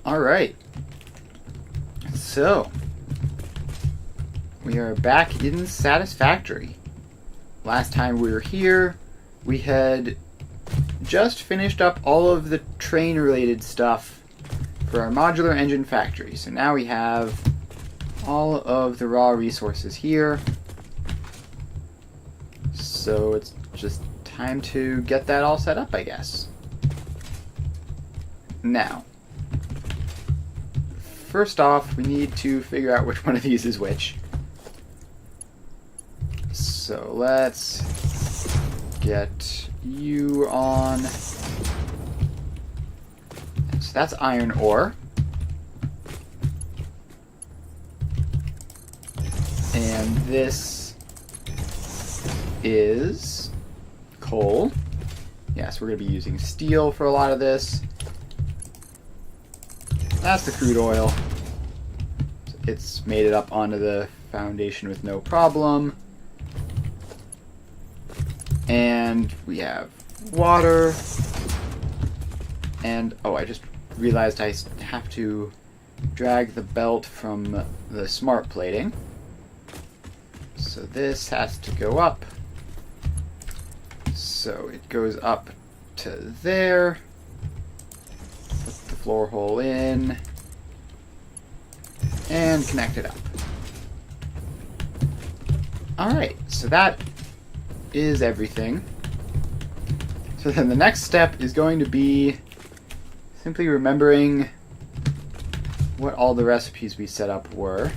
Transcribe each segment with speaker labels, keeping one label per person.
Speaker 1: Alright. So, we are back in Satisfactory. Last time we were here, we had just finished up all of the train-related stuff for our modular engine factory. So now we have all of the raw resources here. So it's just time to get that all set up, I guess. Now, first off, we need to figure out which one of these is which. So let's get you on. So that's iron ore. And this is coal. Yes, we're going to be using steel for a lot of this. That's the crude oil. It's made it up onto the foundation with no problem. And we have water. And, oh, I just realized I have to drag the belt from the smart plating. So this has to go up. So it goes up to there. Put the floor hole in. And connect it up. Alright, so that is everything. So then the next step is going to be simply remembering what all the recipes we set up were.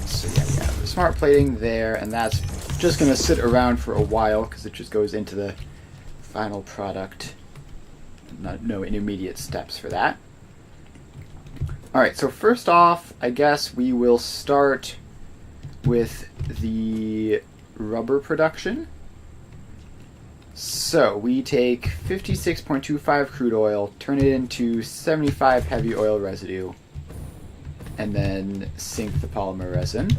Speaker 1: So yeah, we have the smart plating there, and that's just going to sit around for a while because it just goes into the final product. No intermediate steps for that. Alright, so first off, I guess we will start with the rubber production. So we take 56.25 crude oil, turn it into 75 heavy oil residue, and then sink the polymer resin.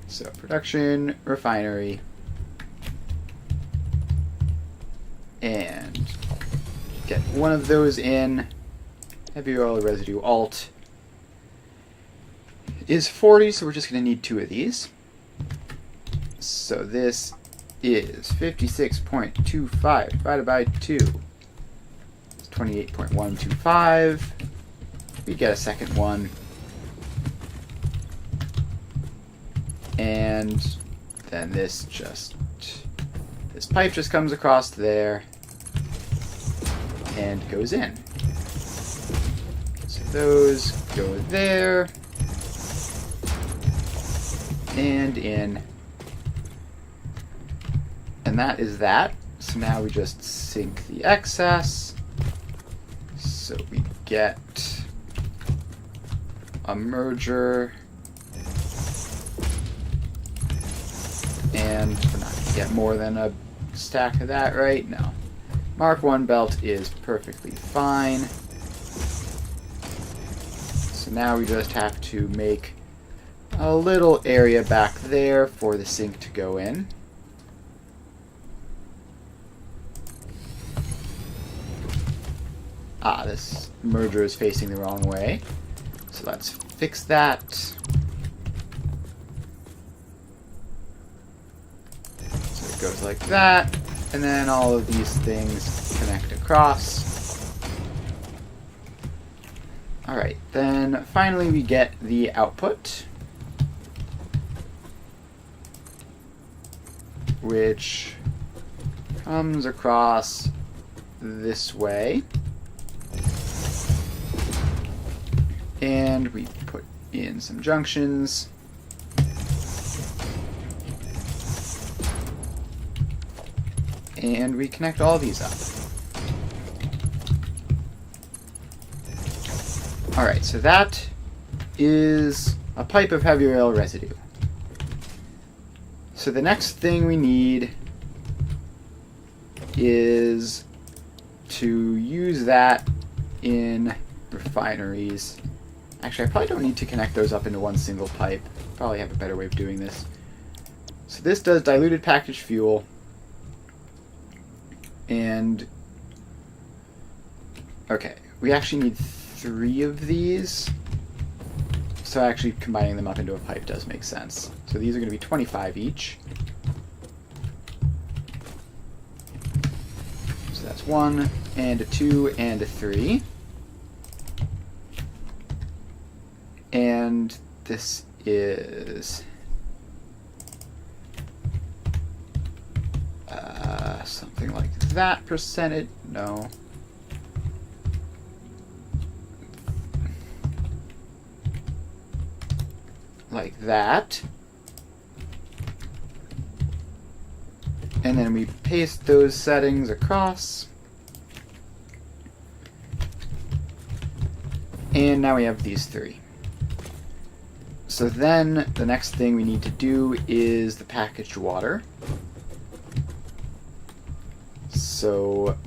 Speaker 1: So production, refinery, and get one of those in. Heavy oil residue alt is 40, so we're just going to need 2 of these. So this is 56.25 divided by 2. It's 28.125. We get a second one. And then this pipe just comes across there and goes in. So those go there and in. And that is that. So now we just sink the excess. So we get a merger. And we're not going to get more than a stack of that, right? No. Mark 1 belt is perfectly fine. So now we just have to make a little area back there for the sink to go in. Ah, this merger is facing the wrong way. So let's fix that. So it goes like that. And then all of these things connect across. Alright, then finally we get the output, which comes across this way. And we put in some junctions. And we connect all these up. Alright, so that is a pipe of heavy oil residue. So the next thing we need is to use that in refineries. Actually, I probably don't need to connect those up into one single pipe. Probably have a better way of doing this. So this does diluted packaged fuel. And okay, we actually need 3 of these. So actually combining them up into a pipe does make sense. So these are going to be 25 each. So that's 1 and a 2 and a 3. And this is something like that percentage. No. Like that. And then we paste those settings across. And now we have these 3. So then the next thing we need to do is the packaged water. So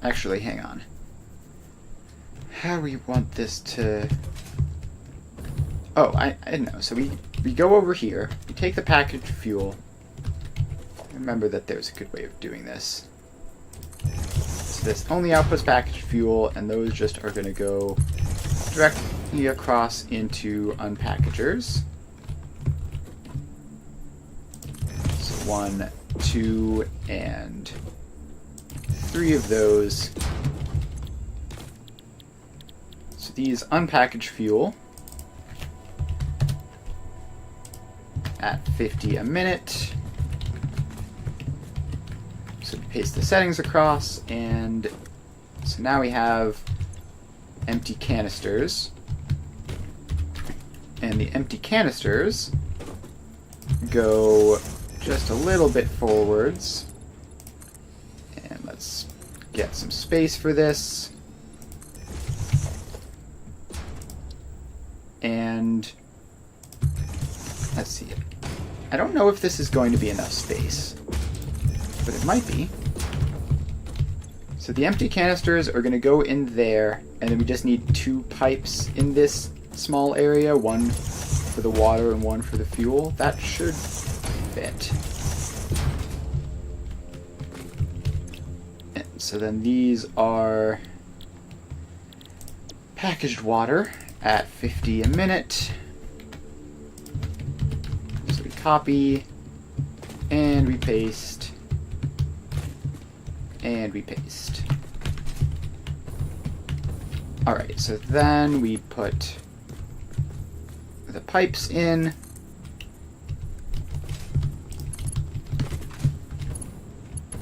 Speaker 1: actually, hang on. How do we want this to... Oh, I didn't know. So we go over here, we take the packaged fuel. Remember that there's a good way of doing this. So this only outputs packaged fuel, and those just are going to go directly across into unpackagers. So 1, 2, and 3 of those. So these unpackaged fuel at 50 a minute. So we paste the settings across, and so now we have empty canisters. And the empty canisters go just a little bit forwards. And let's get some space for this. And let's see. I don't know if this is going to be enough space, but it might be. So the empty canisters are going to go in there, and then we just need 2 pipes in this small area, 1 for the water and 1 for the fuel. That should fit. And so then these are packaged water at 50 a minute. So we copy, and we paste, and we paste. Alright, so then we put the pipes in.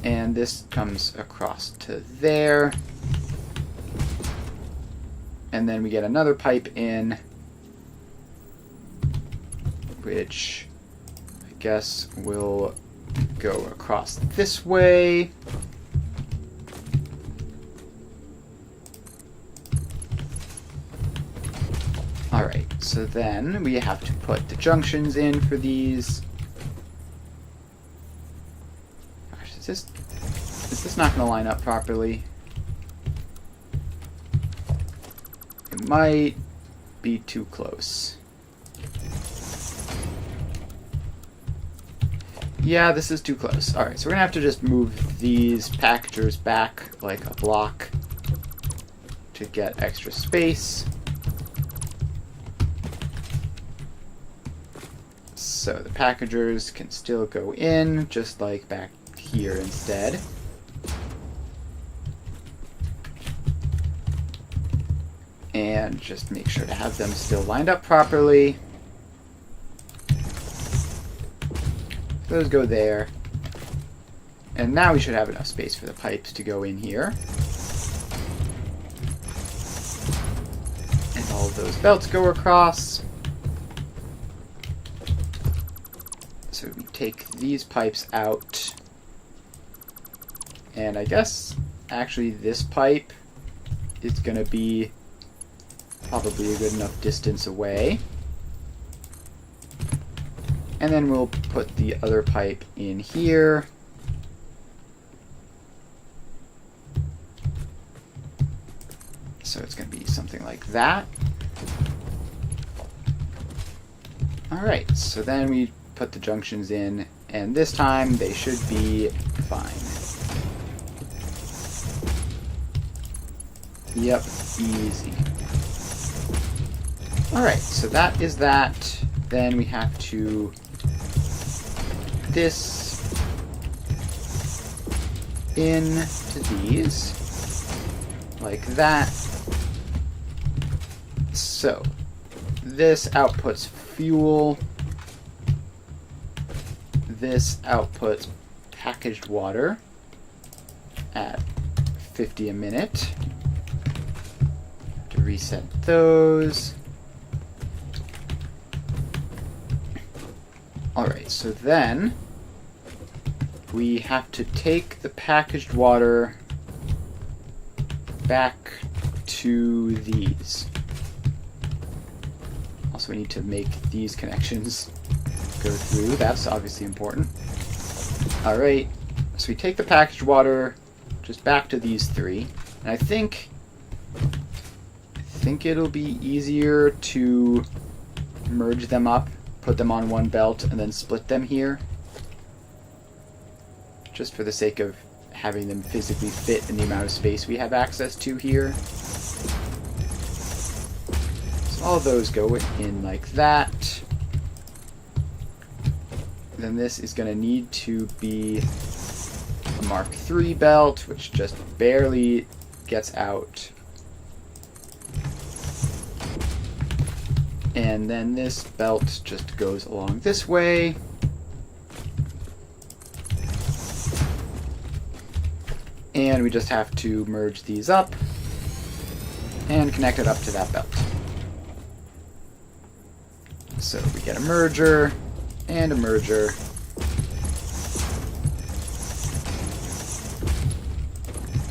Speaker 1: And this comes across to there. And then we get another pipe in, which I guess will go across this way. Alright, so then we have to put the junctions in for these. Gosh, is this not going to line up properly? It might be too close. Yeah, this is too close. Alright, so we're going to have to just move these packagers back like a block to get extra space. So the packagers can still go in, just like back here instead. And just make sure to have them still lined up properly. Those go there. And now we should have enough space for the pipes to go in here. And all of those belts go across. So we take these pipes out. And I guess actually this pipe is going to be probably a good enough distance away. And then we'll put the other pipe in here. So it's going to be something like that. Alright, so then we put the junctions in, and this time they should be fine. Yep, easy. Alright, so that is that. Then we have to put this into these. Like that. So, this outputs fuel. This outputs packaged water at 50 a minute. To reset those. Alright, so then we have to take the packaged water back to these. Also, we need to make these connections go through. That's obviously important. Alright, so we take the packaged water just back to these three. And I think it'll be easier to merge them up, put them on one belt, and then split them here. Just for the sake of having them physically fit in the amount of space we have access to here. So all of those go in like that. Then this is going to need to be a Mark III belt, which just barely gets out. And then this belt just goes along this way. And we just have to merge these up and connect it up to that belt. So we get a merger and a merger.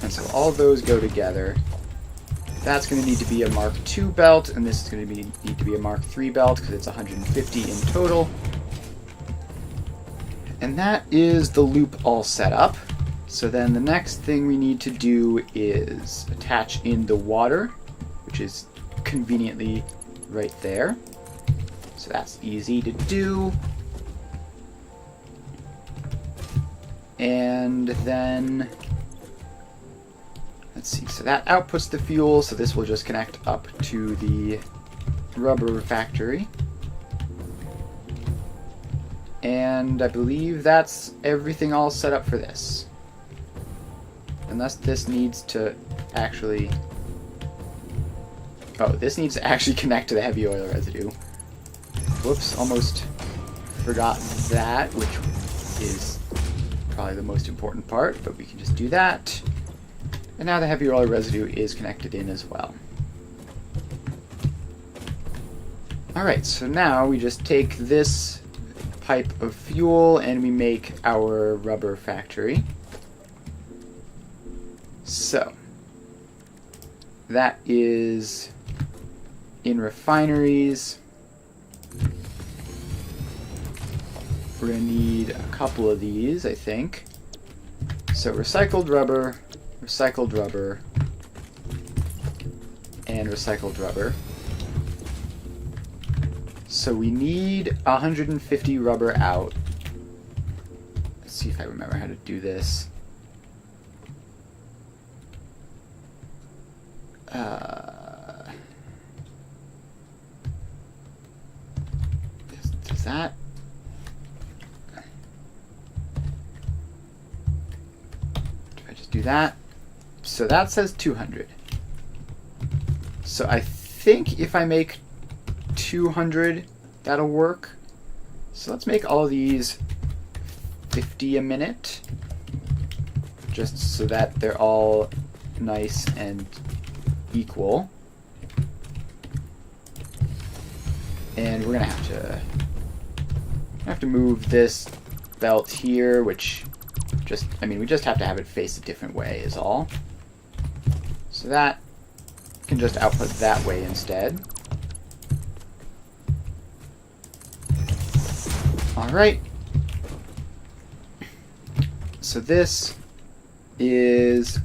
Speaker 1: And so all those go together. That's going to need to be a Mark II belt, and this is going to need to be a Mark III belt because it's 150 in total. And that is the loop all set up. So then the next thing we need to do is attach in the water, which is conveniently right there. So that's easy to do. And then, let's see, so that outputs the fuel, so this will just connect up to the rubber factory. And I believe that's everything all set up for this. Unless this needs to actually... Oh, this needs to actually connect to the heavy oil residue. Whoops, almost forgot that, which is probably the most important part, but we can just do that. And now the heavy oil residue is connected in as well. Alright, so now we just take this pipe of fuel and we make our rubber factory. So, that is in refineries. We're going to need a couple of these, I think. So recycled rubber, and recycled rubber. So we need 150 rubber out. Let's see if I remember how to do this. Does that... Do I just do that? So that says 200. So I think if I make 200, that'll work. So let's make all of these 50 a minute. Just so that they're all nice and equal. And we're gonna have to move this belt here, which just, I mean, we just have to have it face a different way is all. So that can just output that way instead. Alright. So this is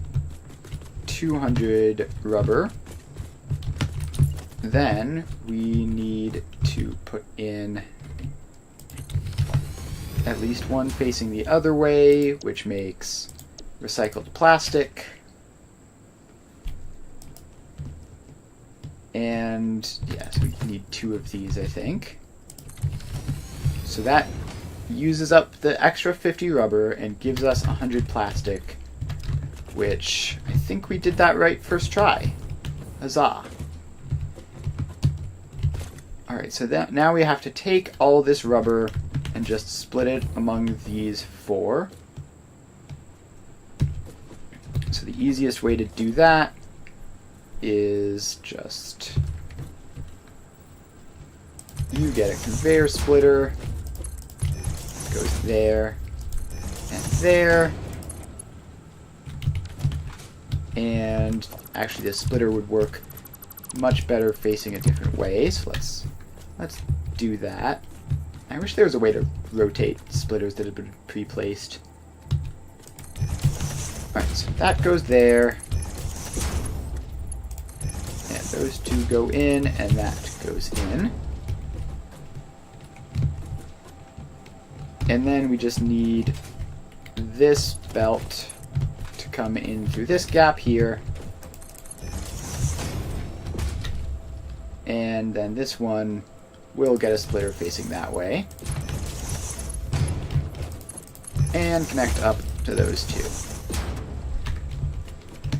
Speaker 1: 200 rubber. Then we need to put in at least one facing the other way, which makes recycled plastic. And yes, we need 2 of these, I think. So that uses up the extra 50 rubber and gives us 100 plastic, which I think we did that right first try. Huzzah. Alright, so now we have to take all this rubber and just split it among these 4. So the easiest way to do that is just you get a conveyor splitter, goes there and there, and actually the splitter would work much better facing a different way, so let's do that. I wish there was a way to rotate splitters that have been pre-placed. Alright, so that goes there. And those 2 go in, and that goes in. And then we just need this belt to come in through this gap here. And then this one will get a splitter facing that way. And connect up to those 2.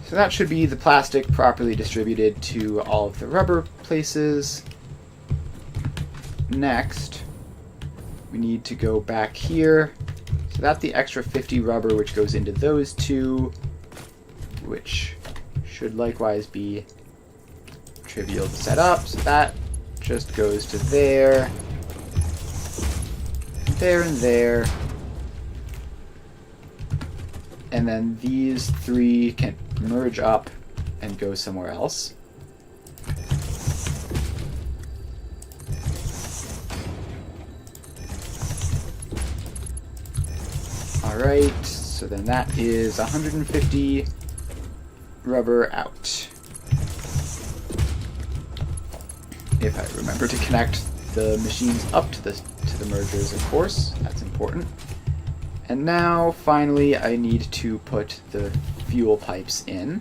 Speaker 1: So that should be the plastic properly distributed to all of the rubber places. Next, we need to go back here. So that's the extra 50 rubber which goes into those 2, which should likewise be trivial to set up. So that just goes to there, there and there. And then these 3 can merge up and go somewhere else. Alright, so then that is 150 rubber out. If I remember to connect the machines up to the mergers, of course, that's important. And now, finally, I need to put the fuel pipes in.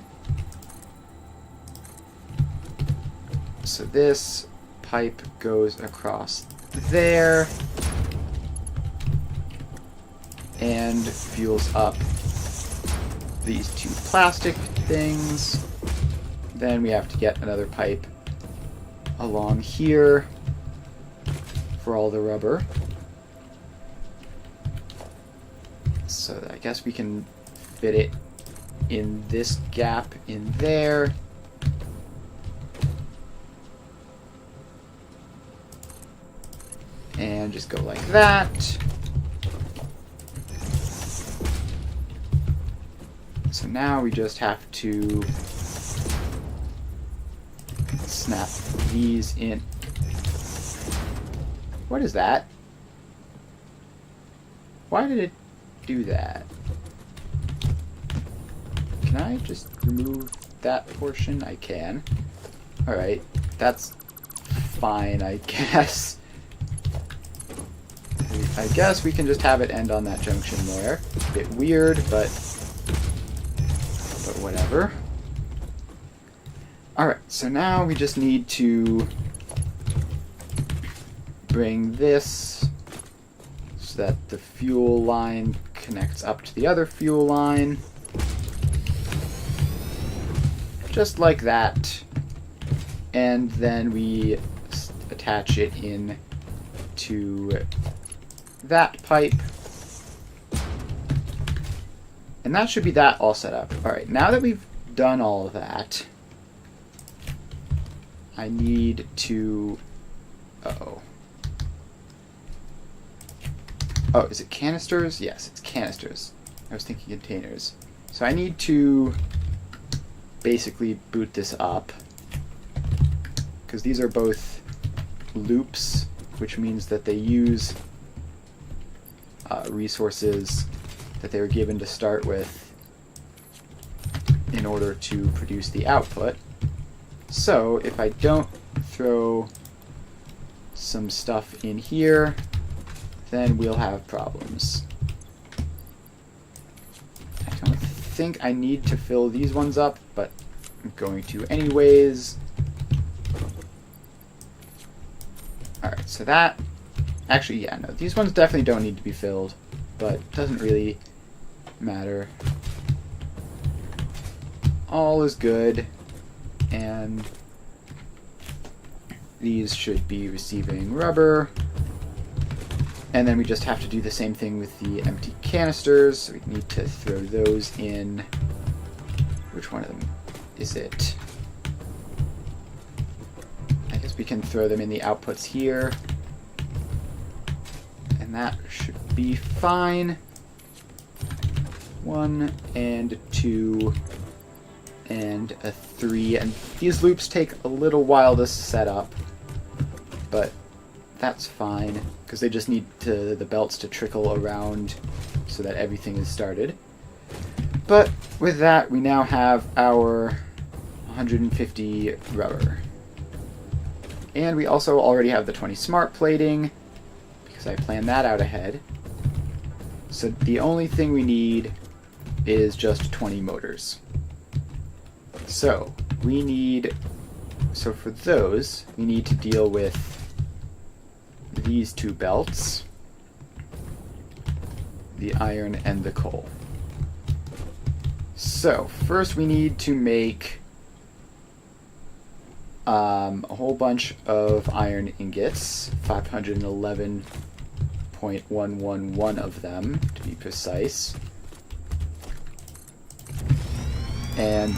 Speaker 1: So this pipe goes across there and fuels up these 2 plastic things. Then we have to get another pipe along here for all the rubber. So I guess we can fit it in this gap in there. And just go like that. So now we just have to snap these in. What is that? Why did it do that? Can I just remove that portion? I can. Alright, that's fine, I guess. I guess we can just have it end on that junction there. A bit weird, but whatever. Alright, so now we just need to bring this so that the fuel line connects up to the other fuel line. Just like that. And then we attach it in to that pipe. And that should be that all set up. Alright, now that we've done all of that, I need to... Uh-oh. Oh, is it canisters? Yes, it's canisters. I was thinking containers. So I need to basically boot this up, because these are both loops, which means that they use resources that they were given to start with in order to produce the output. So if I don't throw some stuff in here, then we'll have problems. I don't think I need to fill these ones up, but I'm going to anyways. Alright, so that... Actually, yeah, no, these ones definitely don't need to be filled, but it doesn't really matter. All is good, and these should be receiving rubber. And then we just have to do the same thing with the empty canisters. So we need to throw those in. Which one of them is it? I guess we can throw them in the outputs here. And that should be fine. 1 and 2 and a 3. And these loops take a little while to set up, but that's fine, because they just need the belts to trickle around so that everything is started. But with that, we now have our 150 rubber. And we also already have the 20 smart plating, because I planned that out ahead. So the only thing we need is just 20 motors. So for those, we need to deal with these two belts, the iron and the coal. So first we need to make a whole bunch of iron ingots, 511.111 of them to be precise. And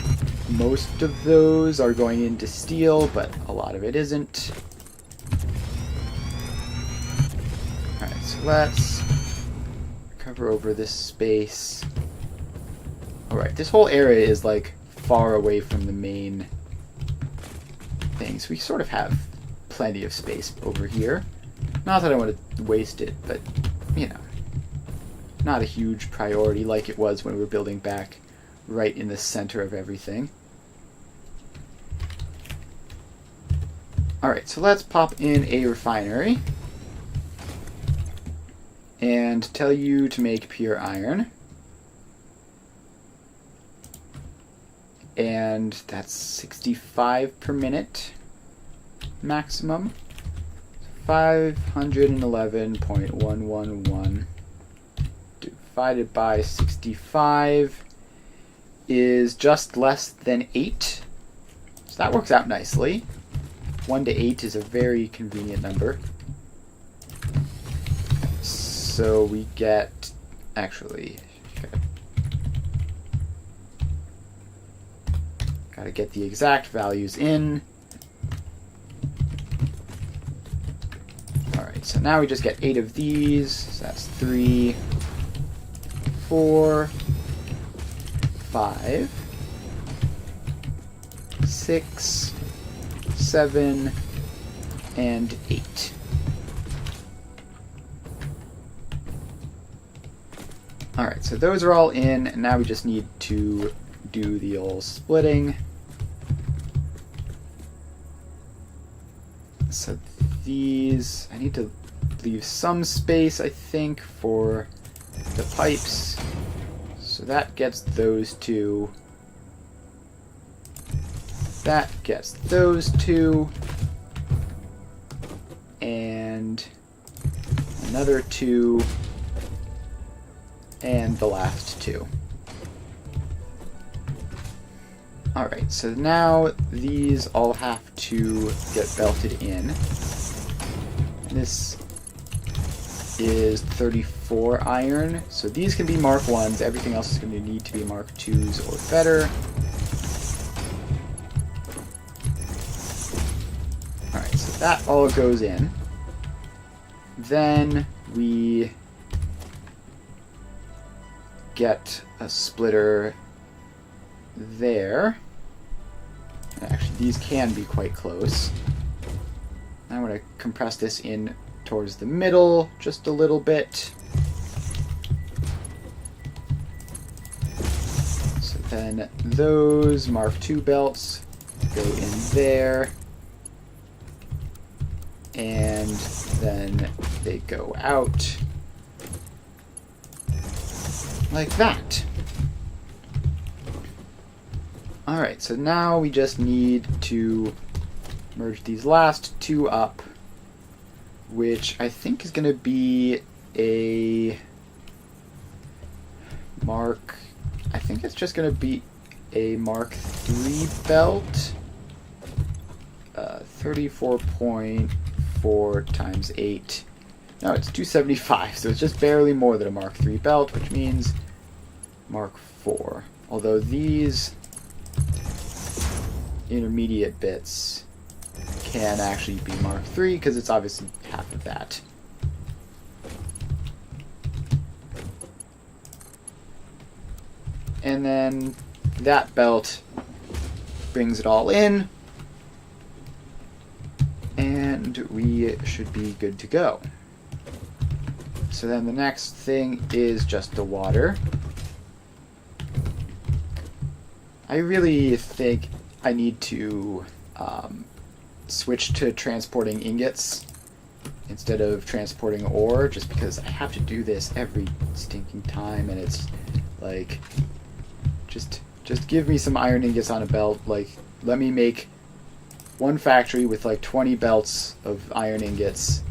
Speaker 1: most of those are going into steel, but a lot of it isn't. Alright, so let's cover over this space. Alright, this whole area is like far away from the main thing, so we sort of have plenty of space over here. Not that I want to waste it, but, you know, not a huge priority like it was when we were building back right in the center of everything. Alright, so let's pop in a refinery and tell you to make pure iron. And that's 65 per minute maximum. 511.111 divided by 65 is just less than 8. So that works out nicely. 1 to 8 is a very convenient number. So we get, actually, gotta get the exact values in. Alright, so now we just get 8 of these. So that's 3, 4, 5, 6, 7, and 8. Alright, so those are all in, and now we just need to do the old splitting. So these, I need to leave some space, I think, for the pipes. So that gets those two. That gets those two. And another 2. And the last 2. Alright, so now these all have to get belted in. This is 34 iron, so these can be Mark 1s, everything else is going to need to be Mark 2s or better. Alright, so that all goes in. Then we get a splitter there. Actually, these can be quite close. I want to compress this in towards the middle just a little bit. So then those Mark II belts go in there. And then they go out like that. Alright, so now we just need to merge these last 2 up which I think is going to be a Mark... I think it's just going to be a Mark III belt. 34.4 times 8. No, it's 275, so it's just barely more than a Mark III belt, which means Mark IV. Although these intermediate bits can actually be Mark III, because it's obviously half of that. And then that belt brings it all in, and we should be good to go. So then the next thing is just the water. I really think I need to switch to transporting ingots instead of transporting ore, just because I have to do this every stinking time, and it's like, just give me some iron ingots on a belt. Like, let me make one factory with like 20 belts of iron ingots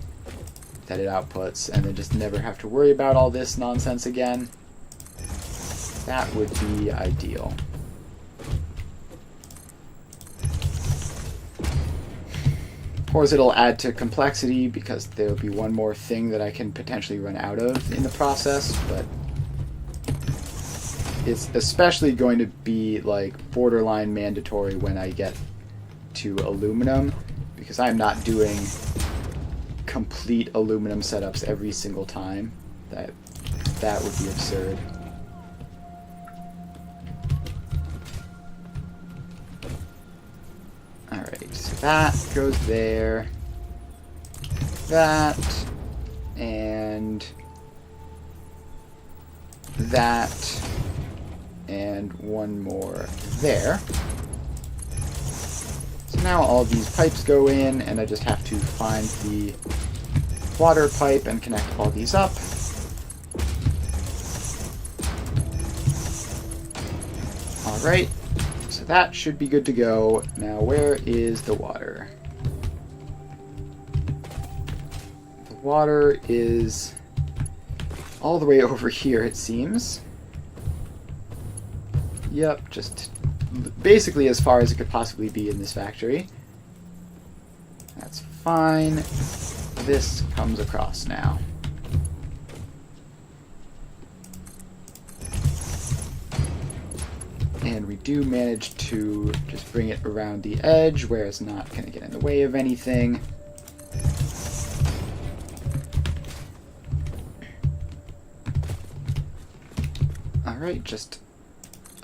Speaker 1: that it outputs, and then just never have to worry about all this nonsense again. That would be ideal. Of course, it'll add to complexity because there'll be one more thing that I can potentially run out of in the process, but it's especially going to be like borderline mandatory when I get to aluminum, because I'm not doing complete aluminum setups every single time. That would be absurd. Alright, so that goes there. That. And that. And one more there. So now all these pipes go in, and I just have to find the water pipe and connect all these up. Alright, so that should be good to go. Now where is the water? The water is all the way over here, it seems. Yep, just basically as far as it could possibly be in this factory. That's fine. This comes across now. And we do manage to just bring it around the edge where it's not going to get in the way of anything. Alright, just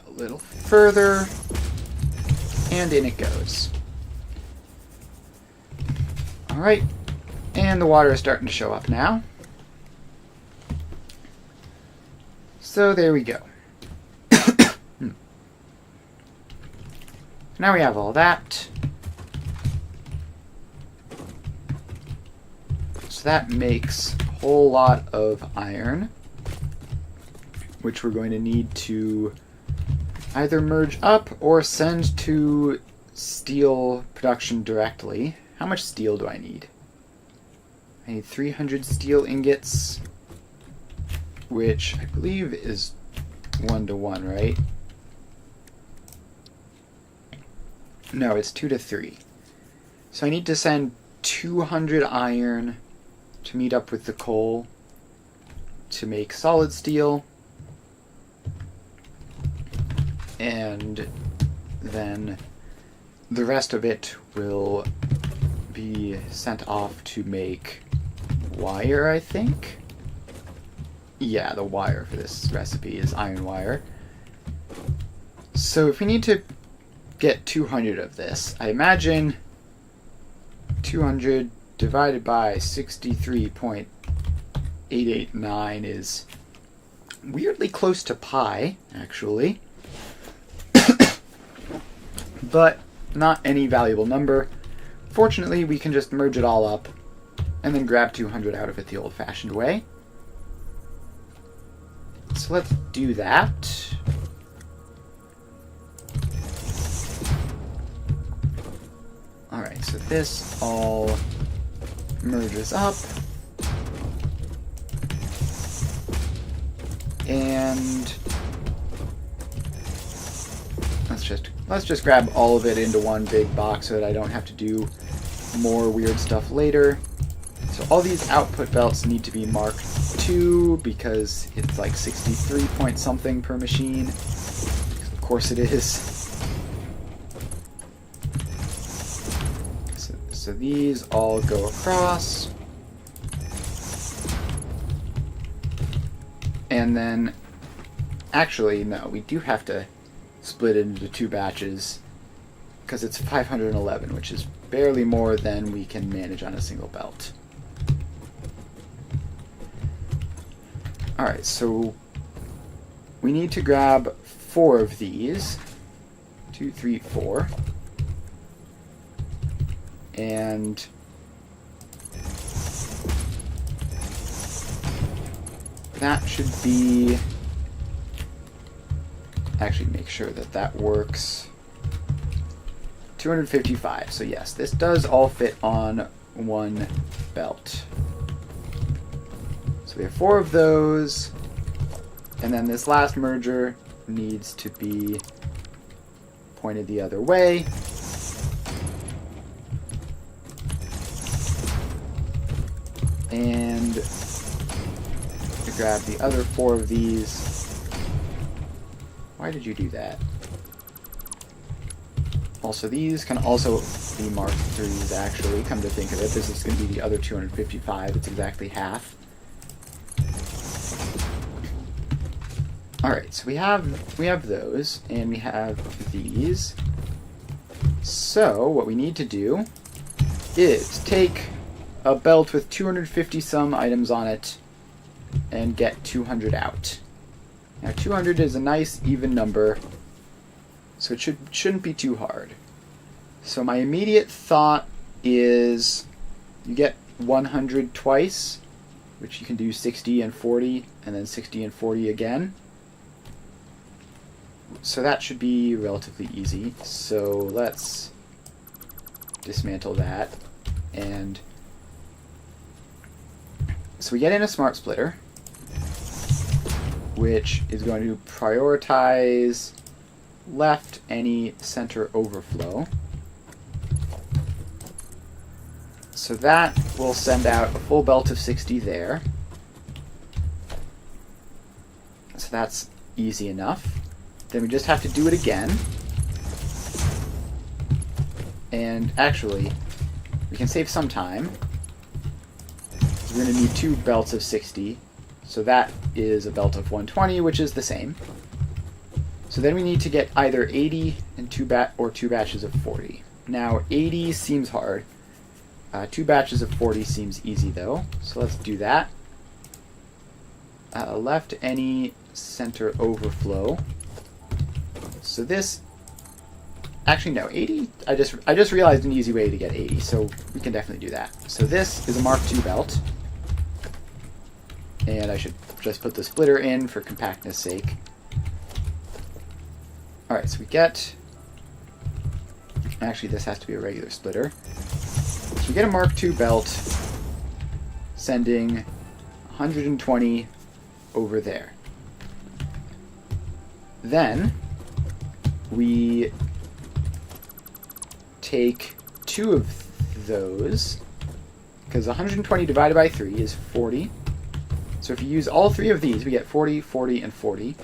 Speaker 1: a little further, and in it goes. Alright, and the water is starting to show up now. So there we go. Now we have all that. So that makes a whole lot of iron, which we're going to need to either merge up or send to steel production directly. How much steel do I need? I need 300 steel ingots, which I believe is 1-to-1, right? No, it's 2-to-3. So I need to send 200 iron to meet up with the coal to make solid steel. And then the rest of it will be sent off to make wire, I think. Yeah, the wire for this recipe is iron wire. So if we need to get 200 of this, I imagine 200 divided by 63.889 is weirdly close to pi, actually. But not any valuable number. Fortunately, we can just merge it all up and then grab 200 out of it the old-fashioned way. So let's do that. Alright, so this all merges up. And let's just grab all of it into one big box so that I don't have to do more weird stuff later. So all these output belts need to be marked 2 because it's like 63 point something per machine. Of course it is. So these all go across. And then, actually, no, we do have to split it into 2 batches because it's 511, which is barely more than we can manage on a single belt. Alright, so we need to grab 4 of these. 2, 3, 4. And that should be... Actually, make sure that that works. 255. So yes, this does all fit on one belt. So we have 4 of those. And then this last merger needs to be pointed the other way. And to grab the other 4 of these. Why did you do that? Also, these can also be Mark 3s, actually, come to think of it. This is going to be the other 255. It's exactly half. Alright, so we have those, and we have these. So, what we need to do is take a belt with 250 some items on it and get 200 out. Now 200 is a nice even number, so it shouldn't be too hard. So my immediate thought is you get 100 twice, which you can do 60 and 40, and then 60 and 40 again. So that should be relatively easy. So let's dismantle that. And so we get in a smart splitter, which is going to prioritize left any center overflow. So that will send out a full belt of 60 there. So that's easy enough. Then we just have to do it again. And actually, we can save some time. We're going to need 2 belts of 60. So that is a belt of 120, which is the same. So then we need to get either 80 and 2 batches of 40. Now 80 seems hard. 2 batches of 40 seems easy though. So let's do that. Left any center overflow. So this, actually no, 80. I just realized an easy way to get 80, so we can definitely do that. So this is a Mark II belt. And I should just put the splitter in for compactness sake. Alright, so we get... Actually, this has to be a regular splitter. So we get a Mark II belt, sending 120 over there. Then, we take 2 of those, because 120 divided by 3 is 40. So if you use all 3 of these, we get 40, 40, and 40.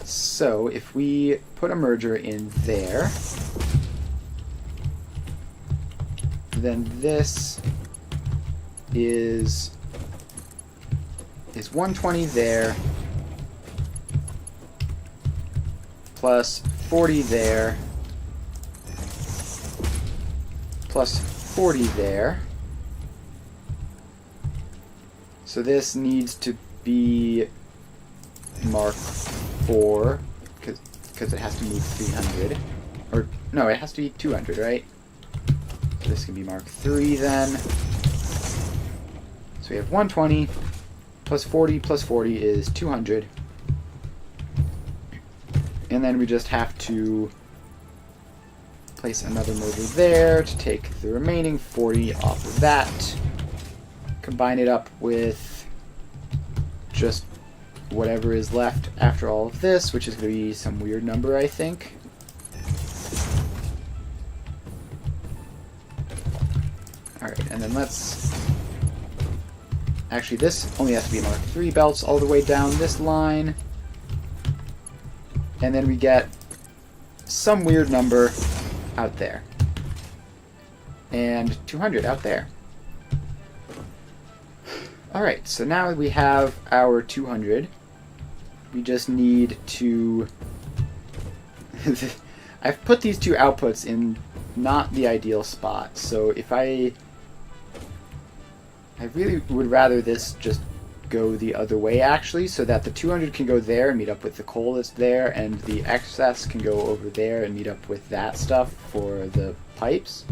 Speaker 1: So if we put a merger in there, then this is 120 there, plus 40 there, plus 40 there. So this needs to be Mark 4, because it has to move 300. Or, no, it has to be 200, right? So this can be Mark 3 then. So we have 120, plus 40 is 200. And then we just have to place another motor there to take the remaining 40 off of that. Combine it up with just whatever is left after all of this, which is going to be some weird number, I think. Alright, and then let's... Actually, this only has to be Mark III belts all the way down this line. And then we get some weird number out there. And 200 out there. Alright, so now we have our 200. We just need to... I've put these two outputs in not the ideal spot, so if I really would rather this just go the other way, actually, so that the 200 can go there and meet up with the coal that's there, and the excess can go over there and meet up with that stuff for the pipes.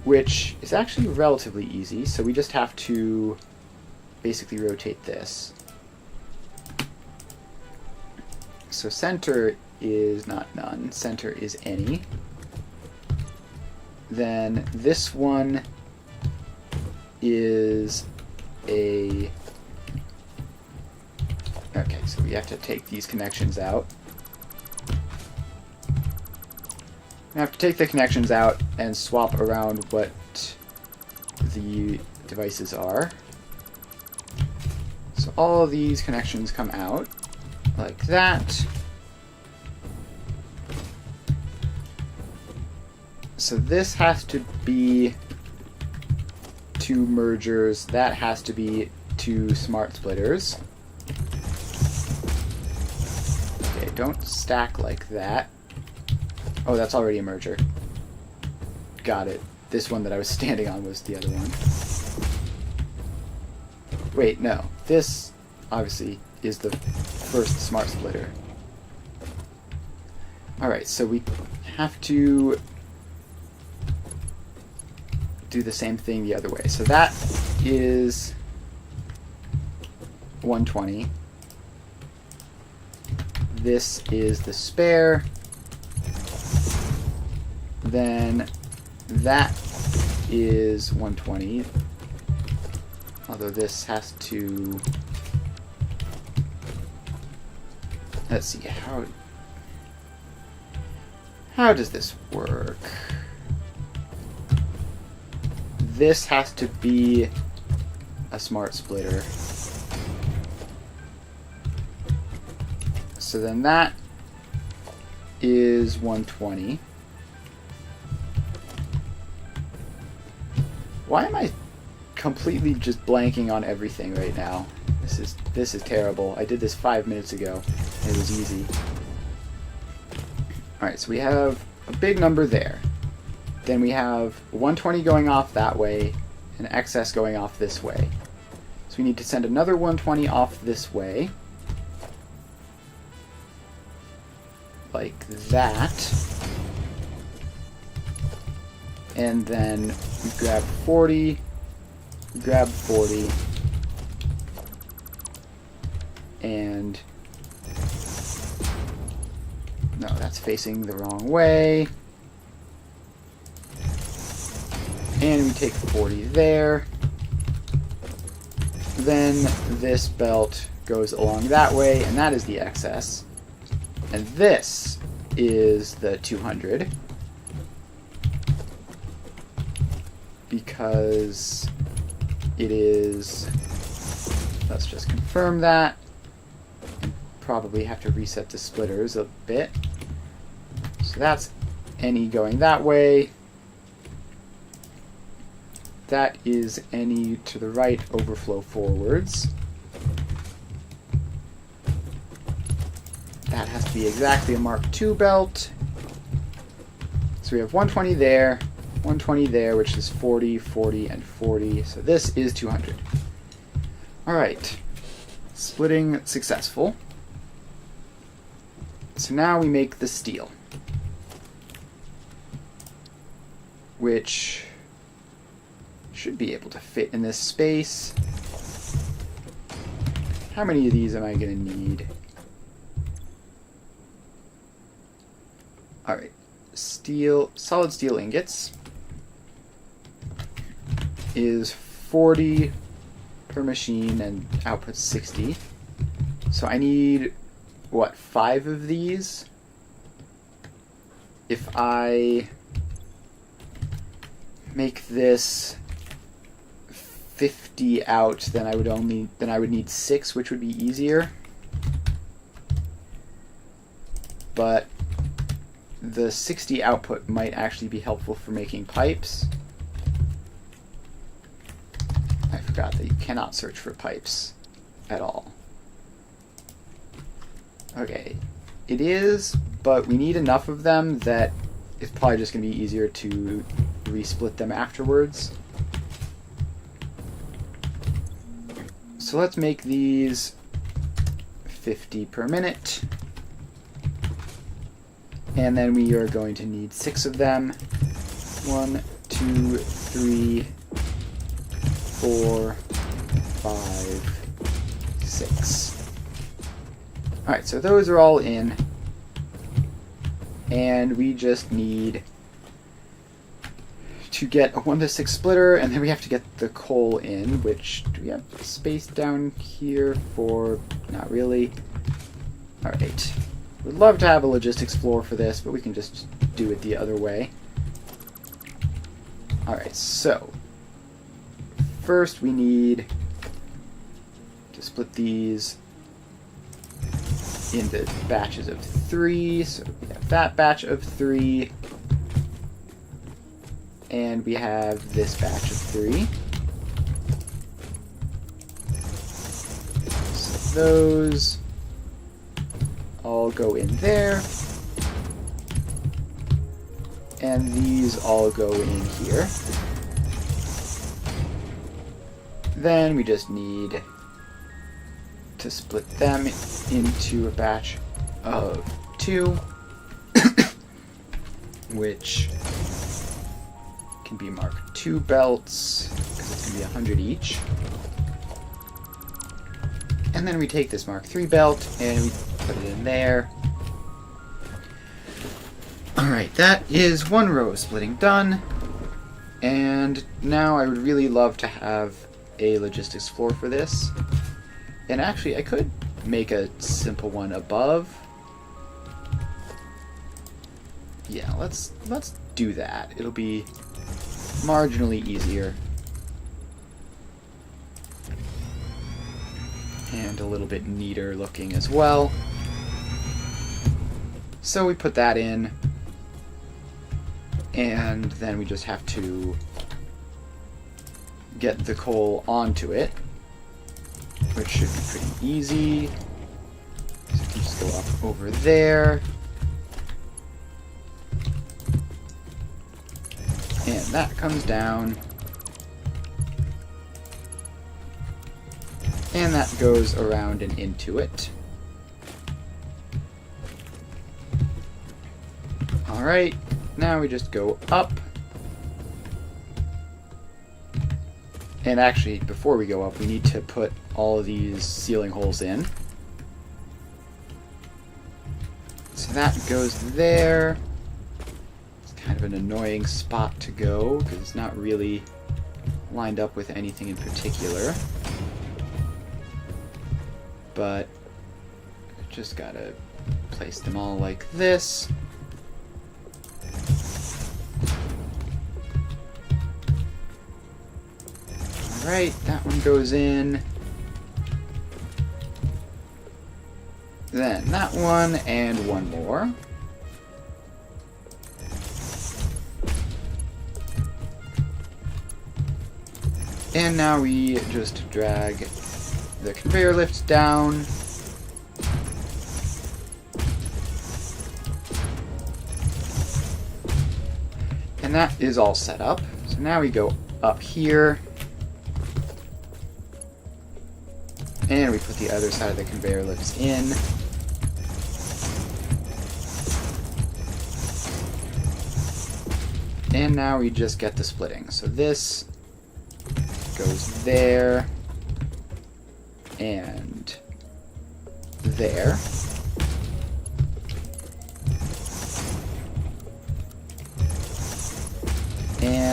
Speaker 1: Which is actually relatively easy, so we just have to basically rotate this. So center is not none, center is any. Then this one is a... Okay, so we have to take these connections out. We have to take the connections out and swap around what the devices are. So all of these connections come out like that. So this has to be 2 mergers. That has to be 2 smart splitters. Okay, don't stack like that. Oh, that's already a merger. Got it. This one that I was standing on was the other one. Wait, no. This, obviously, is the first smart splitter. Alright, so we have to do the same thing the other way. So that is 120. This is the spare. Then that is 120. Although this has to... Let's see, how does this work? This has to be a smart splitter. So then that is 120. Why am I completely just blanking on everything right now? This is terrible. I did this 5 minutes ago. It was easy. Alright, so we have a big number there. Then we have 120 going off that way, and excess going off this way. So we need to send another 120 off this way. Like that. And then we grab 40, grab 40, and no, that's facing the wrong way. And we take 40 there. Then this belt goes along that way, and that is the excess. And this is the 200. Because it is... Let's just confirm that. And probably have to reset the splitters a bit. So that's any going that way. That is any to the right, overflow forwards. That has to be exactly a Mark II belt. So we have 120 there, 120 there, which is 40, 40, and 40. So this is 200. Alright. Splitting successful. So now we make the steel. Which should be able to fit in this space. How many of these am I going to need? Alright, solid steel ingots is 40 per machine and outputs 60. So I need, what, 5 of these? If I make this 50 out, then I would need 6, which would be easier. But the 60 output might actually be helpful for making pipes. I forgot that you cannot search for pipes at all. Okay, it is, but we need enough of them that it's probably just going to be easier to resplit them afterwards. So let's make these 50 per minute. And then we are going to need 6 of them. 1, 2, 3, 4, 5, 6. Alright, so those are all in. And we just need to get a 1 to 6 splitter, and then we have to get the coal in, which, do we have space down here for... Not really. Alright. Would love to have a logistics floor for this, but we can just do it the other way. Alright, so first we need to split these into batches of 3. So we have that batch of 3, and we have this batch of 3. So those all go in there, and these all go in here. Then we just need to split them into a batch of 2, which can be marked 2 belts, because it's going to be 100 each. And then we take this Mark III belt, and we put it in there. Alright, that is 1 row of splitting done. And now I would really love to have a logistics floor for this. And actually, I could make a simple one above. Yeah, let's do that. It'll be marginally easier. And a little bit neater looking as well. So we put that in, and then we just have to get the coal onto it, which should be pretty easy. So we can just go up over there. And that comes down. And that goes around and into it. Alright, now we just go up. And actually, before we go up, we need to put all of these ceiling holes in. So that goes there. It's kind of an annoying spot to go, because it's not really lined up with anything in particular. But just gotta place them all like this. Alright, that one goes in. Then that one, and one more. And now we just drag the conveyor lift down. And that is all set up. So now we go up here. And we put the other side of the conveyor lifts in. And now we just get the splitting. So this goes there. And there.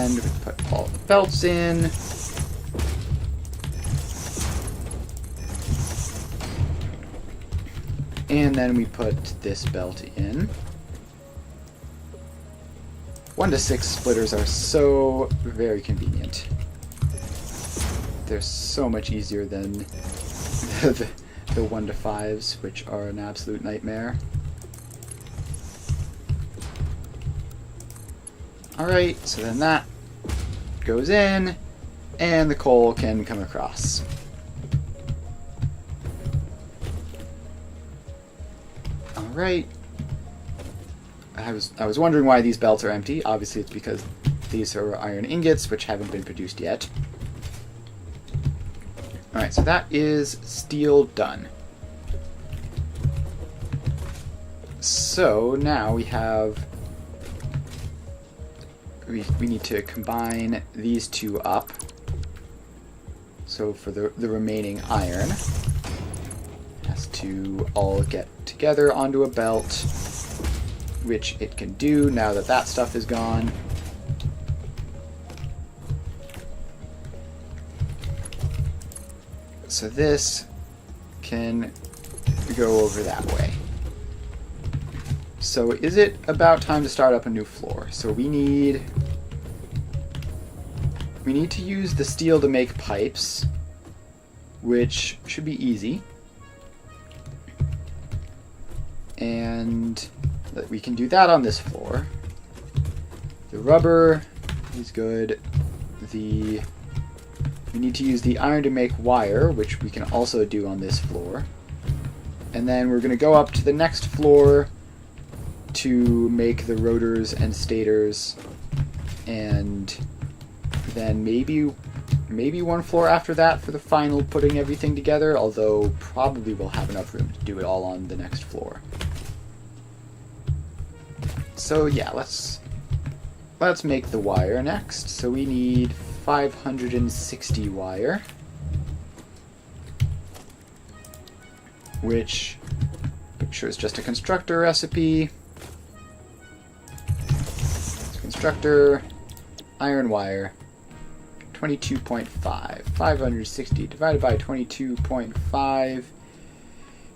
Speaker 1: And we put all the belts in. And then we put this belt in. 1 to 6 splitters are so very convenient. They're so much easier than the 1 to 5s, which are an absolute nightmare. Alright, so then that goes in, and the coal can come across. Alright. I was wondering why these belts are empty. Obviously it's because these are iron ingots, which haven't been produced yet. Alright, so that is steel done. So now we have... We need to combine these two up. So for the remaining iron, it has to all get together onto a belt, which it can do now that that stuff is gone. So this can go over that way. So is it about time to start up a new floor? So we need to use the steel to make pipes, which should be easy. And we can do that on this floor. The rubber is good. We need to use the iron to make wire, which we can also do on this floor. And then we're going to go up to the next floor to make the rotors and stators, and then maybe one floor after that for the final putting everything together, although probably we'll have enough room to do it all on the next floor. So yeah, let's make the wire next. So we need 560 wire, which picture is just a constructor recipe. Constructor, iron wire, 22.5. 560 divided by 22.5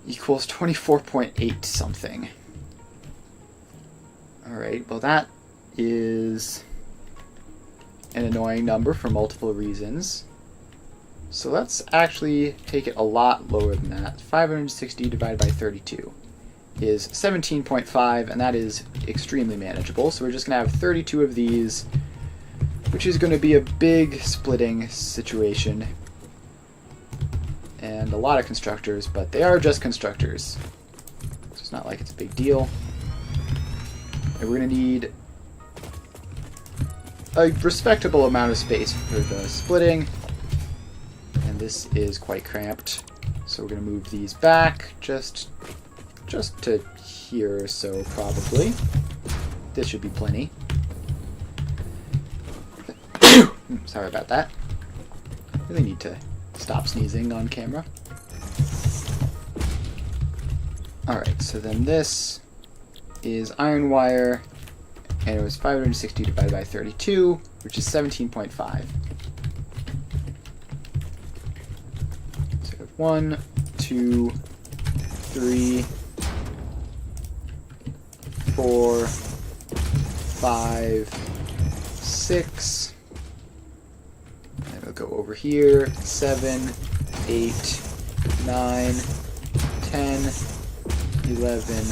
Speaker 1: equals 24.8 something. Alright, well that is an annoying number for multiple reasons. So let's actually take it a lot lower than that. 560 divided by 32 is 17.5, and that is extremely manageable. So we're just going to have 32 of these, which is going to be a big splitting situation. And a lot of constructors, but they are just constructors. So it's not like it's a big deal. And we're going to need a respectable amount of space for the splitting. And this is quite cramped. So we're going to move these back just to here or so, probably. This should be plenty. Sorry about that. Really need to stop sneezing on camera. Alright, so then this is iron wire, and it was 560 divided by 32, which is 17.5. So 1, 2, 3, 4, 5, 6. And we'll go over here. 7, 8, 9, 10, 11,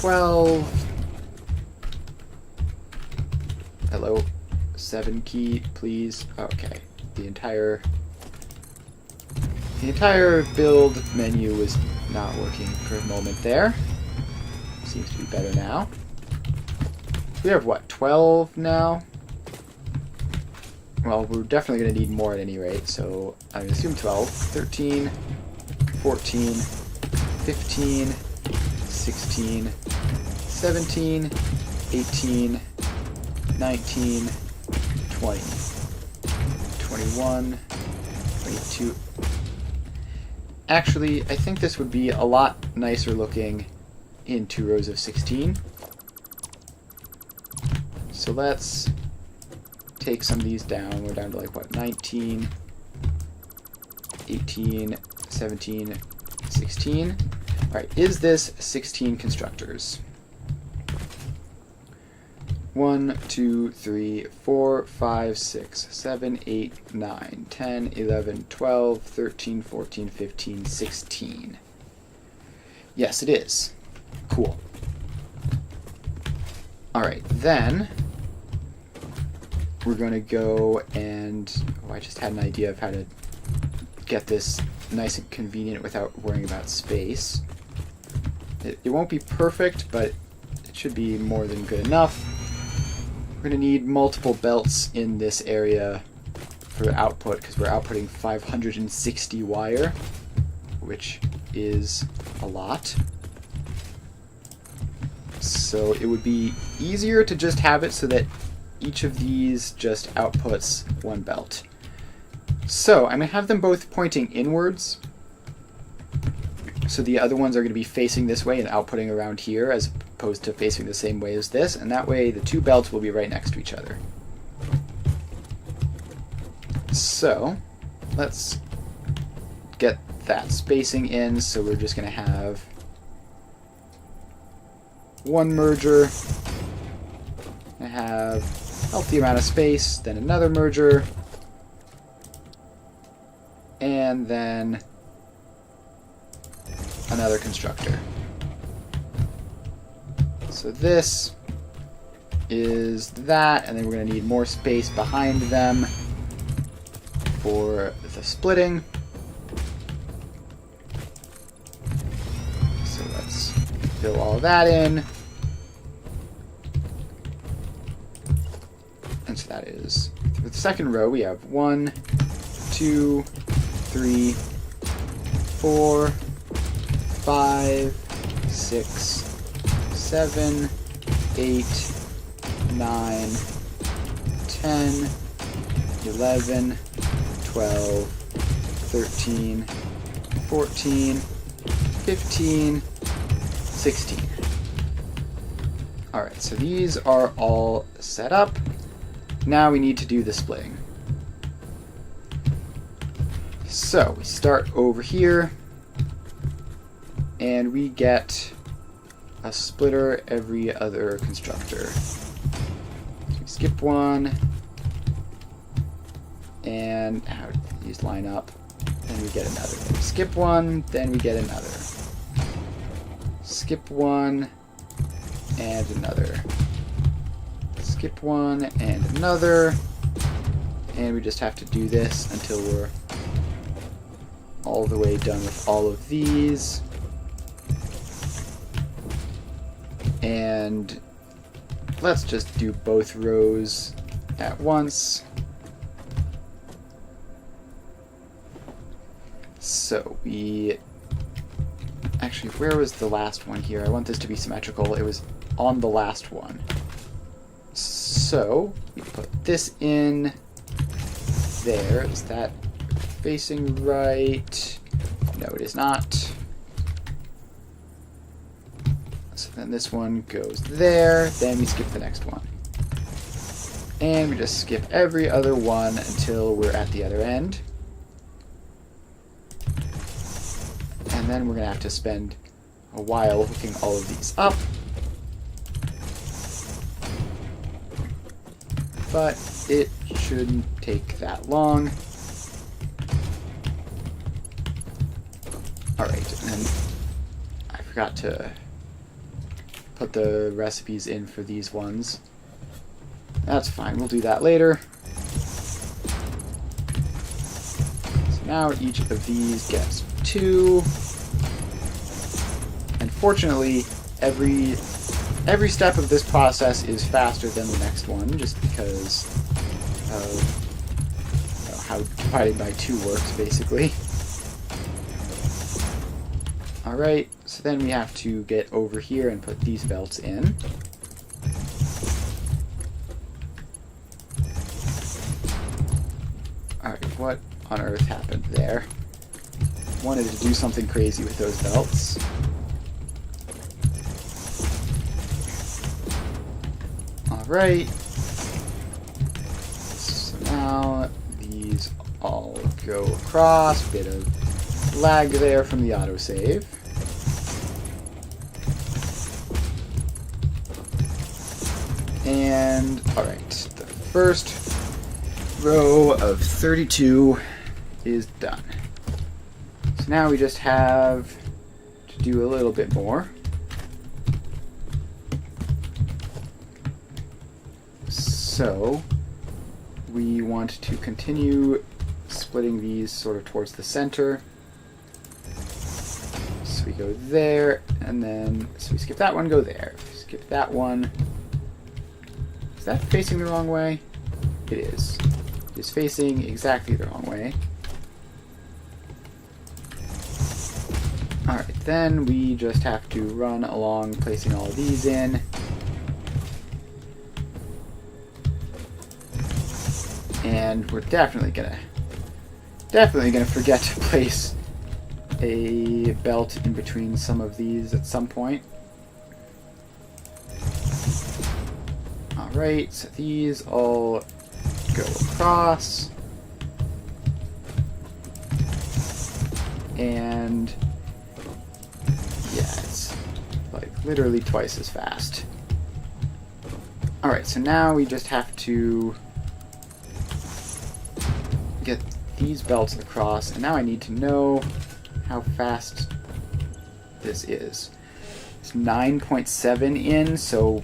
Speaker 1: 12. Hello. 7 key, please. Okay. The entire build menu was not working for a moment there. Seems to be better now. We have, what, 12 now? Well, we're definitely going to need more at any rate, so I would assume 12. 13, 14, 15, 16, 17, 18, 19, 20, 21, 22. Actually, I think this would be a lot nicer looking in 2 rows of 16. So let's take some of these down. We're down to like, what, 19, 18, 17, 16. Alright, is this 16 constructors? 1, 2, 3, 4, 5, 6, 7, 8, 9, 10, 11, 12, 13, 14, 15, 16. Yes, it is. Cool. Alright, then we're going to go and... Oh, I just had an idea of how to get this nice and convenient without worrying about space. It won't be perfect, but it should be more than good enough. We're going to need multiple belts in this area for output, because we're outputting 560 wire, which is a lot. So it would be easier to just have it so that each of these just outputs one belt. So I'm going to have them both pointing inwards. So the other ones are going to be facing this way and outputting around here as opposed to facing the same way as this. And that way the two belts will be right next to each other. So let's get that spacing in. So we're just going to have one merger. I have a healthy amount of space, then another merger, and then another constructor. So this is that, and then we're going to need more space behind them for the splitting. So let's fill all that in. And so that is, for the second row, we have 1, 2, 3, 4, 5, 6, 7, 8, 9, 10, 11, 12, 13, 14, 15, 16. Alright, so these are all set up. Now we need to do the splitting. So we start over here, and we get a splitter every other constructor. So we skip one, and how do these line up? Then we get another. Then we skip one, then we get another. Skip one, and another. Skip one, and another. And we just have to do this until we're all the way done with all of these. And let's just do both rows at once. So we... Actually, where was the last one here? I want this to be symmetrical. It was on the last one. So we put this in there. Is that facing right? No, it is not. So then this one goes there. Then we skip the next one. And we just skip every other one until we're at the other end. And then we're going to have to spend a while hooking all of these up. But it shouldn't take that long. Alright, and then I forgot to put the recipes in for these ones. That's fine, we'll do that later. So now each of these gets 2. And fortunately, every step of this process is faster than the next one, just because of how dividing by 2 works, basically. Alright, so then we have to get over here and put these belts in. Alright, what on earth happened there? Wanted to do something crazy with those belts. Alright. now these all go across. Bit of lag there from the autosave. And, alright, the first row of 32 is done. So now we just have to do a little bit more. So we want to continue splitting these sort of towards the center. So we go there, and then, so we skip that one, go there. Skip that one. Is that facing the wrong way? It is. It is facing exactly the wrong way. Alright, then we just have to run along placing all of these in. And we're definitely gonna forget to place a belt in between some of these at some point. Alright, so these all go across. And yeah, it's like literally twice as fast. Alright, so now we just have to get these belts across, and now I need to know how fast this is. It's 9.7 in, so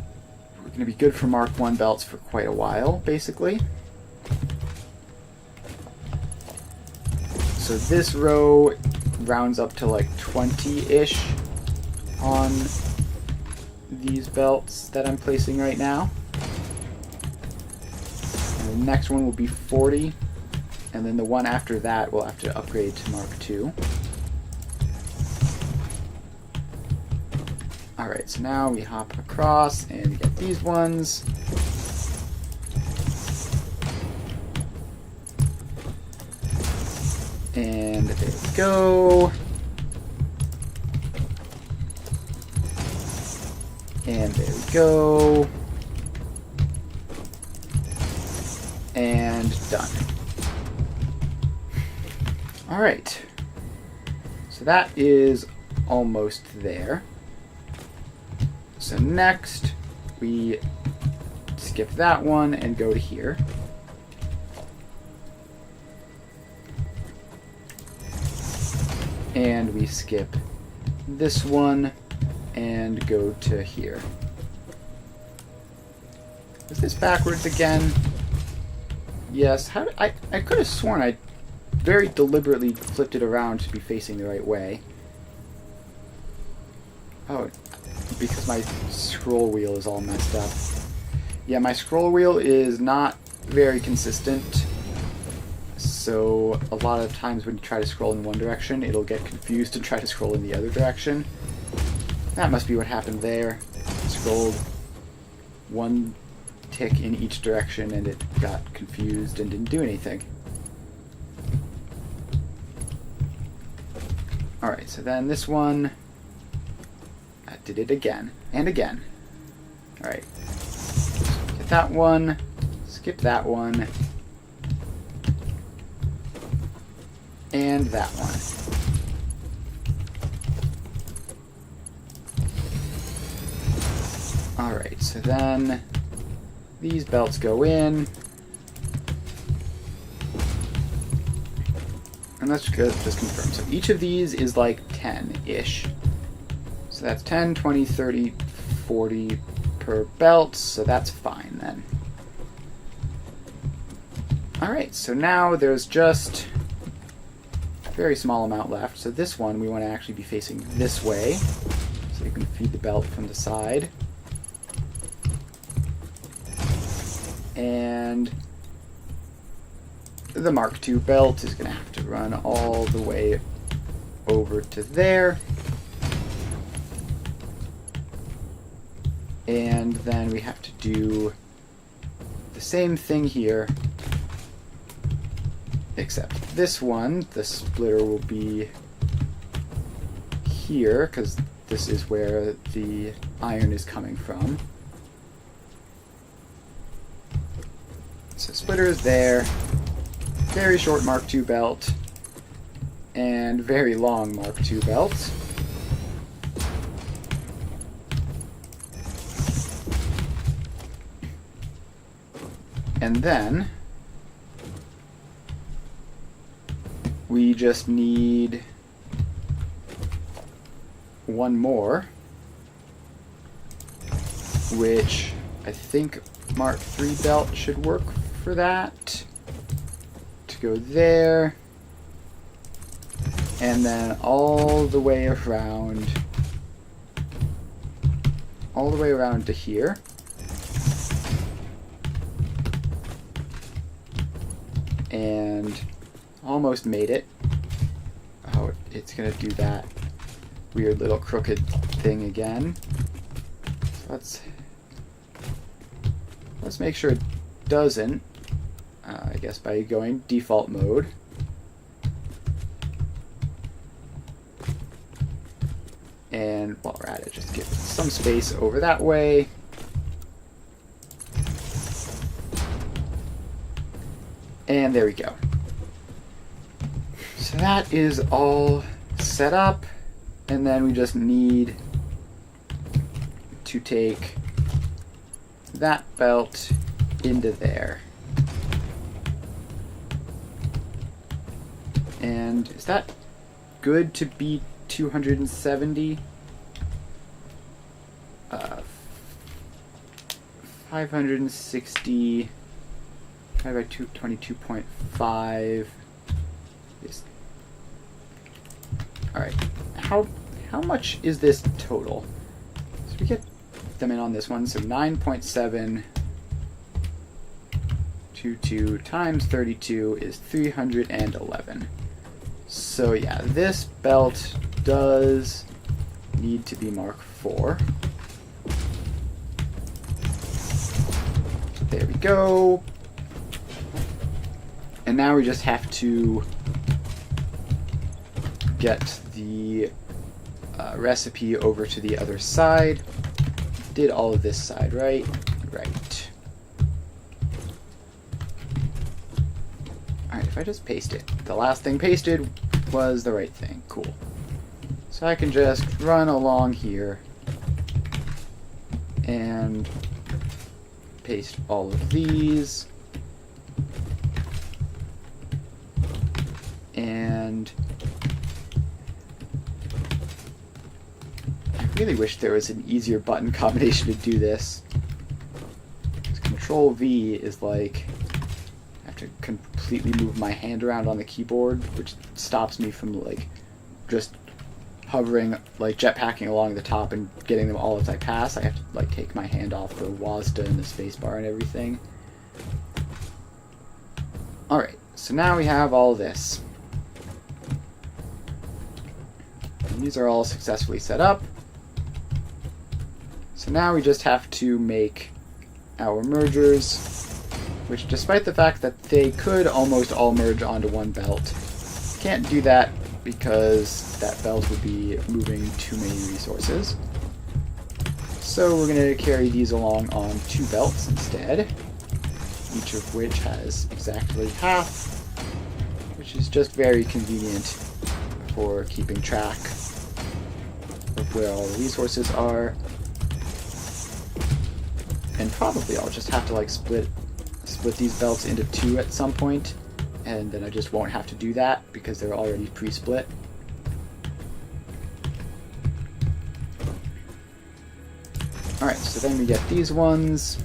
Speaker 1: we're going to be good for Mark 1 belts for quite a while, basically. So this row rounds up to like 20-ish on these belts that I'm placing right now. And the next one will be 40, and then the one after that will have to upgrade to Mark 2. Alright, so now we hop across and we get these ones. And there we go. And there we go. And done. Alright. So that is almost there. So next, we skip that one and go to here. And we skip this one and go to here. Is this backwards again? Yes. I could have sworn I very deliberately flipped it around to be facing the right way. Oh, because my scroll wheel is all messed up. Yeah, my scroll wheel is not very consistent. So a lot of times when you try to scroll in one direction, it'll get confused and try to scroll in the other direction. That must be what happened there. I scrolled one tick in each direction and it got confused and didn't do anything. Alright, so then this one, I did it again and again. Alright, get that one, skip that one, and that one. Alright, so then these belts go in. And let's just confirm. So each of these is like 10-ish. So that's 10, 20, 30, 40 per belt, so that's fine then. Alright, so now there's just a very small amount left. So this one we want to actually be facing this way, so you can feed the belt from the side. And the Mark II belt is going to have to run all the way over to there. And then we have to do the same thing here, except this one, the splitter will be here, because this is where the iron is coming from. So splitter is there. Very short Mark II belt. And very long Mark II belt. And then we just need one more, which I think Mark III belt should work for that. To go there, and then all the way around to here. And almost made it. Oh, it's gonna do that weird little crooked thing again. So let's make sure it doesn't. I guess by going default mode. And while we're at it, just give some space over that way. And there we go. So that is all set up, and then we just need to take that belt into there. And is that good to be 270? 560 divided by 22.5 is... Alright, how much is this total? So we get them in on this one, so 9.722 times 32 is 311. So yeah, this belt does need to be Mark IV. There we go. And now we just have to get the recipe over to the other side. Did all of this side, right? Right. Alright, if I just paste it. The last thing pasted was the right thing. Cool. So I can just run along here and paste all of these. And I really wish there was an easier button combination to do this. Control V is like I have to completely move my hand around on the keyboard, which stops me from like just hovering, like jetpacking along the top and getting them all as I pass. I have to like take my hand off the WASD and the spacebar and everything. Alright, so now we have all this. And these are all successfully set up. So now we just have to make our mergers, which despite the fact that they could almost all merge onto one belt, can't do that because that belt would be moving too many resources. So we're going to carry these along on two belts instead, each of which has exactly half, which is just very convenient for keeping track of where all the resources are. And probably I'll just have to like split these belts into two at some point, and then I just won't have to do that because they're already pre-split. Alright, so then we get these ones,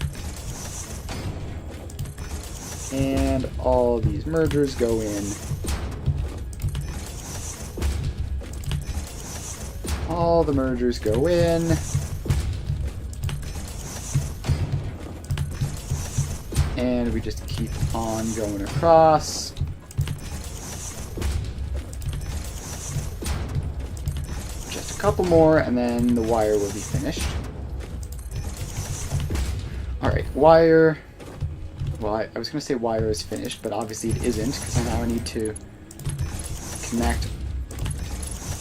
Speaker 1: and all these mergers go in. All the mergers go in. And we just keep on going across. Just a couple more, and then the wire will be finished. Alright, wire. Well, I was going to say wire is finished, but obviously it isn't, because now I need to connect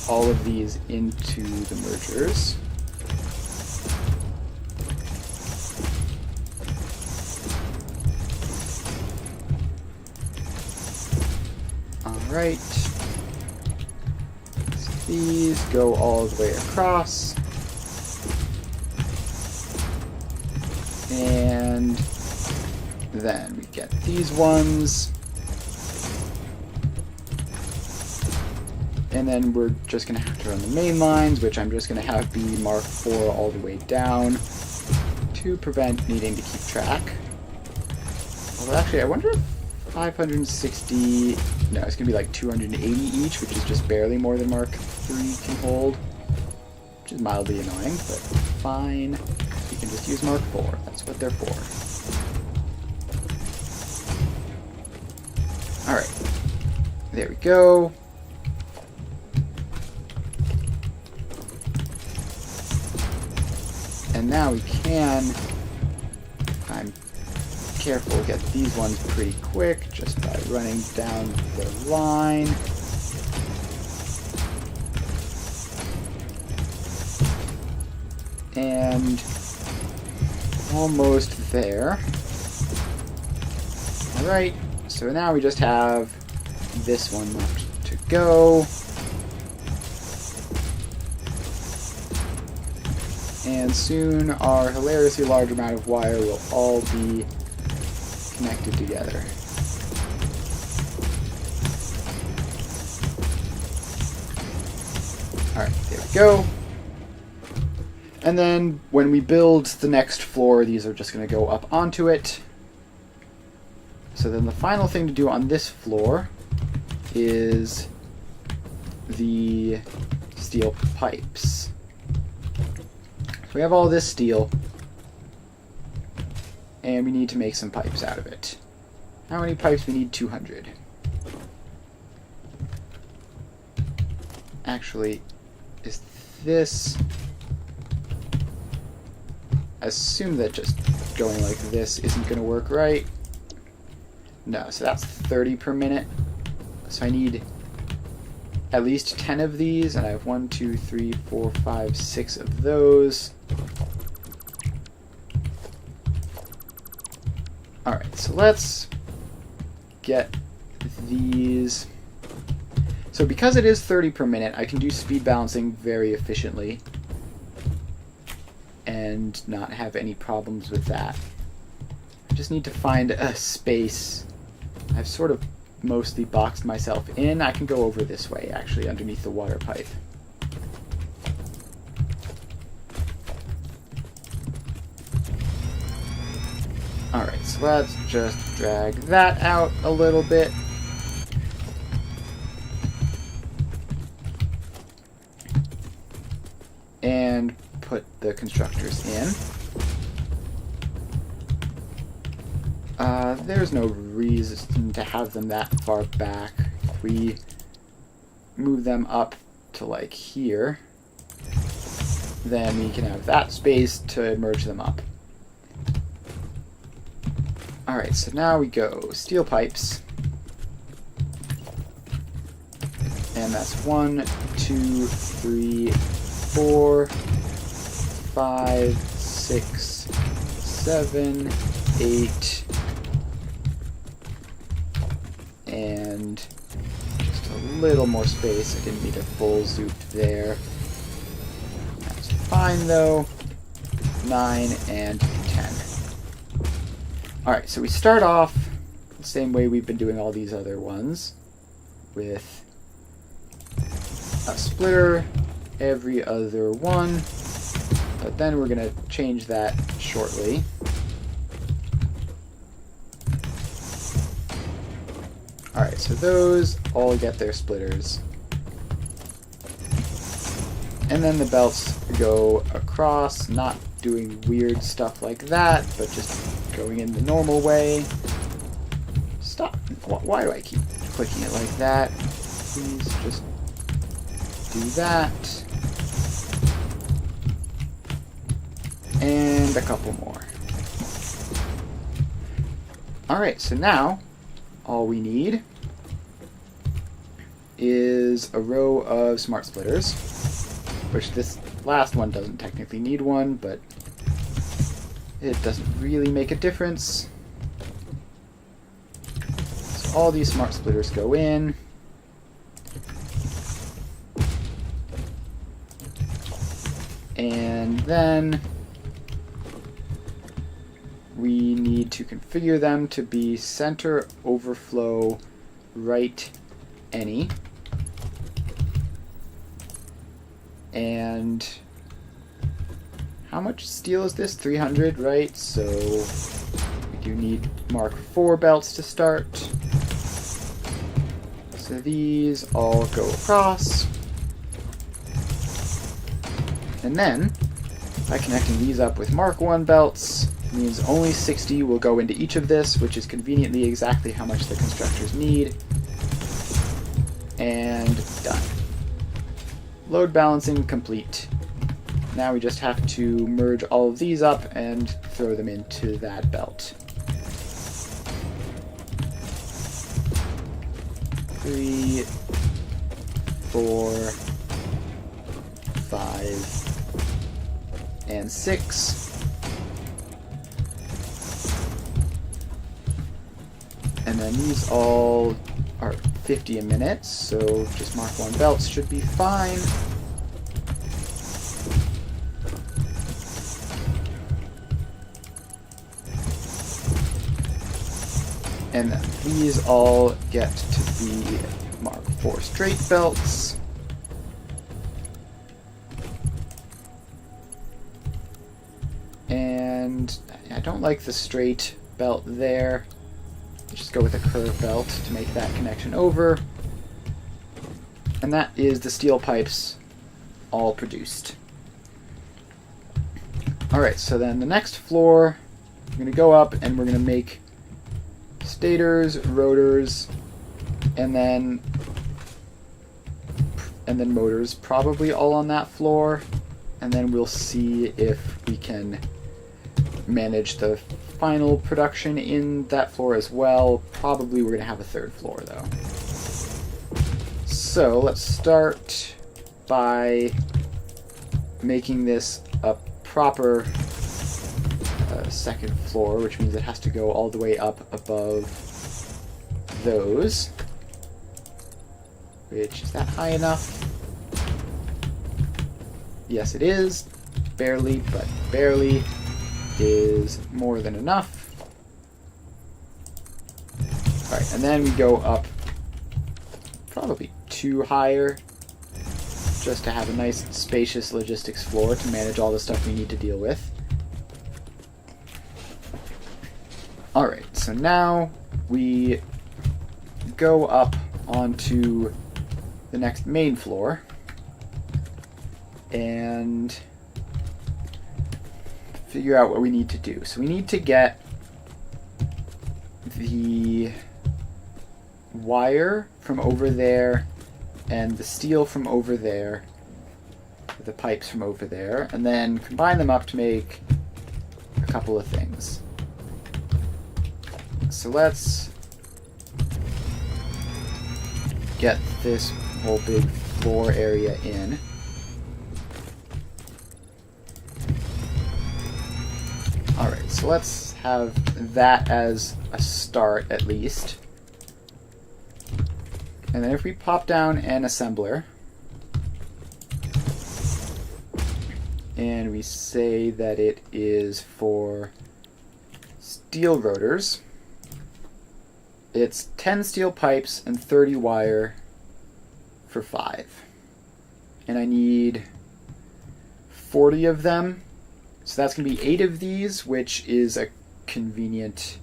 Speaker 1: all of these into the mergers. Alright. So these go all the way across. And then we get these ones. And then we're just going to have to run the main lines, which I'm just going to have be Mark 4 all the way down to prevent needing to keep track. Although actually, I wonder if 560... No, it's going to be like 280 each, which is just barely more than Mark 3 can hold. Which is mildly annoying, but fine. We can just use Mark 4. That's what they're for. Alright. There we go. And now we can, if I'm careful, get these ones pretty quick just by running down the line. And almost there. Alright, so now we just have this one left to go. And soon our hilariously large amount of wire will all be connected together. Alright, there we go. And then when we build the next floor, these are just going to go up onto it. So then the final thing to do on this floor is the steel pipes. We have all this steel, and we need to make some pipes out of it. How many pipes? We need 200. Actually, is this... I assume that just going like this isn't going to work right. No, so that's 30 per minute. So I need at least 10 of these, and I have 1, 2, 3, 4, 5, 6 of those. Alright, so let's get these. So because it is 30 per minute, I can do speed balancing very efficiently and not have any problems with that. I just need to find a space. I've sort of mostly boxed myself in. I can go over this way, actually, underneath the water pipe. Alright, so let's just drag that out a little bit. And put the constructors in. There's no reason to have them that far back. If we move them up to like here, then we can have that space to merge them up. Alright, so now we go steel pipes. And that's 1, 2, 3, 4, 5, 6, 7, 8, and just a little more space. I didn't need a full zoop there. That's fine though. 9 and 10. Alright, so we start off the same way we've been doing all these other ones, with a splitter every other one, but then we're going to change that shortly. Alright, so those all get their splitters. And then the belts go across, not doing weird stuff like that, but just going in the normal way. Stop. Why do I keep clicking it like that? Please just do that. And a couple more. Alright, so now all we need is a row of smart splitters, which this last one doesn't technically need one, but it doesn't really make a difference. So all these smart splitters go in, And then we need to configure them to be center overflow right any. And how much steel is this? 300, right? So we do need Mark IV belts to start. So these all go across. And then, by connecting these up with Mark I belts, means only 60 will go into each of this, which is conveniently exactly how much the constructors need. And done. Load balancing complete. Now we just have to merge all of these up and throw them into that belt. 3, 4, 5, and 6. And then these all are 50 a minute, so just Mark I belts should be fine. And then these all get to be Mark IV straight belts. And I don't like the straight belt there. Just go with a curved belt to make that connection over. And that is the steel pipes all produced. Alright, so then the next floor, we're going to go up and we're going to make stators, rotors, and then motors, probably all on that floor. And then we'll see if we can manage the final production in that floor as well. Probably we're going to have a third floor though. So let's start by making this a proper second floor, which means it has to go all the way up above those. Which, is that high enough? Yes, it is. Barely, but barely is more than enough. Alright, and then we go up probably 2 higher, just to have a nice spacious logistics floor to manage all the stuff we need to deal with. Alright, so now we go up onto the next main floor and figure out what we need to do. So we need to get the wire from over there and the steel from over there, the pipes from over there, and then combine them up to make a couple of things. So let's get this whole big floor area in. Alright, so let's have that as a start at least. And then if we pop down an assembler and we say that it is for steel rotors, it's 10 steel pipes and 30 wire for 5. And I need 40 of them. So that's going to be 8 of these, which is a convenient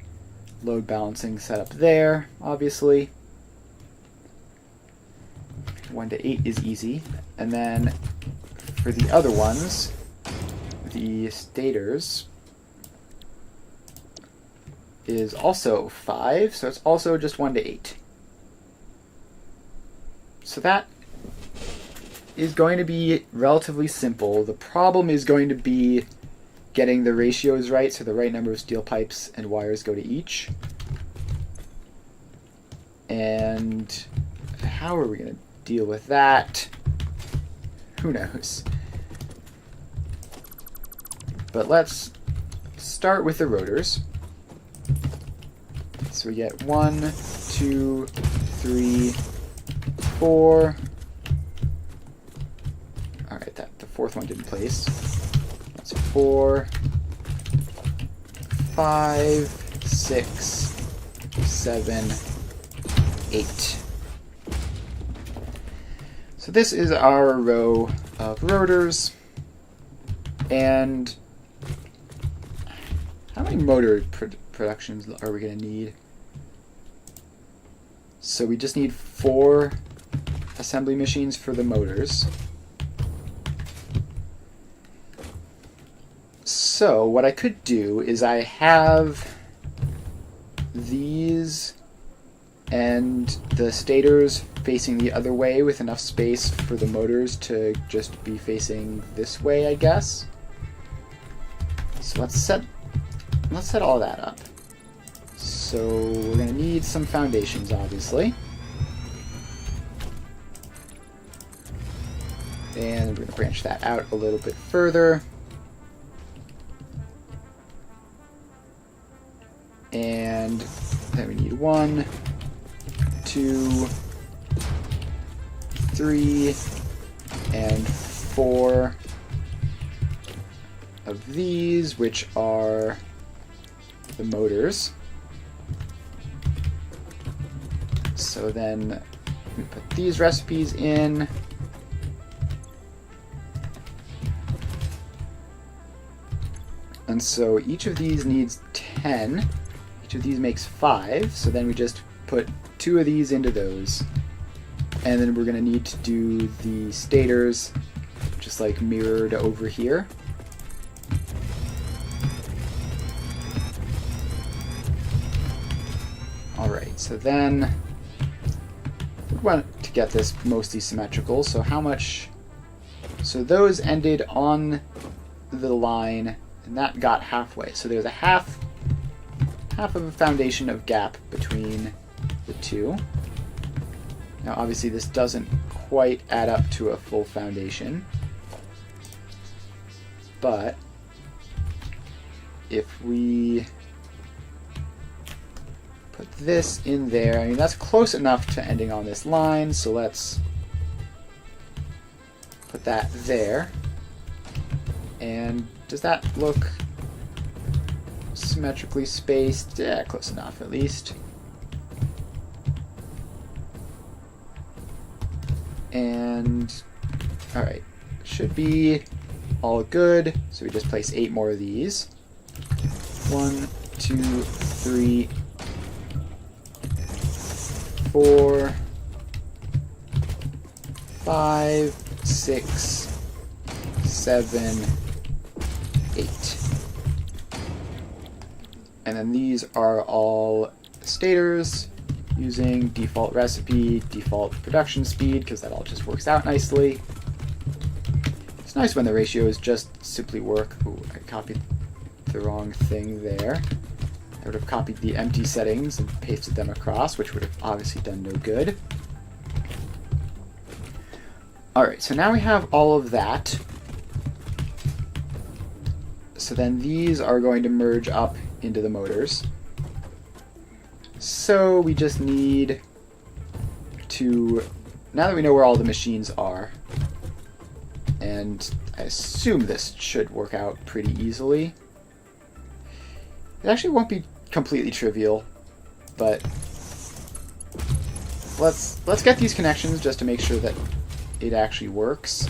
Speaker 1: load balancing setup there, obviously. 1 to 8 is easy. And then for the other ones, the stators is also 5, so it's also just 1 to 8. So that is going to be relatively simple. The problem is going to be getting the ratios right, so the right number of steel pipes and wires go to each. And how are we going to deal with that? Who knows? But let's start with the rotors. So we get 1, 2, 3, 4. Alright, the fourth one didn't place. 4, 5, 6, 7, 8. So this is our row of rotors. And how many motor productions are we going to need? So we just need 4 assembly machines for the motors. So what I could do is I have these and the stators facing the other way with enough space for the motors to just be facing this way, I guess. So let's set all that up. So we're going to need some foundations, obviously. And we're going to branch that out a little bit further. And then we need 1, 2, 3, and 4 of these, which are the motors. So then we put these recipes in. And so each of these needs 10. Each of these makes 5. So then we just put 2 of these into those. And then we're going to need to do the stators just like mirrored over here. Alright, so then we want to get this mostly symmetrical. So how much... So those ended on the line, and that got halfway. So there's a half of a foundation of gap between the two. Now obviously this doesn't quite add up to a full foundation, but if we put this in there, I mean that's close enough to ending on this line, so let's put that there. And does that look symmetrically spaced? Yeah, close enough at least. And alright, should be all good. So we just place 8 more of these. 1, 2, 3, 4, 5, 6, 7, 8. And then these are all stators using default recipe, default production speed, because that all just works out nicely. It's nice when the ratios just simply work. Ooh, I copied the wrong thing there. I would have copied the empty settings and pasted them across, which would have obviously done no good. Alright, so now we have all of that. So then these are going to merge up into the motors. So we just need to, now that we know where all the machines are, and I assume this should work out pretty easily. It actually won't be completely trivial, but let's get these connections just to make sure that it actually works.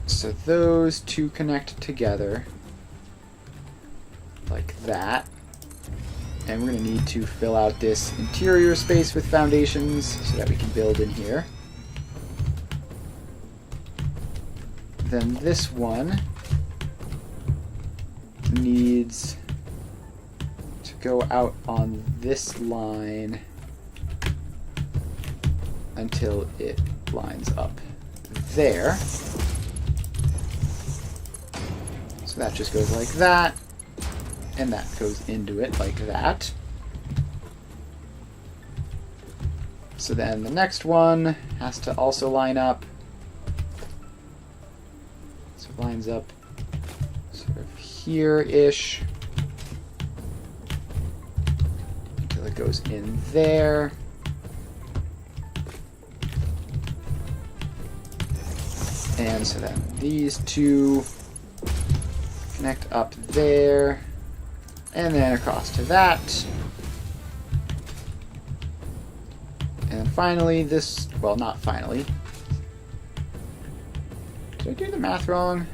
Speaker 1: So those two connect together like that. And we're going to need to fill out this interior space with foundations so that we can build in here. Then this one needs to go out on this line until it lines up there. So that just goes like that, and that goes into it like that. So then the next one has to also line up. So it lines up sort of here-ish until it goes in there. And so then these two connect up there, and then across to that. And then finally this, well, not finally. Did I do the math wrong?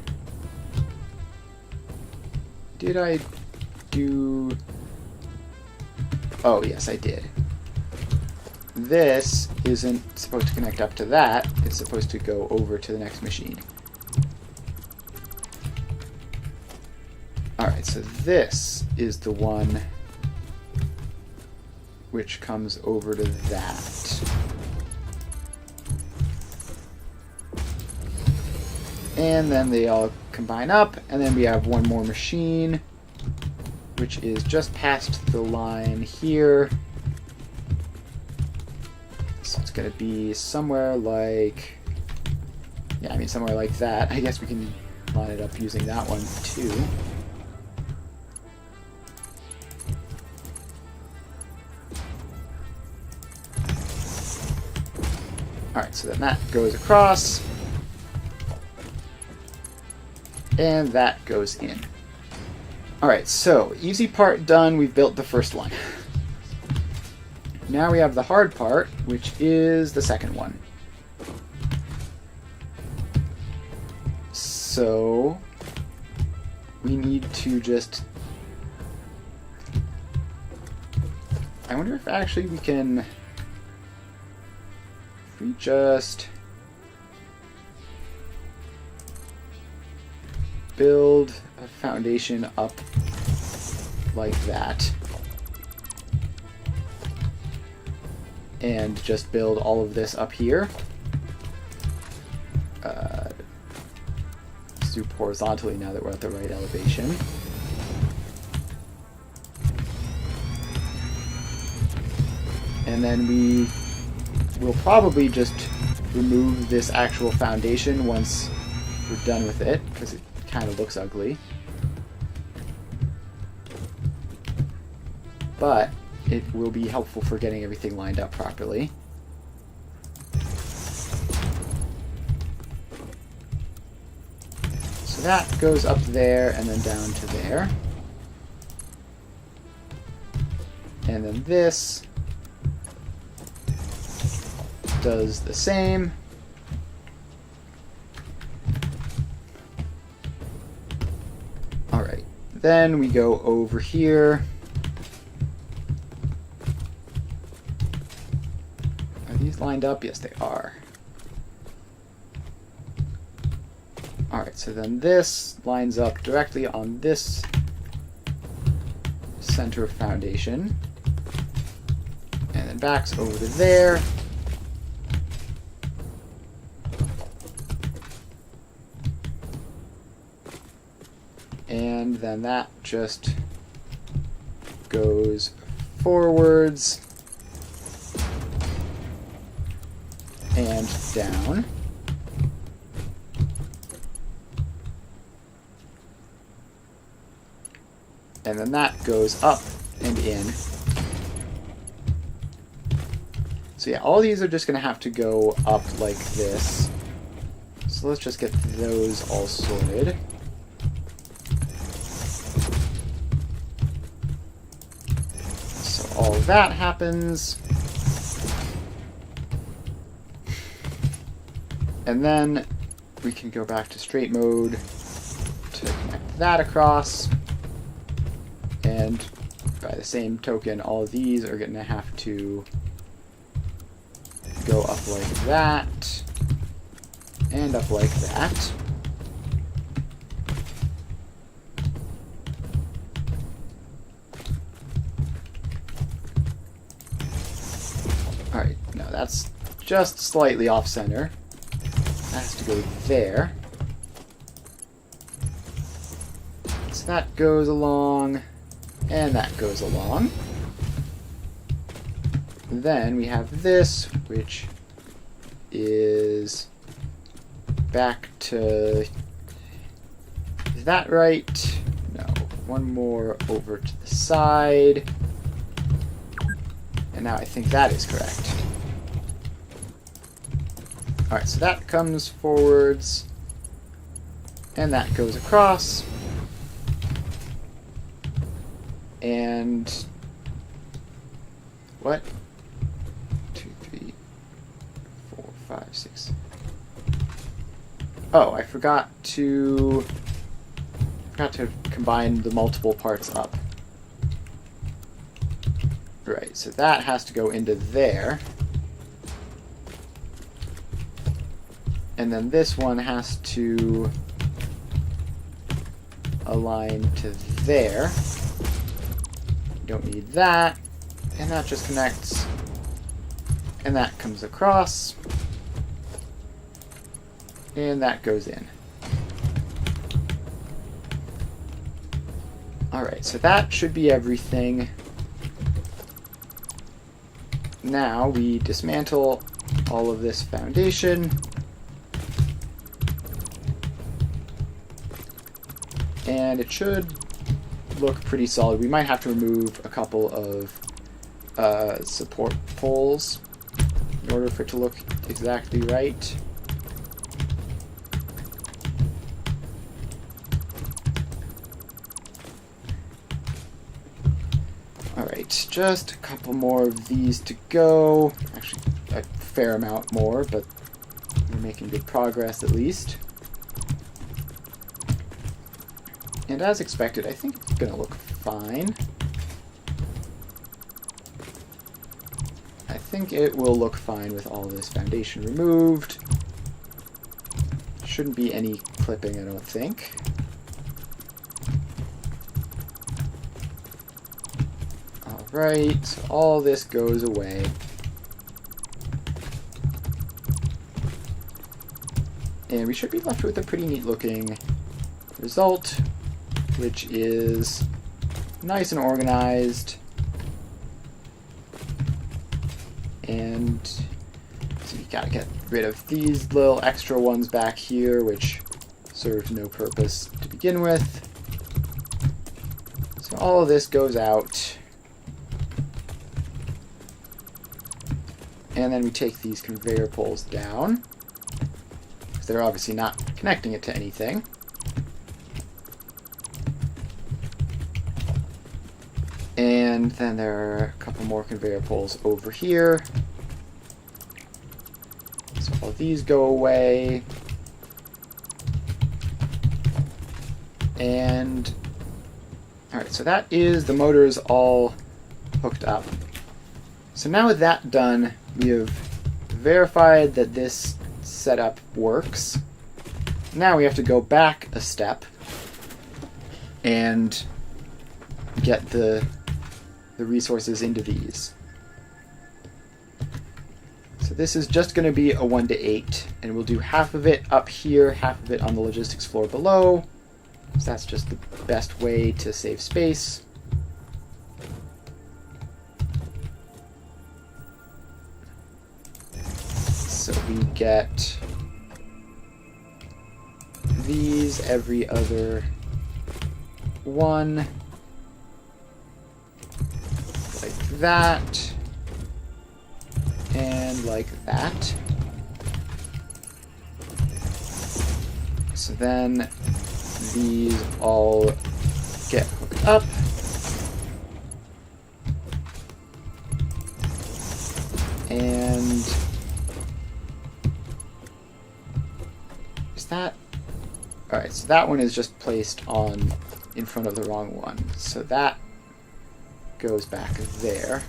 Speaker 1: Did I do... Oh, yes, I did. This isn't supposed to connect up to that. It's supposed to go over to the next machine. Alright, so this is the one which comes over to that. And then they all combine up, and then we have one more machine, which is just past the line here. So it's going to be somewhere like... Yeah, I mean somewhere like that. I guess we can line it up using that one too. Alright, so then that goes across. And that goes in. Alright, so easy part done. We've built the first line. Now we have the hard part, which is the second one. So we need to just... I wonder if actually we can... If we just... build a foundation up like that, and just build all of this up here. Let's do horizontally now that we're at the right elevation. And then we will probably just remove this actual foundation once we're done with it, because it kind of looks ugly. But it will be helpful for getting everything lined up properly. So that goes up there and then down to there. And then this does the same. Alright, then we go over here. Are these lined up? Yes, they are. Alright, so then this lines up directly on this center foundation. And then backs over to there. And then that just goes forwards and down. And then that goes up and in. So yeah, all these are just going to have to go up like this. So let's just get those all sorted. So all of that happens. And then we can go back to straight mode to connect that across. And by the same token, all of these are going to have to go up like that and up like that. Alright, no, that's just slightly off center. That has to go there. So that goes along, and that goes along. Then we have this, which is back to... Is that right? No. One more over to the side. And now I think that is correct. Alright, so that comes forwards And that goes across. And what? 2, 3, 4, 5, 6. Oh, I forgot to combine the multiple parts up. Right, so that has to go into there. And then this one has to align to there. Don't need that. And that just connects. And that comes across. And that goes in. Alright, so that should be everything. Now we dismantle all of this foundation. And it should look pretty solid. We might have to remove a couple of support poles in order for it to look exactly right. Alright, just a couple more of these to go. Actually, a fair amount more, but we're making good progress at least. And as expected, I think it's going to look fine. I think it will look fine with all this foundation removed. Shouldn't be any clipping, I don't think. Alright, so all this goes away. And we should be left with a pretty neat looking result, which is nice and organized. And so you gotta get rid of these little extra ones back here, which served no purpose to begin with. So all of this goes out. And then we take these conveyor poles down, because they're obviously not connecting it to anything. And then there are a couple more conveyor poles over here. So all these go away. And alright, so that is the motors all hooked up. So now with that done, we have verified that this setup works. Now we have to go back a step and get the resources into these. So this is just going to be a 1-to-8, and we'll do half of it up here, half of it on the logistics floor below. So that's just the best way to save space. So we get these every other one, like that, and like that. So then these all get hooked up. And is that... Alright, so that one is just placed on in front of the wrong one. So that goes back there.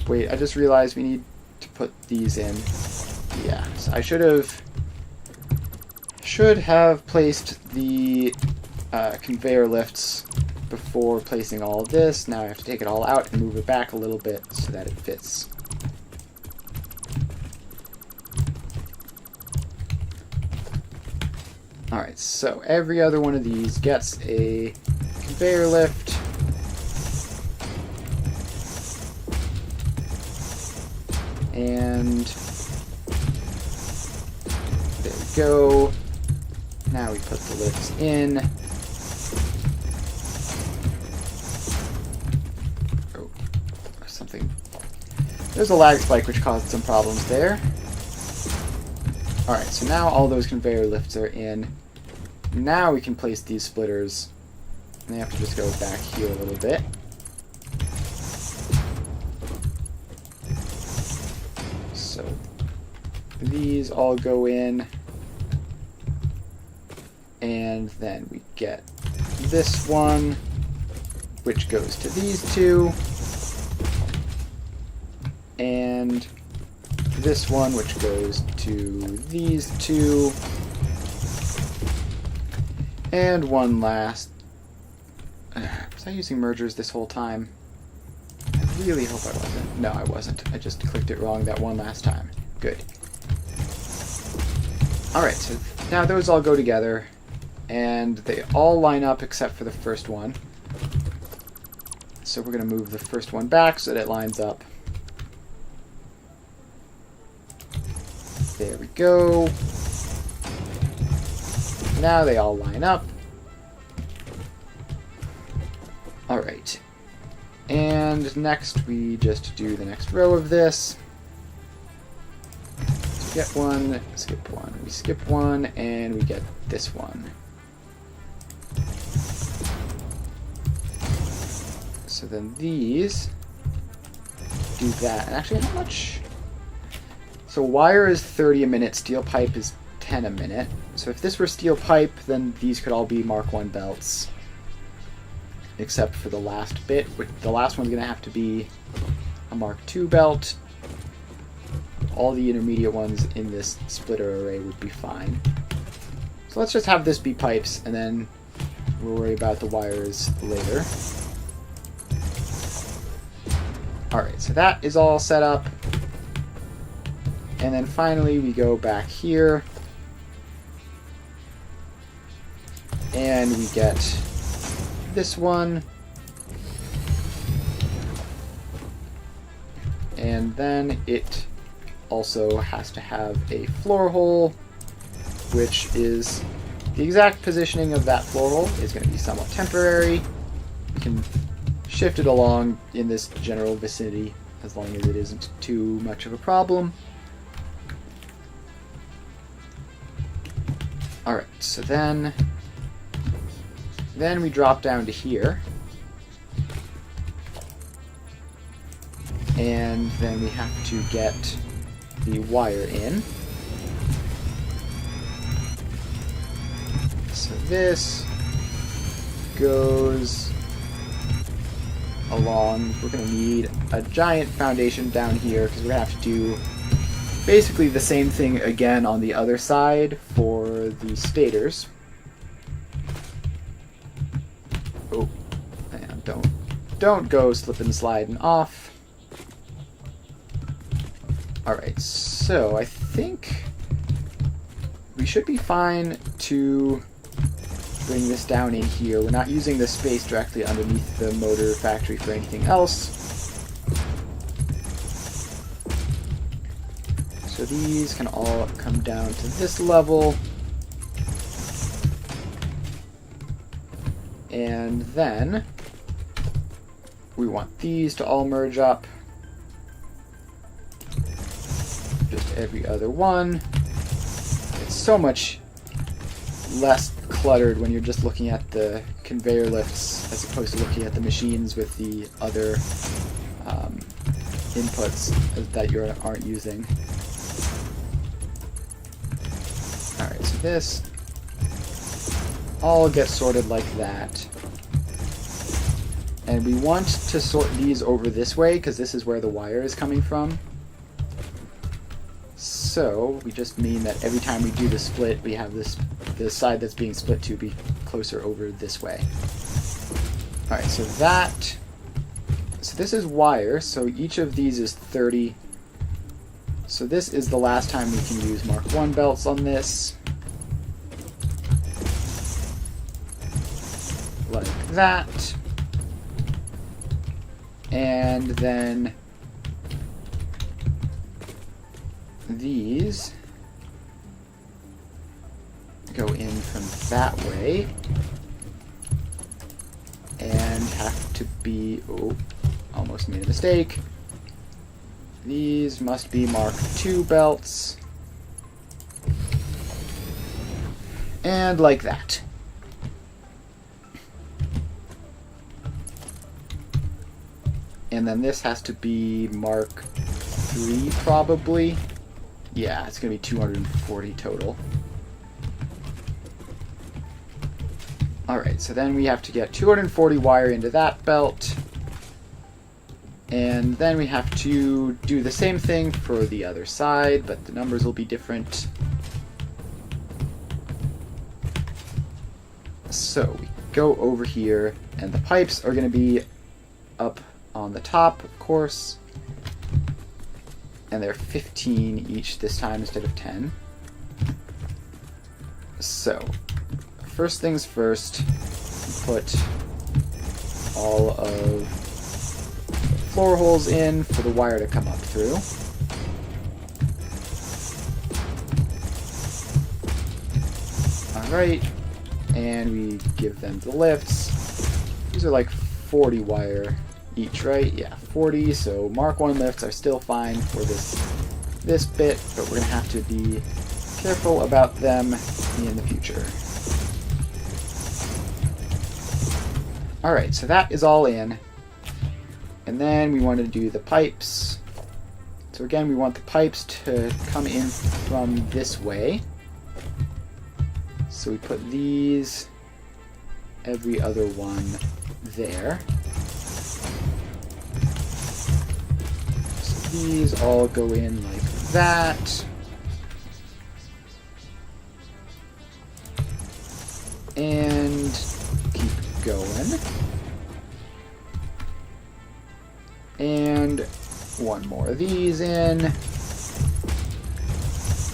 Speaker 1: Wait, I just realized we need to put these in. Yeah, so I should have placed the conveyor lifts before placing all of this. Now I have to take it all out and move it back a little bit so that it fits. Alright, so every other one of these gets a conveyor lift. And there we go. Now we put the lifts in. Oh, something. There's a lag spike which caused some problems there. Alright, so now all those conveyor lifts are in. Now we can place these splitters. And they have to just go back here a little bit. So these all go in. And then we get this one, which goes to these two. And this one, which goes to these two. And one last. Was I using mergers this whole time? I really hope I wasn't. No, I wasn't. I just clicked it wrong that one last time. Good. Alright, so now those all go together. And they all line up except for the first one. So we're going to move the first one back so that it lines up. There we go. Now they all line up. Alright. And next we just do the next row of this. So get one, skip one. We skip one, and we get this one. So then these do that. And actually, how much? So wire is 30 a minute, steel pipe is 10 a minute. So if this were steel pipe, then these could all be Mark 1 belts. Except for the last bit. The last one's going to have to be a Mark 2 belt. All the intermediate ones in this splitter array would be fine. So let's just have this be pipes, and then we'll worry about the wires later. Alright, so that is all set up. And then finally we go back here. And we get this one. And then it also has to have a floor hole, which is the exact positioning of that floor hole is going to be somewhat temporary. We can shift it along in this general vicinity as long as it isn't too much of a problem. Alright, so then we drop down to here. And then we have to get the wire in. So this goes along. We're going to need a giant foundation down here because we're going to have to do basically the same thing again on the other side for the stators. Oh, and don't go slipping and sliding off. Alright, so I think we should be fine to bring this down in here. We're not using the space directly underneath the motor factory for anything else. So these can all come down to this level. And then we want these to all merge up. Just every other one. It's so much less cluttered when you're just looking at the conveyor lifts as opposed to looking at the machines with the other inputs that you aren't using. Alright, so this all gets sorted like that. And we want to sort these over this way because this is where the wire is coming from. So we just mean that every time we do the split, we have the side that's being split to be closer over this way. Alright, so this is wire, so each of these is 30. So this is the last time we can use Mark 1 belts on this. Like that. And then these go in from that way and have to be, oh, almost made a mistake. These must be Mark 2 belts. And like that. And then this has to be Mark 3 probably. Yeah, it's going to be 240 total. Alright, so then we have to get 240 wire into that belt. And then we have to do the same thing for the other side, but the numbers will be different. So we go over here, and the pipes are going to be up on the top, of course. And they're 15 each this time instead of 10. So, first things first, put all of the floor holes in for the wire to come up through. Alright, and we give them the lifts. These are like 40 wire each, right? Yeah, 40, so Mark 1 lifts are still fine for this bit, but we're going to have to be careful about them in the future. Alright, so that is all in. And then we want to do the pipes. So again, we want the pipes to come in from this way. So we put these, every other one there. So these all go in like that. And keep going. And one more of these in.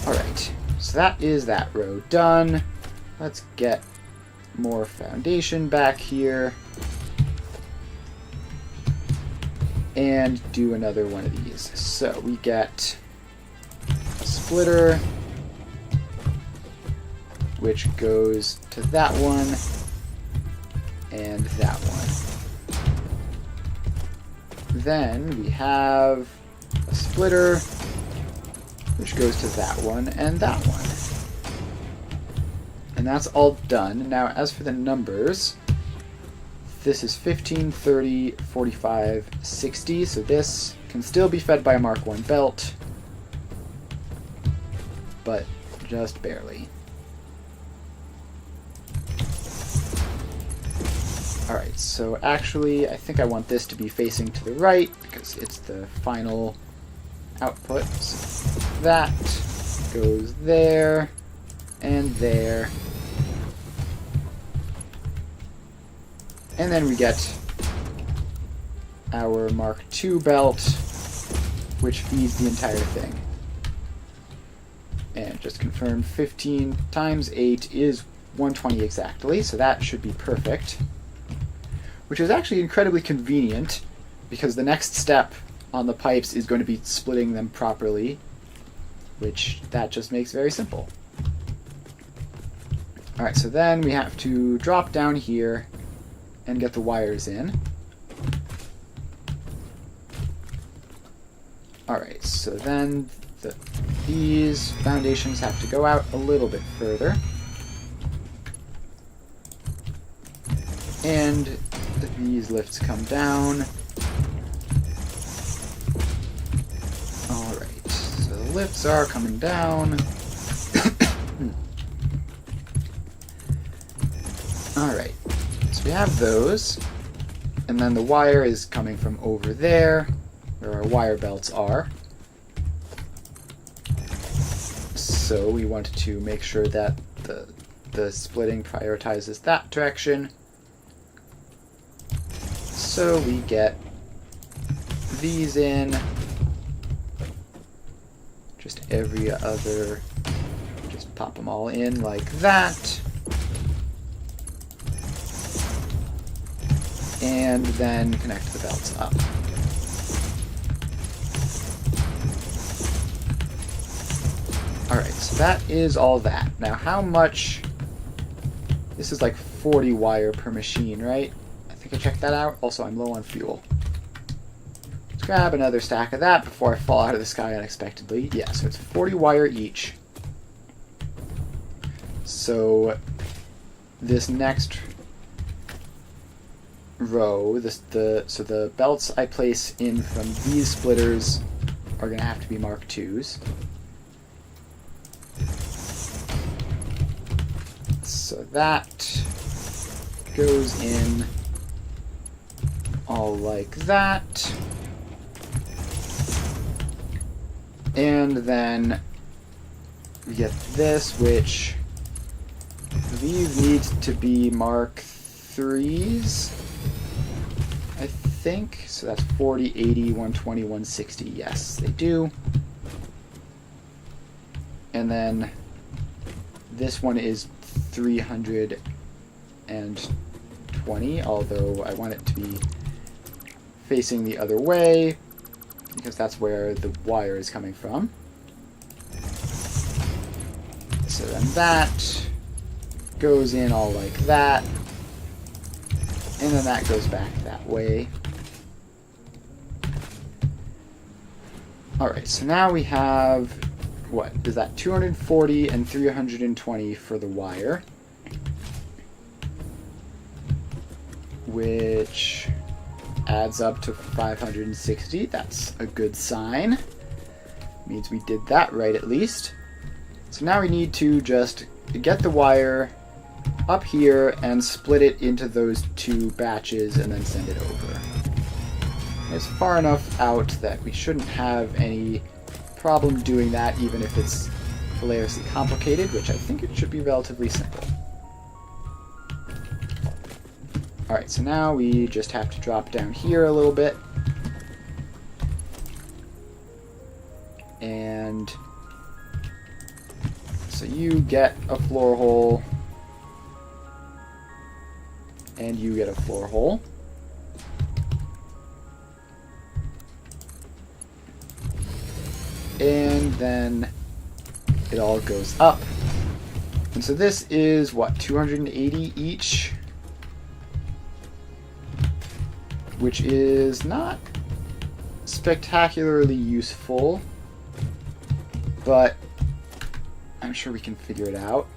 Speaker 1: Alright, so that is that row done. Let's get more foundation back here. And do another one of these. So we get a splitter, which goes to that one and that one. Then we have a splitter, which goes to that one and that one. And that's all done. Now, as for the numbers, this is 15, 30, 45, 60, so this can still be fed by a Mark 1 belt, but just barely. Alright, so actually, I think I want this to be facing to the right, because it's the final output. So that goes there, and there. And then we get our Mark II belt, which feeds the entire thing. And just confirm 15 times 8 is 120 exactly, so that should be perfect. Which is actually incredibly convenient, because the next step on the pipes is going to be splitting them properly, which that just makes very simple. Alright, so then we have to drop down here and get the wires in. Alright, so then these foundations have to go out a little bit further. And these lifts come down. Alright, so the lifts are coming down. Alright, so we have those. And then the wire is coming from over there, where our wire belts are. So we wanted to make sure that the splitting prioritizes that direction. So we get these in, just every other, just pop them all in like that. And then connect the belts up. Alright, so that is all that. Now how much, this is like 40 wire per machine, right? I think I checked that out. Also, I'm low on fuel. Let's grab another stack of that before I fall out of the sky unexpectedly. Yeah, so it's 40 wire each. So this next row, so the belts I place in from these splitters are going to have to be Mark IIs. So that goes in all like that. And then we get this, which I believe needs to be Mark IIIs, I think. So that's 40, 80, 120, 160. Yes, they do. And then this one is 320, although I want it to be facing the other way, because that's where the wire is coming from. So then that goes in all like that, and then that goes back that way. Alright, so now we have, what is that, 240 and 320 for the wire, which adds up to 560. That's a good sign. Means we did that right at least. So now we need to just get the wire up here and split it into those two batches and then send it over. It's far enough out that we shouldn't have any problem doing that, even if it's hilariously complicated, which I think it should be relatively simple. Alright, so now we just have to drop down here a little bit. And so you get a floor hole, and you get a floor hole. And then it all goes up. And so this is, what, 280 each? Which is not spectacularly useful, but I'm sure we can figure it out.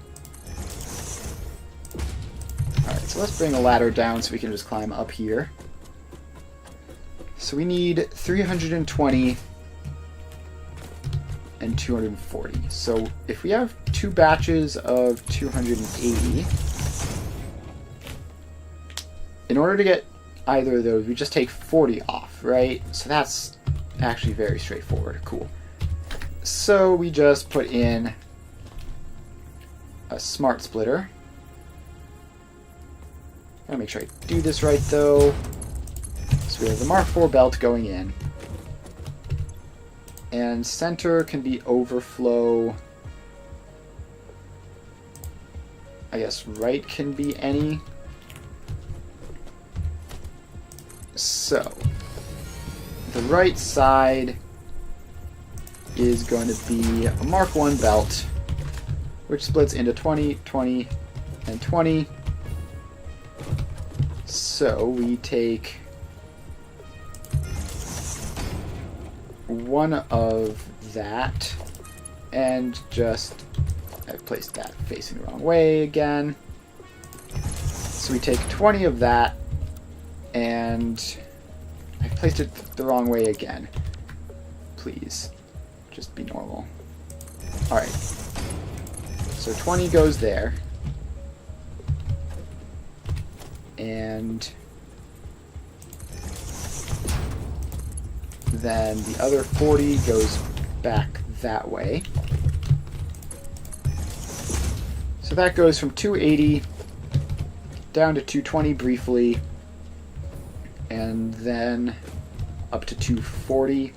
Speaker 1: Alright, so let's bring a ladder down so we can just climb up here. So we need 320 and 240. So if we have two batches of 280, in order to get either of those, we just take 40 off, right? So that's actually very straightforward. Cool. So we just put in a smart splitter. Gotta make sure I do this right, though. So we have the Mark IV belt going in. And center can be overflow. I guess right can be any. So, the right side is going to be a Mark I belt, which splits into 20, 20, and 20. So we take one of that and just, I've placed that facing the wrong way again. So we take 20 of that, and I placed it the wrong way again. Please, just be normal. Alright, so 20 goes there, and then the other 40 goes back that way. So that goes from 280 down to 220 briefly, and then up to 240,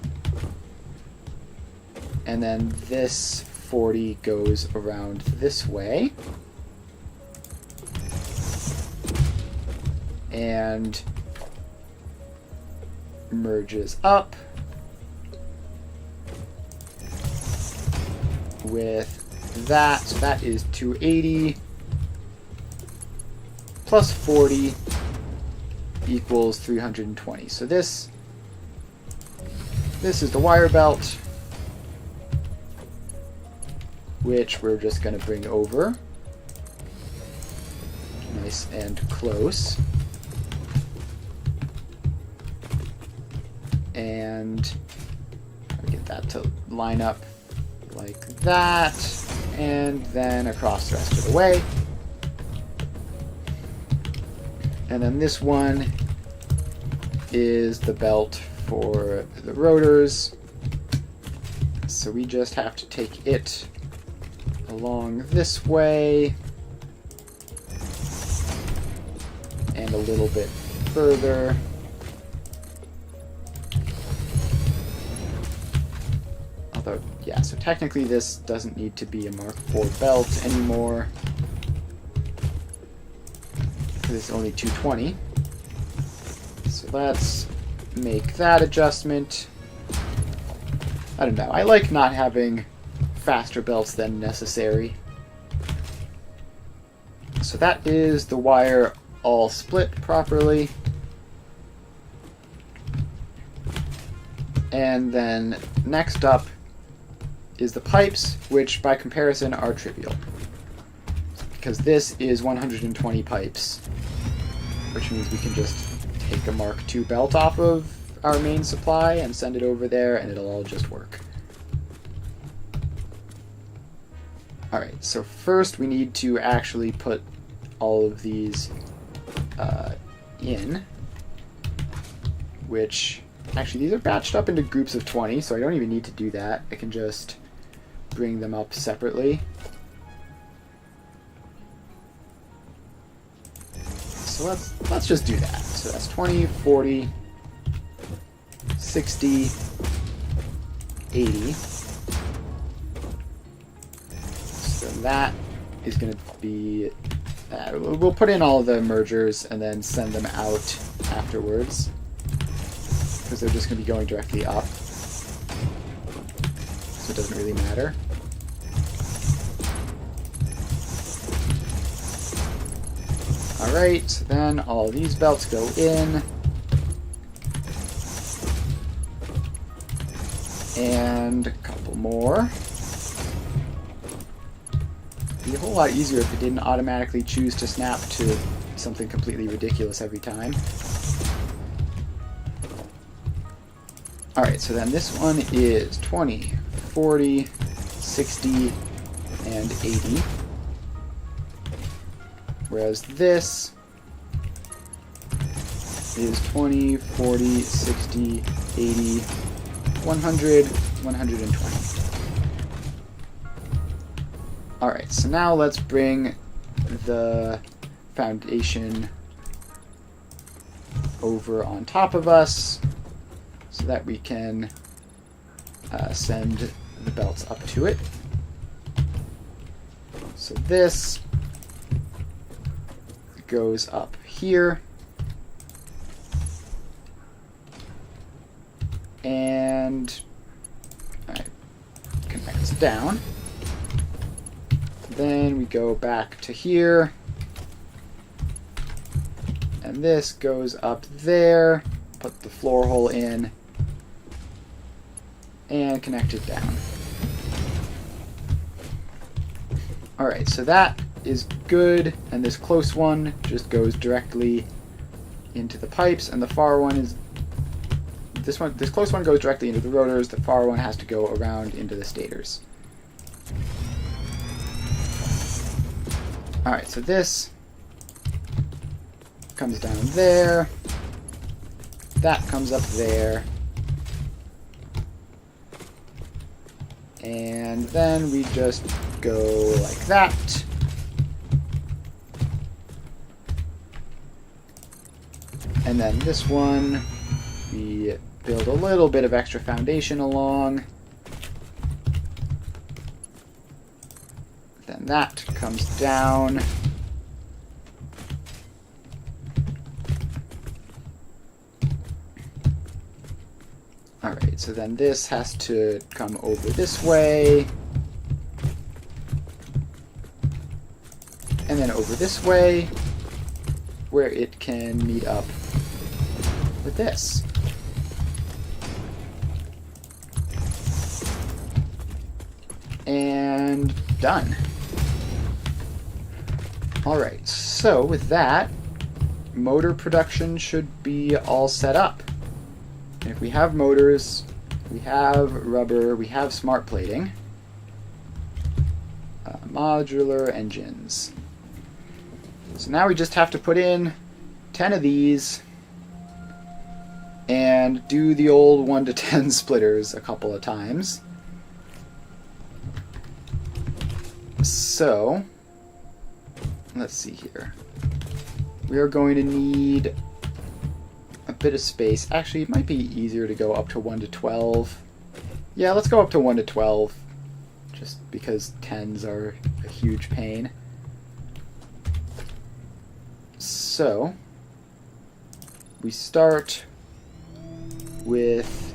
Speaker 1: and then this 40 goes around this way, and merges up with that. So that is 280 plus 40 equals 320. So this is the wire belt, which we're just going to bring over. nice and close. And get that to line up like that, and then across the rest of the way. And then this one is the belt for the rotors. So we just have to take it along this way and a little bit further. Although, yeah, so technically this doesn't need to be a Mark IV belt anymore, because it's only 220. So let's make that adjustment. I don't know, I like not having faster belts than necessary. So that is the wire all split properly. And then next up is the pipes, which by comparison are trivial, because this is 120 pipes, which means we can just take a Mark II belt off of our main supply and send it over there, and it'll all just work. Alright, so first we need to actually put all of these in, which, actually these are batched up into groups of 20, so I don't even need to do that. I can just bring them up separately. So let's just do that. So that's 20, 40, 60, 80. So that is going to be... we'll put in all the mergers and then send them out afterwards, because they're just going to be going directly up. So it doesn't really matter. Alright, so then all these belts go in. And a couple more. It'd be a whole lot easier if it didn't automatically choose to snap to something completely ridiculous every time. Alright, so then this one is 20, 40, 60, and 80. Whereas this is 20, 40, 60, 80, 100, 120. Alright, so now let's bring the foundation over on top of us so that we can send the belts up to it. So this goes up here, and connects down. Then we go back to here, and this goes up there, put the floor hole in, and connect it down. Alright, so that is good, and this close one just goes directly into the pipes, and the far one is this close one goes directly into the rotors, the far one has to go around into the stators. Alright, so this comes down there, that comes up there, and then we just go like that. And then this one, we build a little bit of extra foundation along. Then that comes down. Alright, so then this has to come over this way. And then over this way, where it can meet up with this. And done. Alright, so with that, motor production should be all set up. And if we have motors, we have rubber, we have smart plating. Modular engines. So now we just have to put in 10 of these and do the old 1 to 10 splitters a couple of times. So, let's see here. We are going to need a bit of space. Actually, it might be easier to go up to 1 to 12. Yeah, let's go up to 1 to 12, just because 10s are a huge pain. So, we start with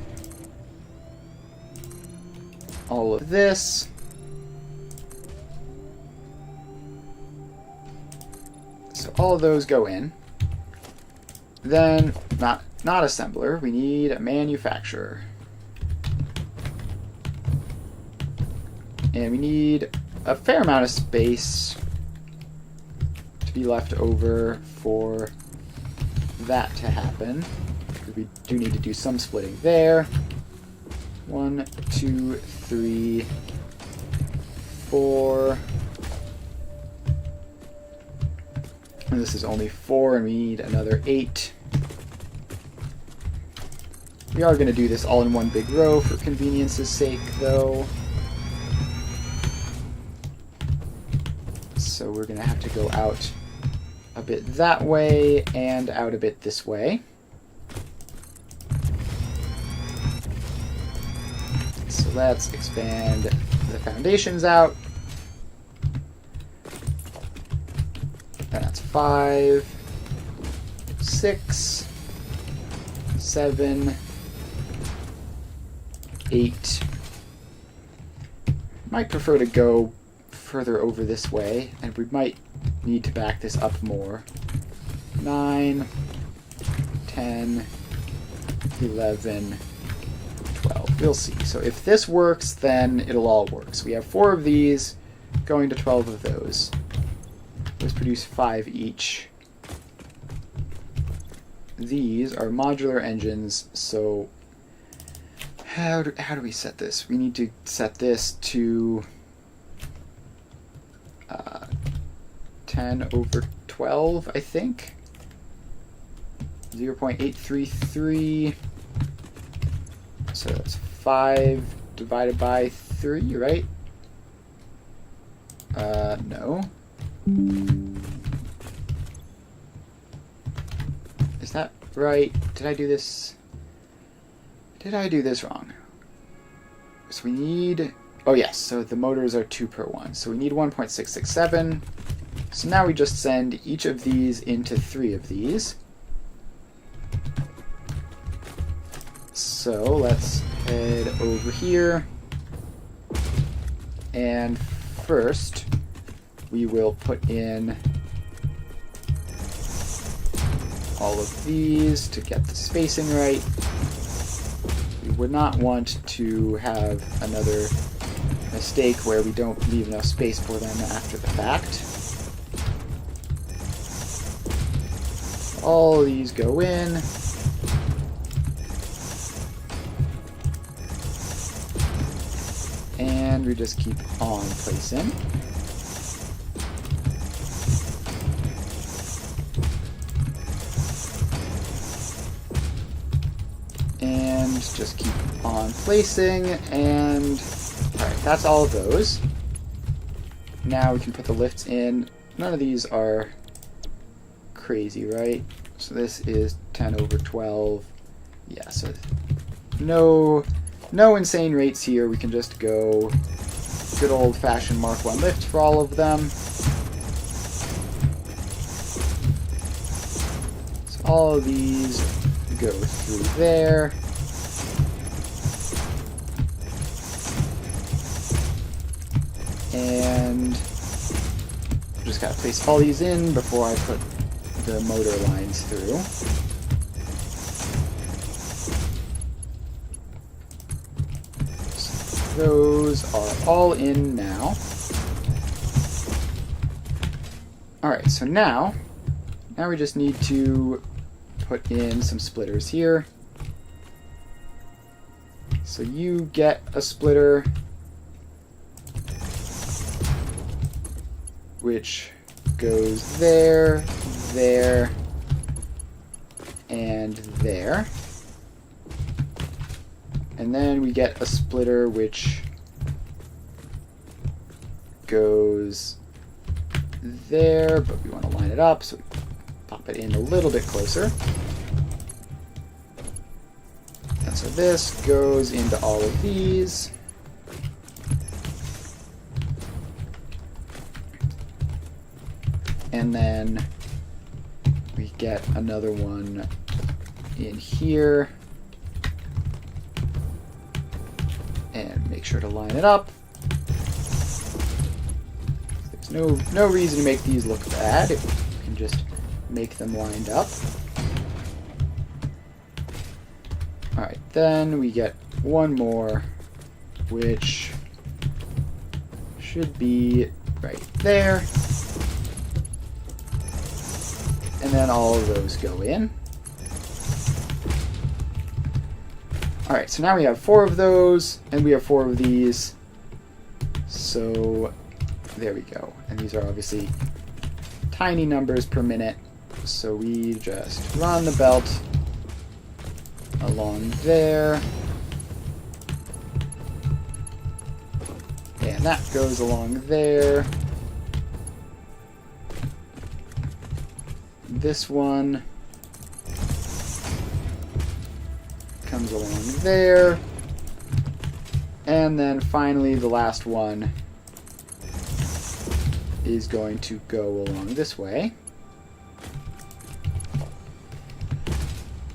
Speaker 1: all of this. So all of those go in. Then, not assembler, we need a manufacturer. And we need a fair amount of space to be left over for that to happen. Because we do need to do some splitting there. 1, 2, 3, 4. And this is only 4, and we need another 8. We are going to do this all in one big row for convenience's sake, though. So we're going to have to go out a bit that way and out a bit this way. So let's expand the foundations out. That's 5, 6, 7, 8. Might prefer to go further over this way, and we might need to back this up more. 9, 10, 11, 12. We'll see. So if this works, then it'll all work. So we have 4 of these going to 12 of those. Those produce 5 each. These are modular engines, so how do we set this? We need to set this to 10 over 12, I think. 0.833. So that's 5 divided by 3, right? No. Is that right? Did I do this? Did I do this wrong? So we need... Oh yes, so the motors are 2 per 1. So we need 1.667. So now we just send each of these into 3 of these. So let's head over here. And first, we will put in all of these to get the spacing right. We would not want to have another mistake where we don't leave enough space for them after the fact. All these go in. And we just keep on placing. And just keep on placing, and alright, that's all of those. Now we can put the lifts in. None of these are crazy, right? So this is 10 over 12. Yeah, so no insane rates here. We can just go good old-fashioned Mark 1 lift for all of them. So all of these go through there. And just gotta place all these in before I put the motor lines through. So those are all in now. Alright, so now we just need to put in some splitters here. So you get a splitter which goes there, there, and there. And then we get a splitter which goes there, but we want to line it up, so we pop it in a little bit closer. And so this goes into all of these. And then we get another one in here. And make sure to line it up. There's no reason to make these look bad if you can just make them lined up. Alright, then we get one more, which should be right there. And then all of those go in. Alright, so now we have 4 of those, and we have 4 of these. So there we go. And these are obviously tiny numbers per minute. So we just run the belt along there. And that goes along there. This one comes along there. And then finally the last one is going to go along this way.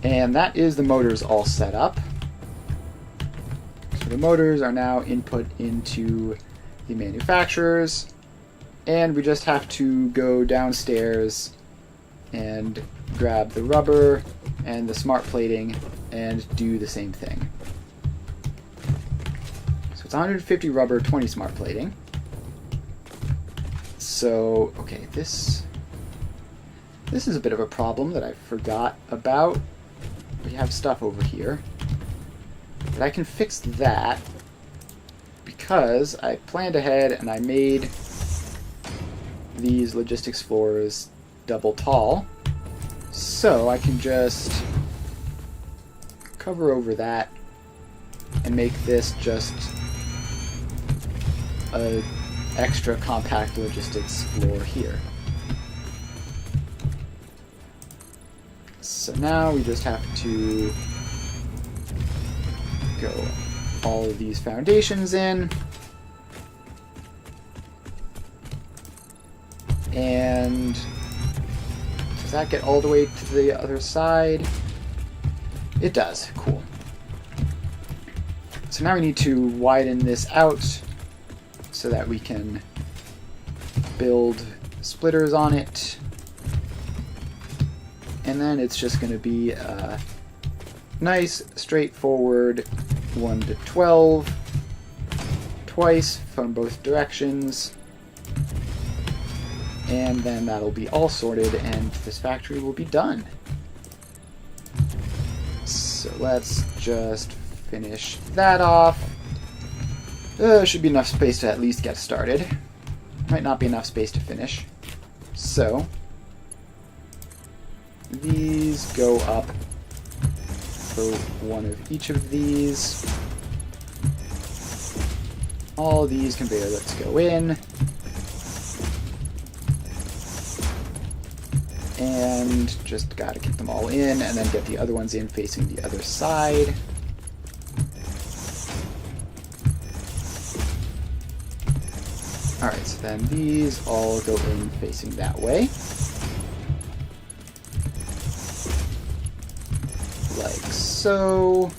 Speaker 1: And that is the motors all set up. So the motors are now input into the manufacturers, and we just have to go downstairs and grab the rubber and the smart plating and do the same thing. So it's 150 rubber, 20 smart plating. So, okay, this is a bit of a problem that I forgot about. We have stuff over here. But I can fix that because I planned ahead and I made these logistics floors double tall. So I can just cover over that and make this just a extra compact logistics floor here. So now we just have to go all of these foundations in. And does that get all the way to the other side? It does. Cool. So now we need to widen this out so that we can build splitters on it. And then it's just going to be a nice, straightforward 1 to 12 twice from both directions. And then that'll be all sorted and this factory will be done. So let's just finish that off. Should be enough space to at least get started. Might not be enough space to finish. So these go up for one of each of these. All these conveyor lifts go in. And just gotta get them all in and then get the other ones in facing the other side. Alright, so then these all go in facing that way. Like so.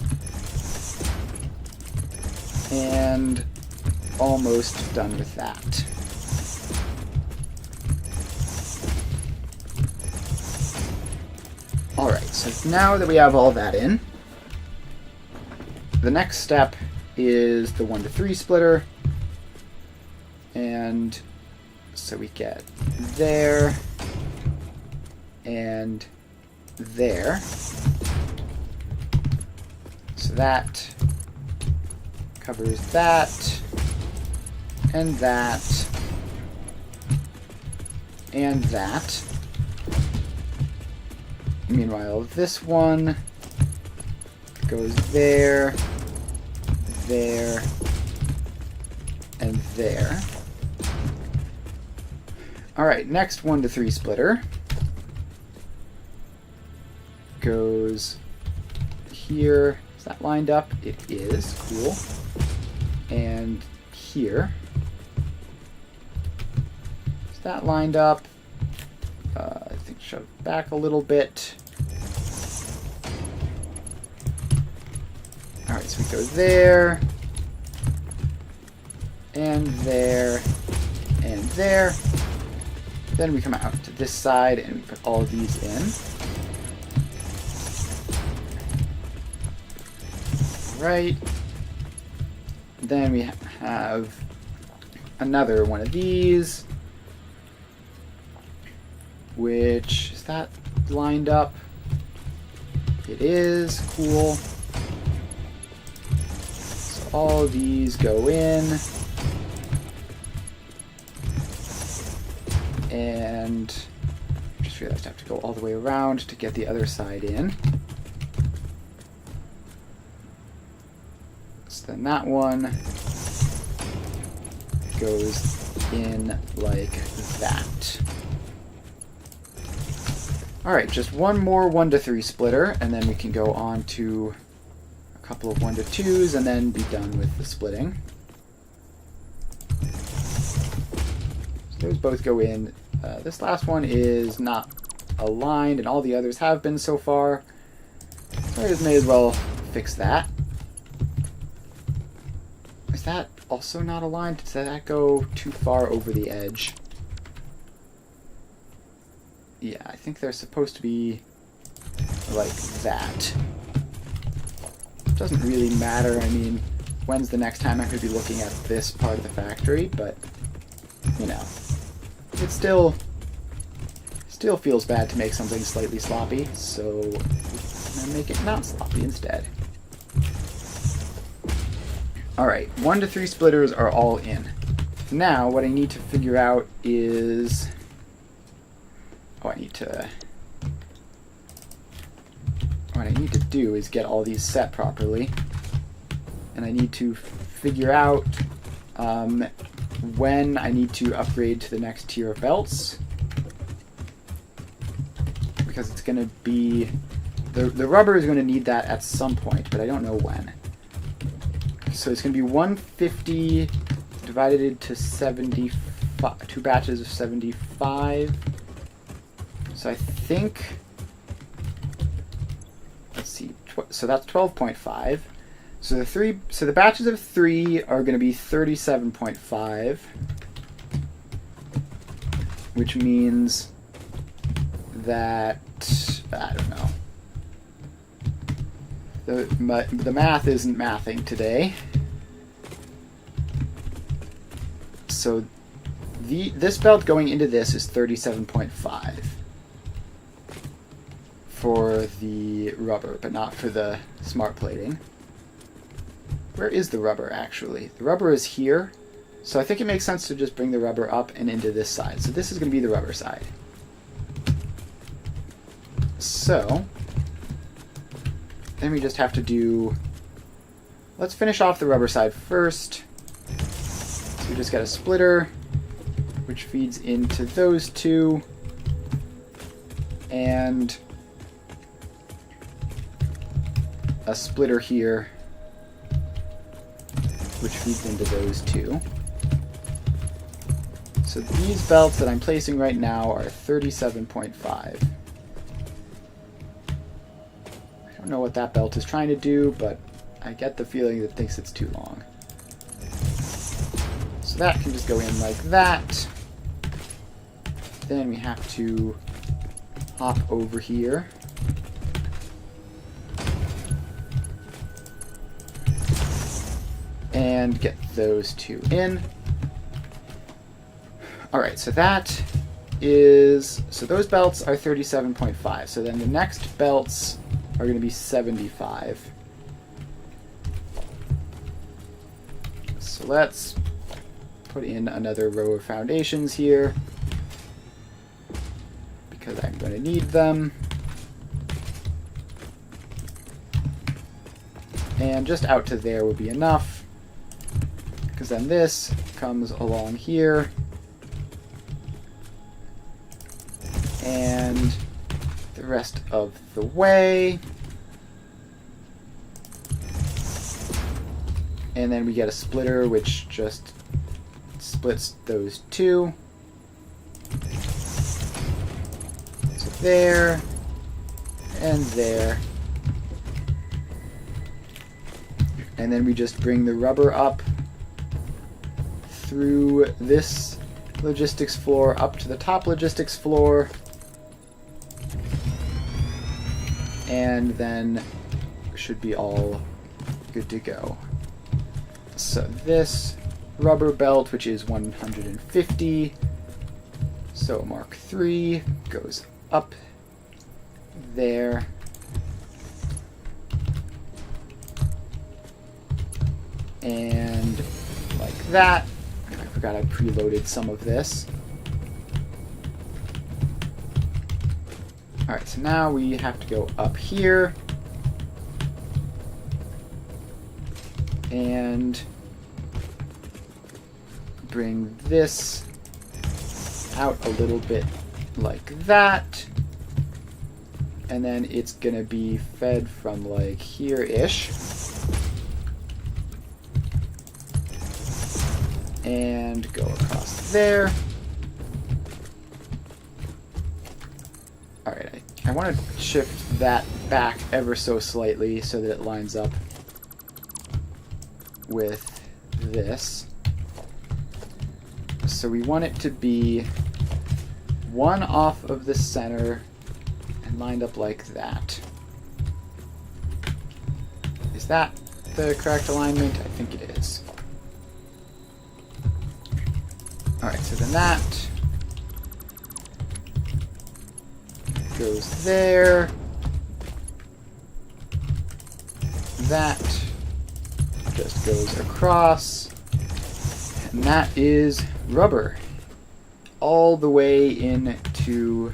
Speaker 1: And almost done with that. Alright, so now that we have all that in, the next step is the 1 to 3 splitter. And So we get there and there. So that covers that and that and that. Meanwhile, this one goes there, there, and there. Alright, next 1 to 3 splitter goes here. Is that lined up? It is. Cool. And here. Is that lined up? I think shove back a little bit. Alright, so we go there, and there, and there. Then we come out to this side and we put all of these in. Right. Then we have another one of these, which, is that lined up? It is. Cool. So all of these go in. And I just realized I have to go all the way around to get the other side in. So then that one goes in like that. Alright, just one more 1 to 3 splitter, and then we can go on to a couple of 1 to 2s and then be done with the splitting. So those both go in. This last one is not aligned, and all the others have been so far. So I just may as well fix that. Is that also not aligned? Does that go too far over the edge? Yeah, I think they're supposed to be like that. Doesn't really matter. I mean, when's the next time I could be looking at this part of the factory? But, you know, it still feels bad to make something slightly sloppy, so I'm gonna make it not sloppy instead. Alright, 1 to 3 splitters are all in. Now, what I need to figure out is... What I need to do is get all these set properly. And I need to figure out when I need to upgrade to the next tier of belts. Because it's going to be... The rubber is going to need that at some point, but I don't know when. So it's going to be 150 divided into 75, 2 batches of 75. So I think... Let's see. So that's 12.5. So the batches of 3 are going to be 37.5, which means that I don't know. The math isn't mathing today. So this belt going into this is 37.5 for the rubber, but not for the smart plating. Where is the rubber, actually? The rubber is here, so I think it makes sense to just bring the rubber up and into this side. So this is going to be the rubber side. So then we just have to do... Let's finish off the rubber side first. So we just got a splitter, which feeds into those 2, and a splitter here, which feeds into those 2. So these belts that I'm placing right now are 37.5. I don't know what that belt is trying to do, but I get the feeling that it thinks it's too long. So that can just go in like that. Then we have to hop over here. And get those 2 in. Alright, so that is... So those belts are 37.5. So then the next belts are going to be 75. So let's put in another row of foundations here, because I'm going to need them. And just out to there will be enough, because then this comes along here, and the rest of the way. And then we get a splitter which just splits those two. So there, and there. And then we just bring the rubber up through this logistics floor up to the top logistics floor. And then should be all good to go. So this rubber belt, which is 150, so Mark III goes up there. And like that. I forgot I preloaded some of this. Alright, so now we have to go up here. And bring this out a little bit like that. And then it's gonna be fed from like here-ish. And go across there. Alright, I want to shift that back ever so slightly so that it lines up with this. So we want it to be one off of the center and lined up like that. Is that the correct alignment? I think it is. Alright, so then that goes there. That just goes across. And that is rubber. All the way into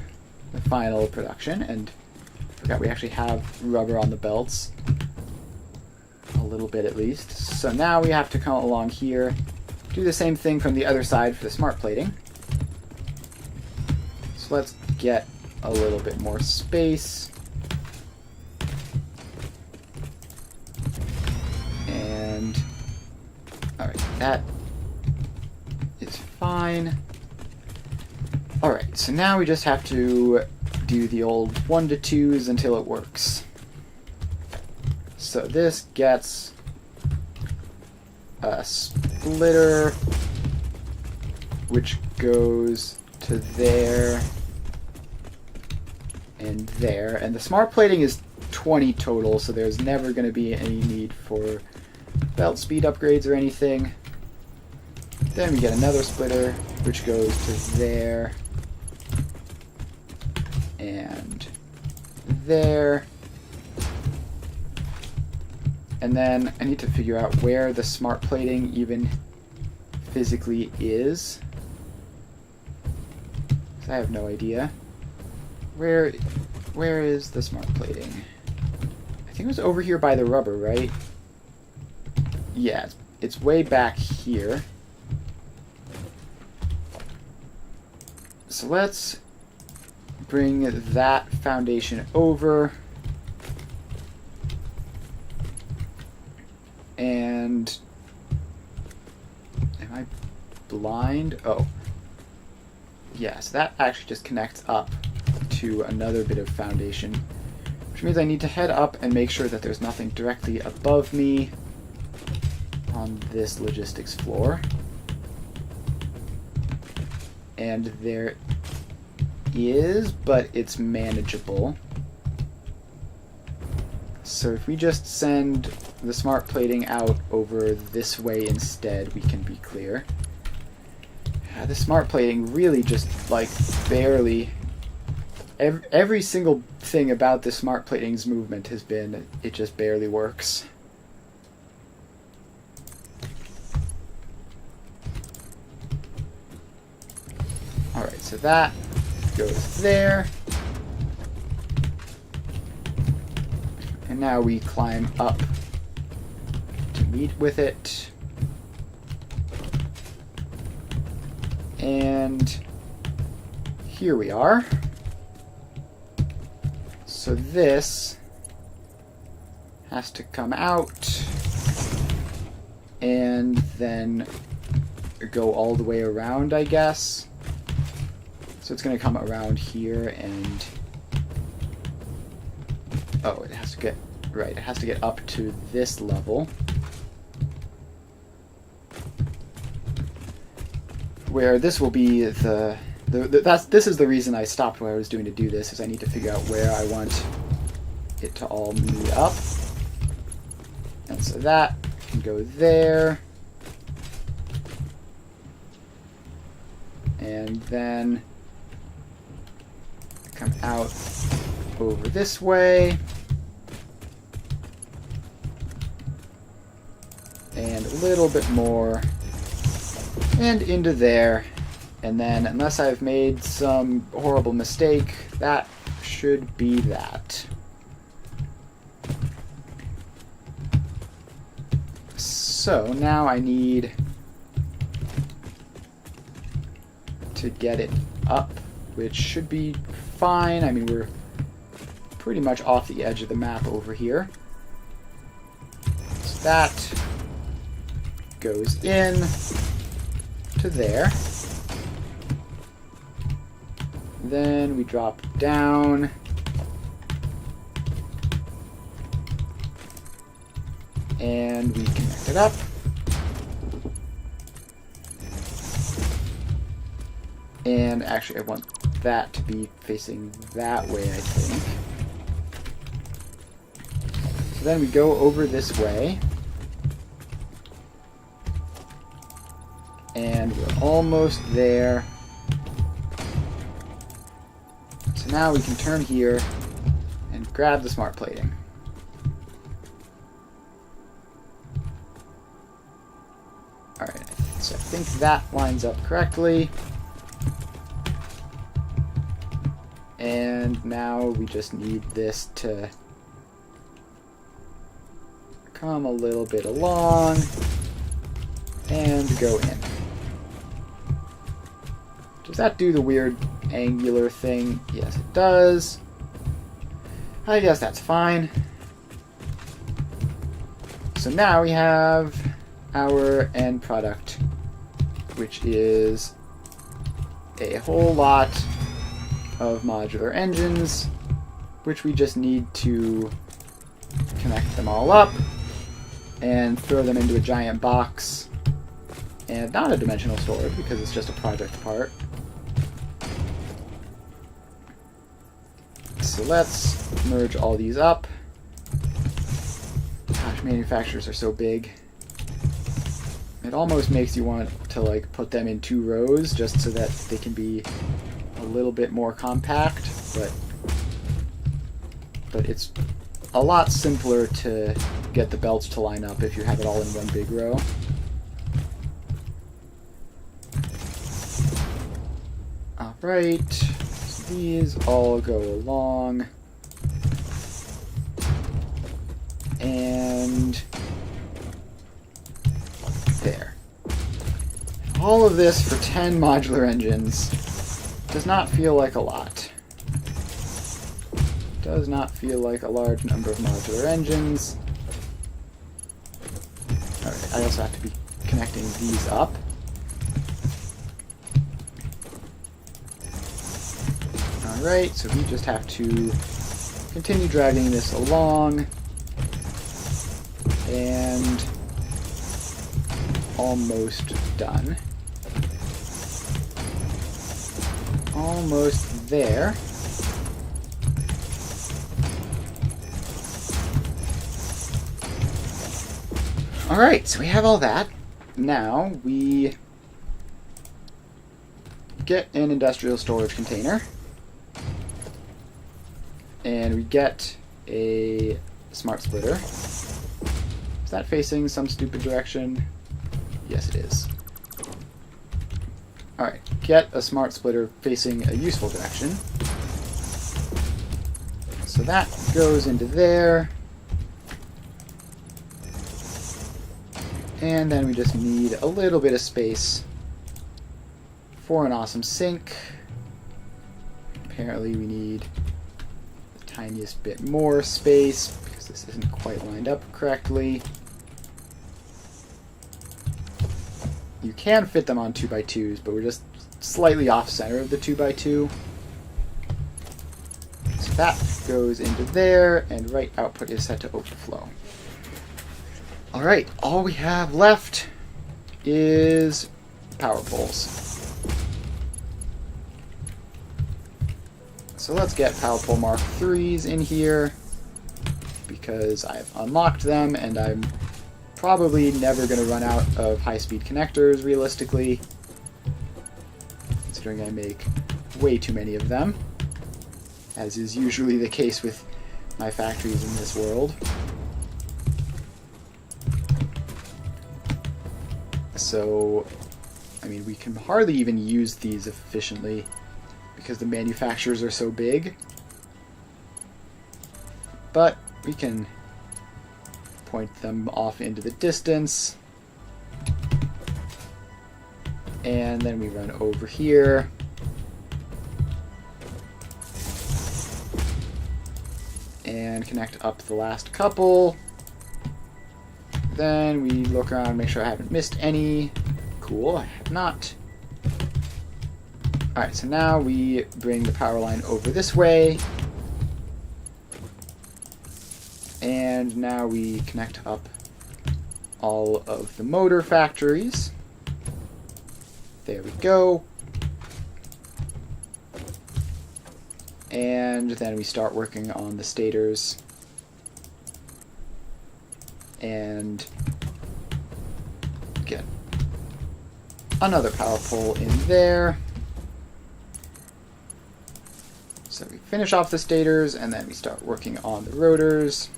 Speaker 1: the final production. And I forgot we actually have rubber on the belts. A little bit at least. So now we have to come along here. Do the same thing from the other side for the smart plating. So let's get a little bit more space. And alright, that is fine. Alright, so now we just have to do the old 1 to 2s until it works. So this gets a splitter, which goes to there and there. And the smart plating is 20 total, so there's never going to be any need for belt speed upgrades or anything. Then we get another splitter, which goes to there and there. And then I need to figure out where the smart plating even physically is. 'Cause I have no idea. Where is the smart plating? I think it was over here by the rubber, right? Yeah, it's way back here. So let's bring that foundation over. And am I blind? Oh. Yes, that actually just connects up to another bit of foundation, which means I need to head up and make sure that there's nothing directly above me on this logistics floor. And there is, but it's manageable. So if we just send the smart plating out over this way instead, we can be clear. The smart plating really just, like, barely... Every single thing about the smart plating's movement has been, it just barely works. Alright, so that goes there. And now we climb up to meet with it. And here we are. So this has to come out and then go all the way around, I guess. So it's going to come around here and... Oh, it has to get... Right, it has to get up to this level. Where this will be this is the reason I stopped what I was doing to do this, is I need to figure out where I want it to all meet up. And so that can go there. And then come out over this way. And a little bit more. And into there. And then, unless I've made some horrible mistake, that should be that. So, now I need to get it up, which should be fine. I mean, we're pretty much off the edge of the map over here. So that goes in to there. Then we drop down. And we connect it up. And actually I want that to be facing that way, I think. So then we go over this way. And we're almost there. So now we can turn here and grab the smart plating. Alright, so I think that lines up correctly. And now we just need this to come a little bit along and go in. Does that do the weird angular thing? Yes, it does. I guess that's fine. So now we have our end product, which is a whole lot of modular engines, which we just need to connect them all up and throw them into a giant box, and not a dimensional sword because it's just a project part. So let's merge all these up. Gosh, manufacturers are so big. It almost makes you want to like put them in 2 rows just so that they can be a little bit more compact, but it's a lot simpler to get the belts to line up if you have it all in one big row. Alright, so these all go along. And there. All of this for 10 modular engines does not feel like a lot. Does not feel like a large number of modular engines. Alright, I also have to be connecting these up. Alright, so we just have to continue dragging this along. And almost done. Almost there. Alright, so we have all that. Now we get an industrial storage container. And we get a smart splitter. Is that facing some stupid direction? Yes, it is. Alright, get a smart splitter facing a useful direction. So that goes into there. And then we just need a little bit of space for an awesome sink. Apparently we need the tiniest bit more space because this isn't quite lined up correctly. You can fit them on 2x2s, but we're just slightly off center of the 2x2. So that goes into there, and right output is set to overflow. Alright, all we have left is power poles. So let's get power pole Mark IIIs in here, because I've unlocked them, and I'm probably never going to run out of high-speed connectors, realistically, considering I make way too many of them, as is usually the case with my factories in this world. So, I mean, we can hardly even use these efficiently because the manufacturers are so big. But we can point them off into the distance. And then we run over here. And connect up the last couple. Then we look around and make sure I haven't missed any. Cool, I have not. Alright, so now we bring the power line over this way. And now we connect up all of the motor factories. There we go. And then we start working on the stators. And get another power pole in there. So we finish off the stators, and then we start working on the rotors.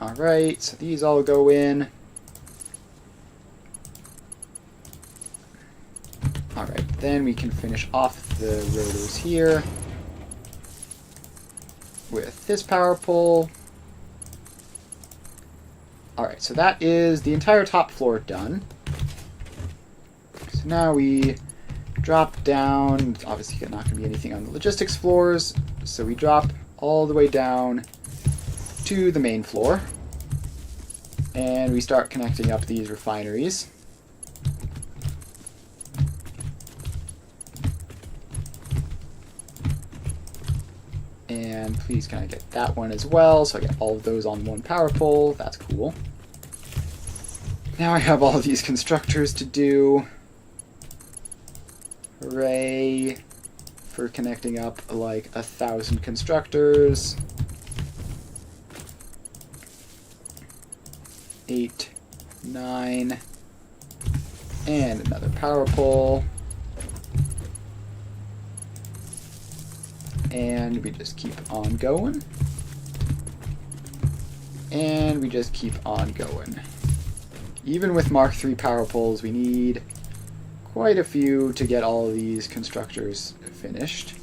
Speaker 1: Alright, so these all go in. Alright, then we can finish off the rotors here with this power pole. Alright, so that is the entire top floor done. So now we drop down. Obviously not going to be anything on the logistics floors, so we drop all the way down to the main floor. And we start connecting up these refineries. And please can I get that one as well, so I get all of those on one power pole. That's cool. Now I have all of these constructors to do. Hooray for connecting up like 1,000 constructors. 8, 9, and another power pole. And we just keep on going. And we just keep on going. Even with Mark III power poles, we need quite a few to get all of these constructors finished.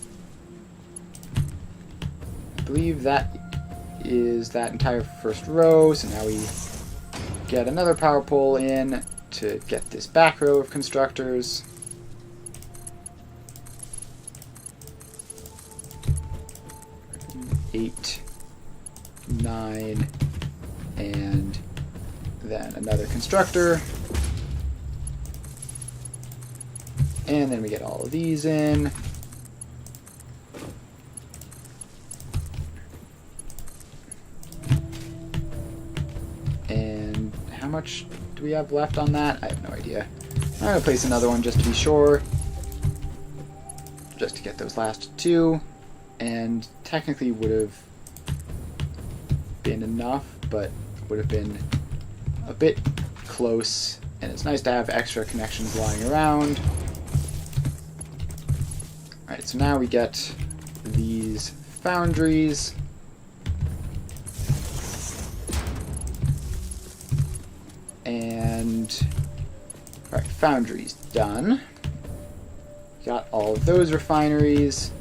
Speaker 1: I believe that is that entire first row, so now we get another power pole in to get this back row of constructors. Eight, 9, and then another constructor. And then we get all of these in. And how much do we have left on that? I have no idea. I'm going to place another one just to be sure. Just to get those last two. And technically would have been enough, but would have been a bit close, and it's nice to have extra connections lying around. Alright, so now we get these foundries. And, alright, foundries done. Got all of those refineries.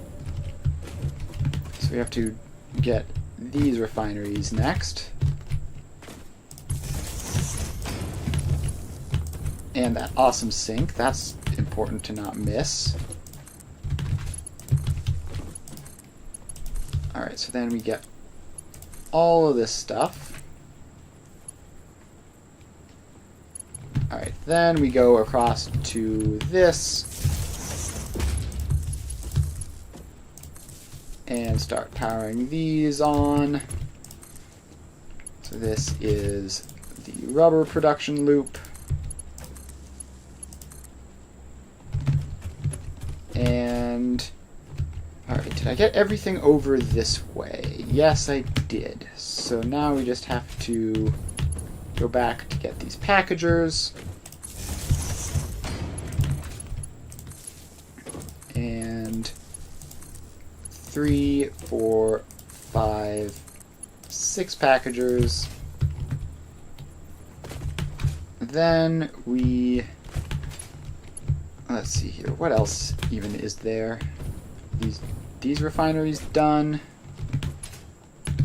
Speaker 1: So we have to get these refineries next. And that awesome sink, that's important to not miss. Alright, so then we get all of this stuff. Alright, then we go across to this and start powering these on. So this is the rubber production loop. And alright, did I get everything over this way? Yes, I did. So now we just have to go back to get these packagers. And 3, 4, 5, 6 packagers. Then we... let's see here. What else even is there? These refineries done.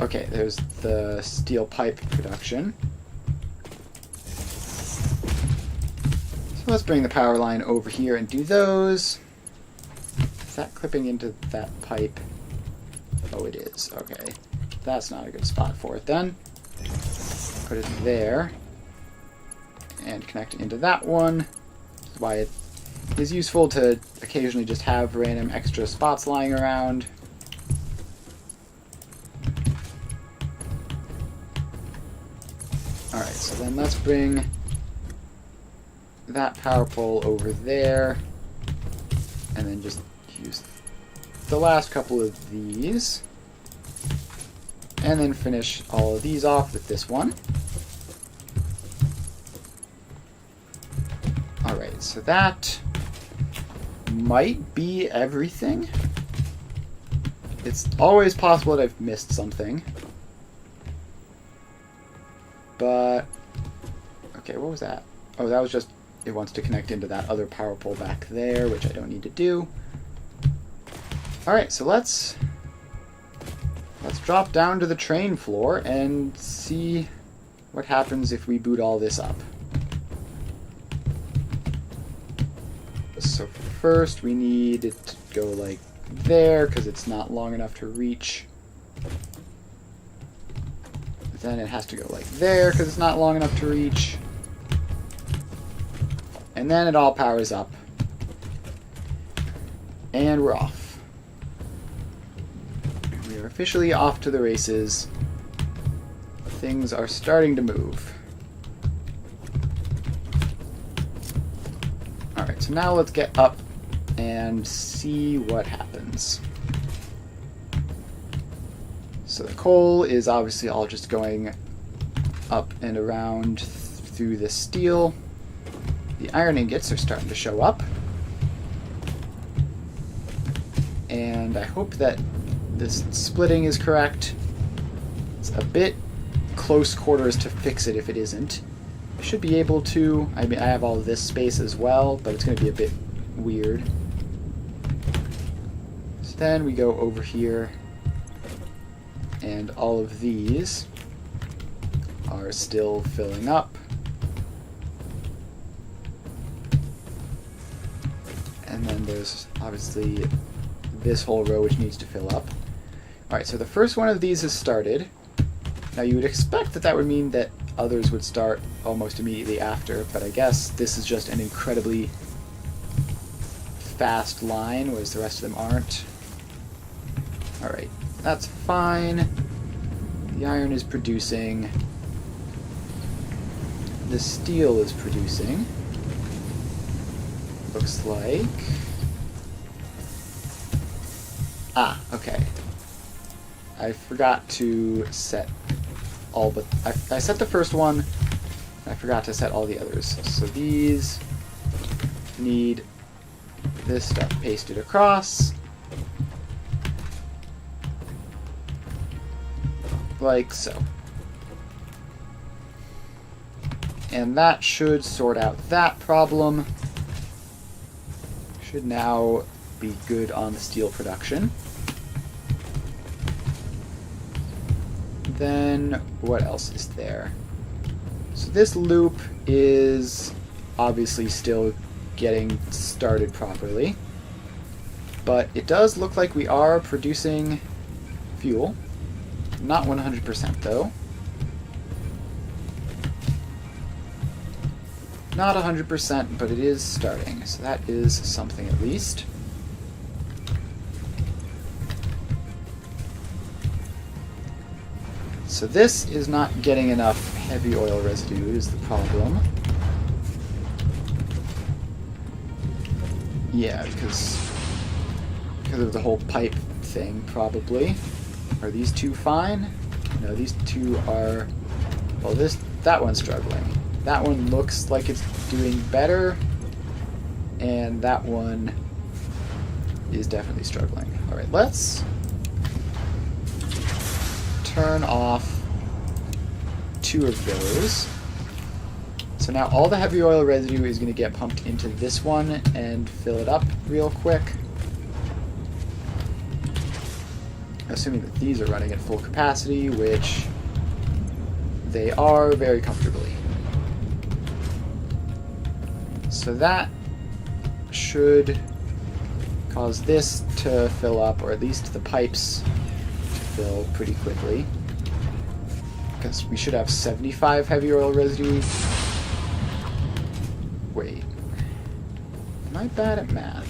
Speaker 1: Okay, there's the steel pipe production. So let's bring the power line over here and do those. Is that clipping into that pipe? Oh, it is. Okay. That's not a good spot for it then. Put it there. And connect it into that one. That's why it is useful to occasionally just have random extra spots lying around. Alright, so then let's bring that power pole over there, and then just use the last couple of these, and then finish all of these off with this one. Alright, so that might be everything. It's always possible that I've missed something. But, okay, what was that? Oh, that was just, it wants to connect into that other power pole back there, which I don't need to do. Alright, so let's drop down to the train floor and see what happens if we boot all this up. So first we need it to go like there, because it's not long enough to reach. Then it has to go like there, because it's not long enough to reach. And then it all powers up. And we're off. We are officially off to the races. Things are starting to move. Alright, so now let's get up and see what happens. So the coal is obviously all just going up and around through the steel. The iron ingots are starting to show up. And I hope that this splitting is correct. It's a bit close quarters to fix it if it isn't. I should be able to. I mean, I have all this space as well, but it's going to be a bit weird. So then we go over here, and all of these are still filling up. And then there's obviously this whole row which needs to fill up. Alright, so the first one of these is started. Now you would expect that that would mean that others would start almost immediately after, but I guess this is just an incredibly fast line, whereas the rest of them aren't. Alright, that's fine. The iron is producing. The steel is producing. Looks like. Ah, okay. I forgot to set all but... I set the first one I forgot to set all the others. So these need this stuff pasted across. Like so. And that should sort out that problem. Should now be good on the steel production. Then what else is there? So this loop is obviously still getting started properly, but it does look like we are producing fuel. Not 100% though. Not 100%, but it is starting, so that is something at least. So this is not getting enough heavy oil residue is the problem. Yeah, because of the whole pipe thing, probably. Are these two fine? No, these two are... Well, that one's struggling. That one looks like it's doing better, and that one is definitely struggling. Alright, let's turn off 2 of those. So now all the heavy oil residue is going to get pumped into this one and fill it up real quick. Assuming that these are running at full capacity, which they are very comfortably. So that should cause this to fill up, or at least the pipes to fill pretty quickly. Because we should have 75 heavy oil residue. Wait. Am I bad at math?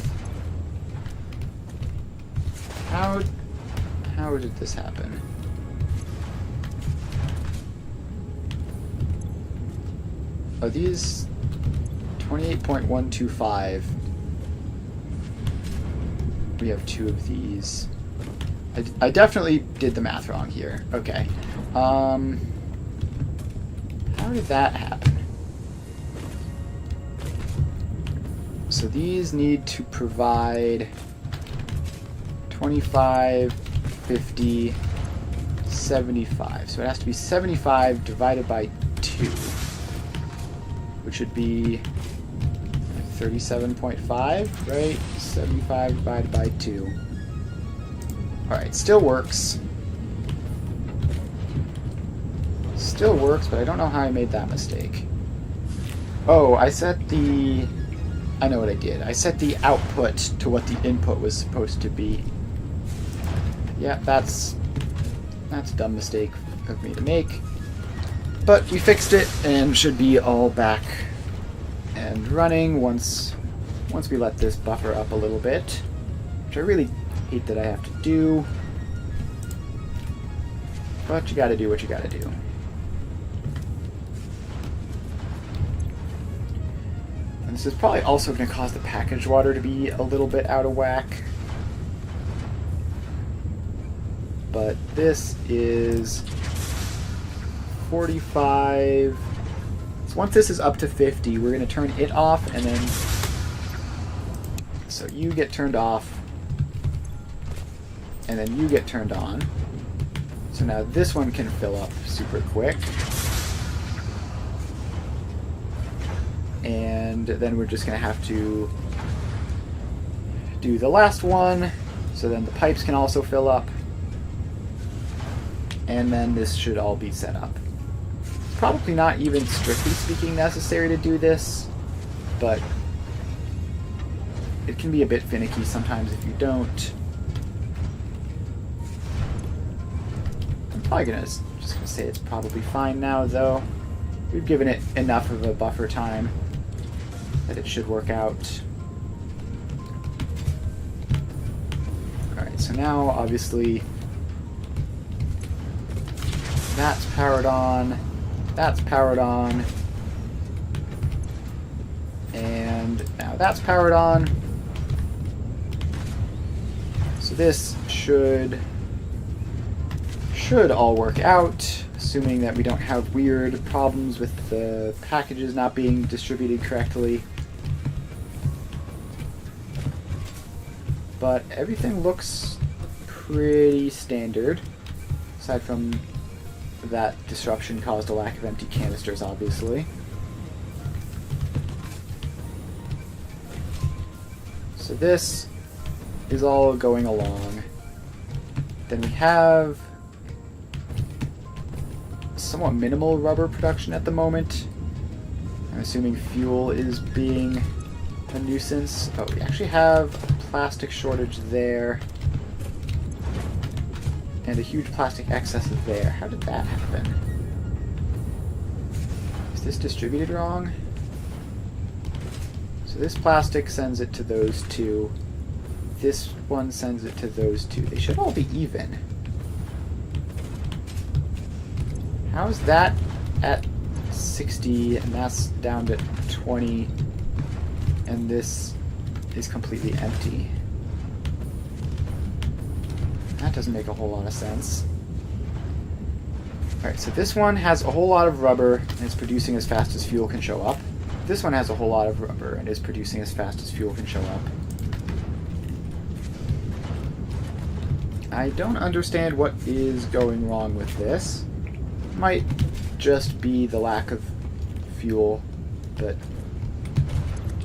Speaker 1: How did this happen? Are these 28.125? We have 2 of these. I definitely did the math wrong here. Okay. How did that happen? So these need to provide 25, 50, 75. So it has to be 75 divided by 2, which would be 37.5, right? 75 divided by 2. Alright, still works. Still works, but I don't know how I made that mistake. Oh, I know what I did. I set the output to what the input was supposed to be. Yeah, that's a dumb mistake of me to make. But we fixed it and should be all back and running once we let this buffer up a little bit, which I really hate that I have to do. But you gotta do what you gotta do. And this is probably also going to cause the packaged water to be a little bit out of whack. But this is 45. So once this is up to 50, we're going to turn it off, and then so you get turned off, and then you get turned on. So now this one can fill up super quick. And then we're just going to have to do the last one, so then the pipes can also fill up. And then this should all be set up. It's probably not even strictly speaking necessary to do this, but it can be a bit finicky sometimes if you don't. I'm probably just gonna say it's probably fine now, though. We've given it enough of a buffer time that it should work out. Alright, so now obviously that's powered on, that's powered on, and now that's powered on. So this should all work out. assuming that we don't have weird problems with the packages not being distributed correctly. But everything looks pretty standard, aside from that disruption caused a lack of empty canisters, obviously. So this is all going along. Then we have somewhat minimal rubber production at the moment. I'm assuming fuel is being a nuisance. Oh, we actually have a plastic shortage there. And a huge plastic excess there. How did that happen? Is this distributed wrong? So this plastic sends it to those two. This one sends it to those two. They should all be even. How is that at 60 and that's down to 20 and this is completely empty? That doesn't make a whole lot of sense. Alright, so this one has a whole lot of rubber and is producing as fast as fuel can show up. This one has a whole lot of rubber and is producing as fast as fuel can show up. I don't understand what is going wrong with this. Might just be the lack of fuel, but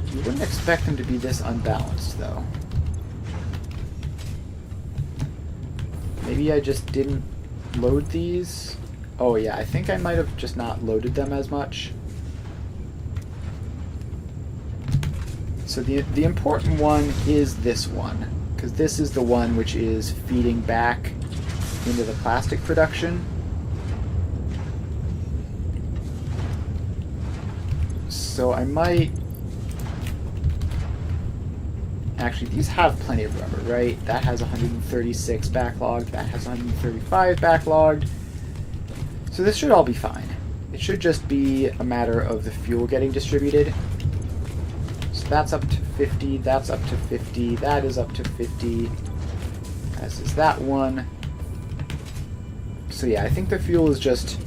Speaker 1: you wouldn't expect them to be this unbalanced, though. Maybe I just didn't load these. Oh yeah, I think I might have just not loaded them as much. So the important one is this one, because this is the one which is feeding back into the plastic production. So I might... Actually, these have plenty of rubber, right? That has 136 backlogged, that has 135 backlogged. So this should all be fine. It should just be a matter of the fuel getting distributed. So that's up to 50, that's up to 50, that is up to 50, as is that one. So yeah, I think the fuel is just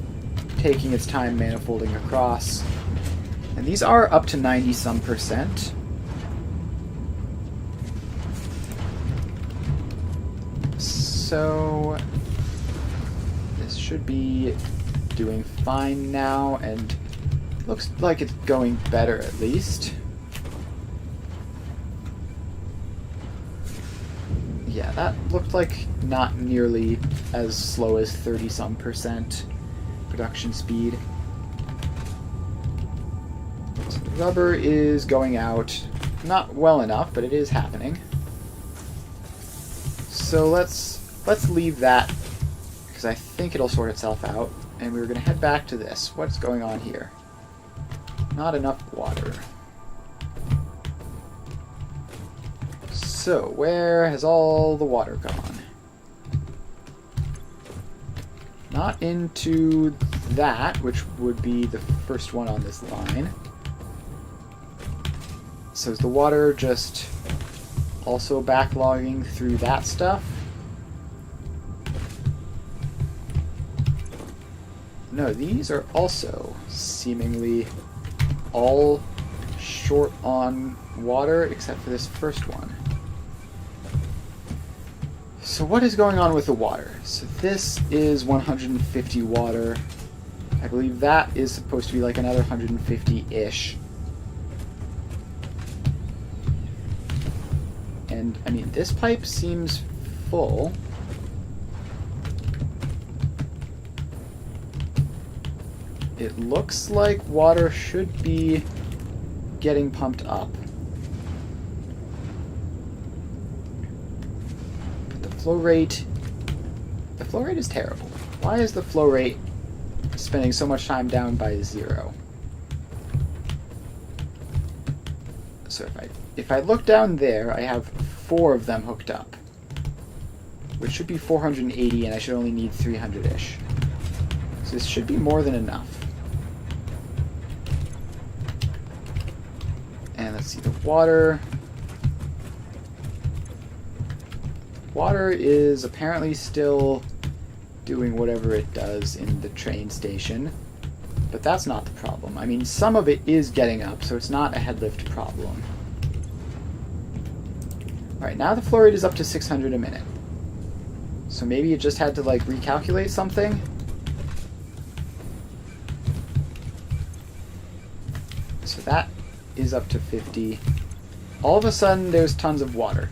Speaker 1: taking its time manifolding across. And these are up to 90-some%. So this should be doing fine now, and looks like it's going better at least. Yeah, that looked like not nearly as slow as 30-some% production speed. So the rubber is going out, not well enough, but it is happening. So let's leave that, because I think it'll sort itself out, and we're going to head back to this. What's going on here? Not enough water. So, where has all the water gone? Not into that, which would be the first one on this line. So is the water just also backlogging through that stuff? No, these are also seemingly all short on water except for this first one. So what is going on with the water? So this is 150 water. I believe that is supposed to be like another 150-ish. And, I mean, this pipe seems full. It looks like water should be getting pumped up. But the flow rate is terrible. Why is the flow rate spending so much time down by 0? So if I look down there, I have 4 of them hooked up, which should be 480, and I should only need 300-ish. So this should be more than enough. And let's see, the water. Water is apparently still doing whatever it does in the train station. But that's not the problem. I mean, some of it is getting up, so it's not a head lift problem. Alright, now the flow rate is up to 600 a minute. So maybe it just had to, like, recalculate something? So that is up to 50. All of a sudden, there's tons of water.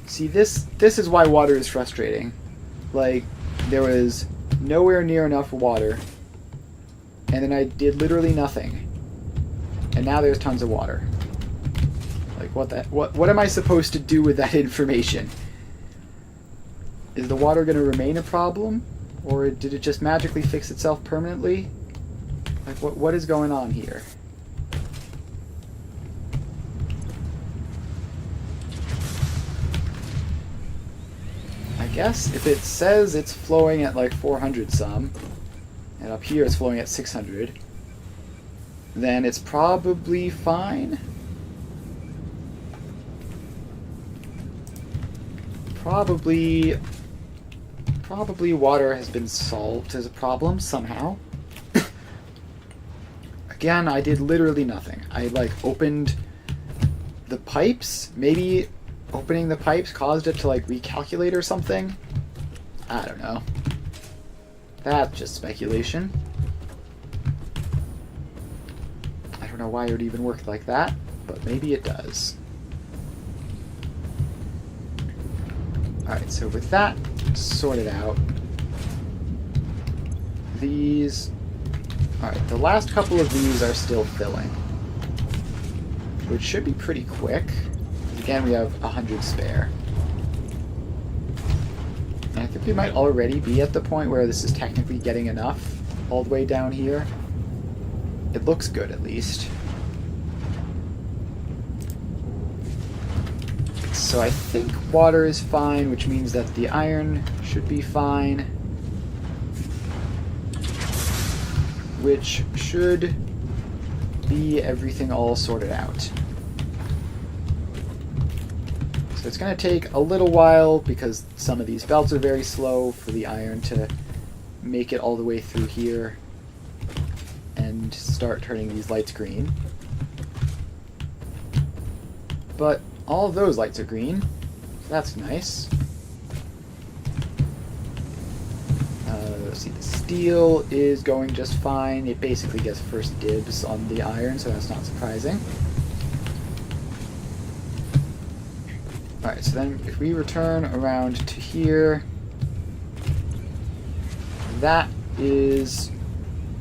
Speaker 1: See, this is why water is frustrating. Like, there was nowhere near enough water, and then I did literally nothing. And now there's tons of water. Like, what am I supposed to do with that information? Is the water going to remain a problem? Or did it just magically fix itself permanently? Like, what is going on here? I guess if it says it's flowing at like 400 some, and up here it's flowing at 600, then it's probably fine. Probably water has been solved as a problem somehow. Again, I did literally nothing. I like opened the pipes. Maybe opening the pipes caused it to like recalculate or something. I don't know. That's just speculation. I don't know why it would even work like that, but maybe it does. Alright, so with that sorted out, these... Alright, the last couple of these are still filling, which should be pretty quick. Again, we have 100 spare. And I think we might already be at the point where this is technically getting enough all the way down here. It looks good, at least. So I think water is fine, which means that the iron should be fine. Which should be everything all sorted out. So it's going to take a little while because some of these belts are very slow for the iron to make it all the way through here and start turning these lights green. But all of those lights are green, so that's nice. Let's see, the steel is going just fine. It basically gets first dibs on the iron, so that's not surprising. Alright, so then if we return around to here, that is...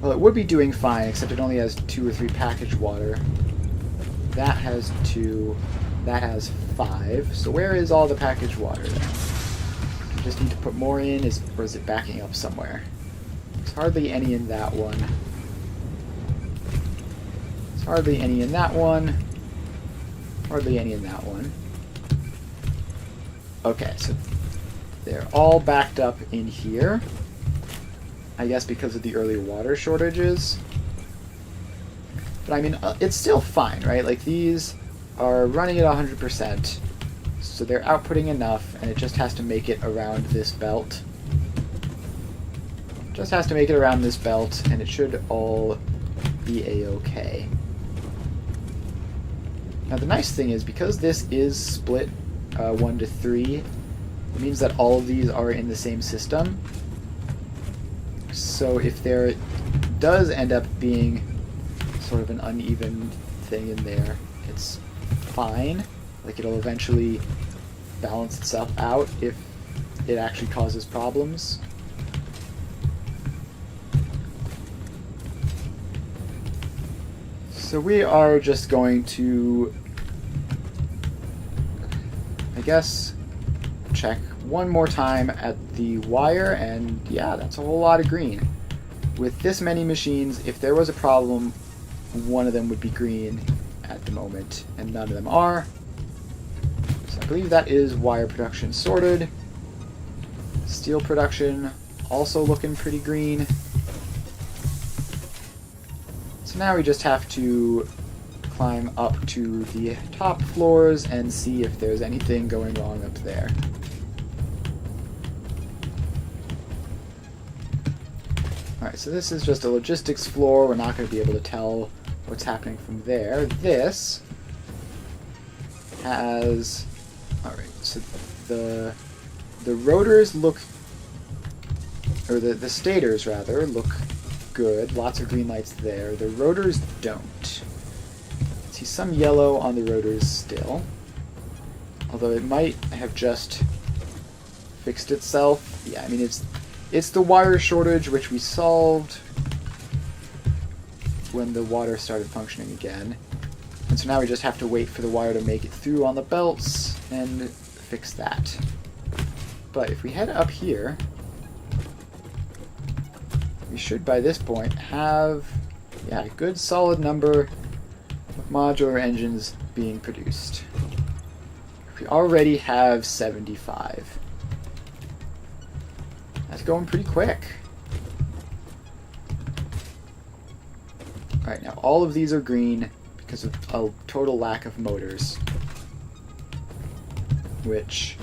Speaker 1: well, it would be doing fine, except it only has 2 or 3 packaged water. That has 2... that has 5. So where is all the packaged water then? Do we just need to put more in, or is it backing up somewhere? There's hardly any in that one. There's hardly any in that one. Hardly any in that one. Okay, so they're all backed up in here. I guess because of the early water shortages. But I mean, it's still fine, right? Like these are running at 100%, so they're outputting enough, and it just has to make it around this belt. Just has to make it around this belt, and it should all be a-okay. Now the nice thing is, because this is split 1 to 3, it means that all of these are in the same system. So if there does end up being sort of an uneven thing in there, it's fine. Like, it'll eventually balance itself out if it actually causes problems. So we are just going to, I guess, check one more time at the wire, and yeah, that's a whole lot of green. With this many machines, if there was a problem, one of them would be green at the moment, and none of them are. So I believe that is wire production sorted. Steel production also looking pretty green. So now we just have to climb up to the top floors and see if there's anything going wrong up there. Alright, so this is just a logistics floor. We're not going to be able to tell what's happening from there. This has... Alright, so the rotors look... Or the stators, rather, look good. Lots of green lights there. The rotors don't. See some yellow on the rotors still. Although it might have just fixed itself. Yeah, I mean, it's the wire shortage, which we solved when the water started functioning again. And so now we just have to wait for the wire to make it through on the belts and fix that. But if we head up here, we should by this point have, yeah, a good solid number of modular engines being produced. We already have 75. That's going pretty quick. Alright, now all of these are green because of a total lack of motors, which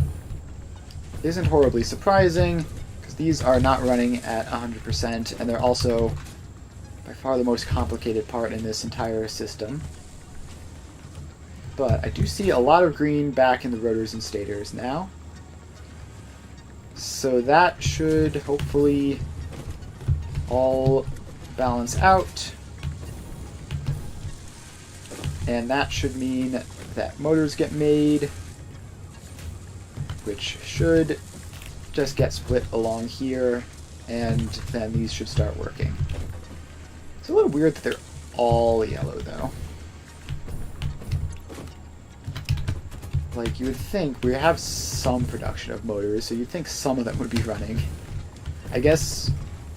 Speaker 1: isn't horribly surprising because these are not running at 100%, and they're also by far the most complicated part in this entire system. But I do see a lot of green back in the rotors and stators now. So that should hopefully all balance out. And that should mean that motors get made, which should just get split along here, and then these should start working. It's a little weird that they're all yellow, though. Like, you would think we have some production of motors, so you'd think some of them would be running. I guess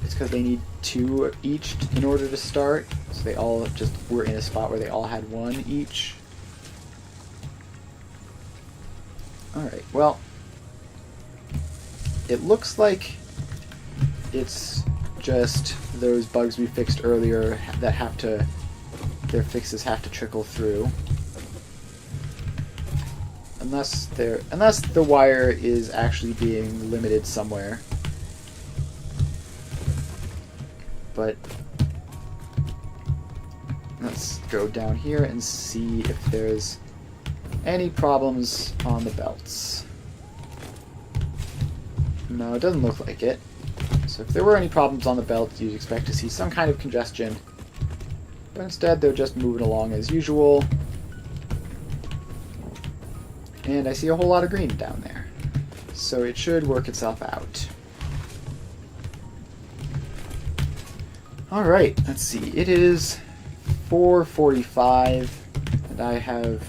Speaker 1: it's because they need 2 each in order to start, so they all just were in a spot where they all had 1 each. Alright, well, it looks like it's just those bugs we fixed earlier that have to, their fixes have to trickle through. Unless the wire is actually being limited somewhere. But let's go down here and see if there's any problems on the belts. No, it doesn't look like it. So if there were any problems on the belt, you'd expect to see some kind of congestion. But instead, they're just moving along as usual. And I see a whole lot of green down there. So it should work itself out. Alright, let's see. It is 4:45, and I have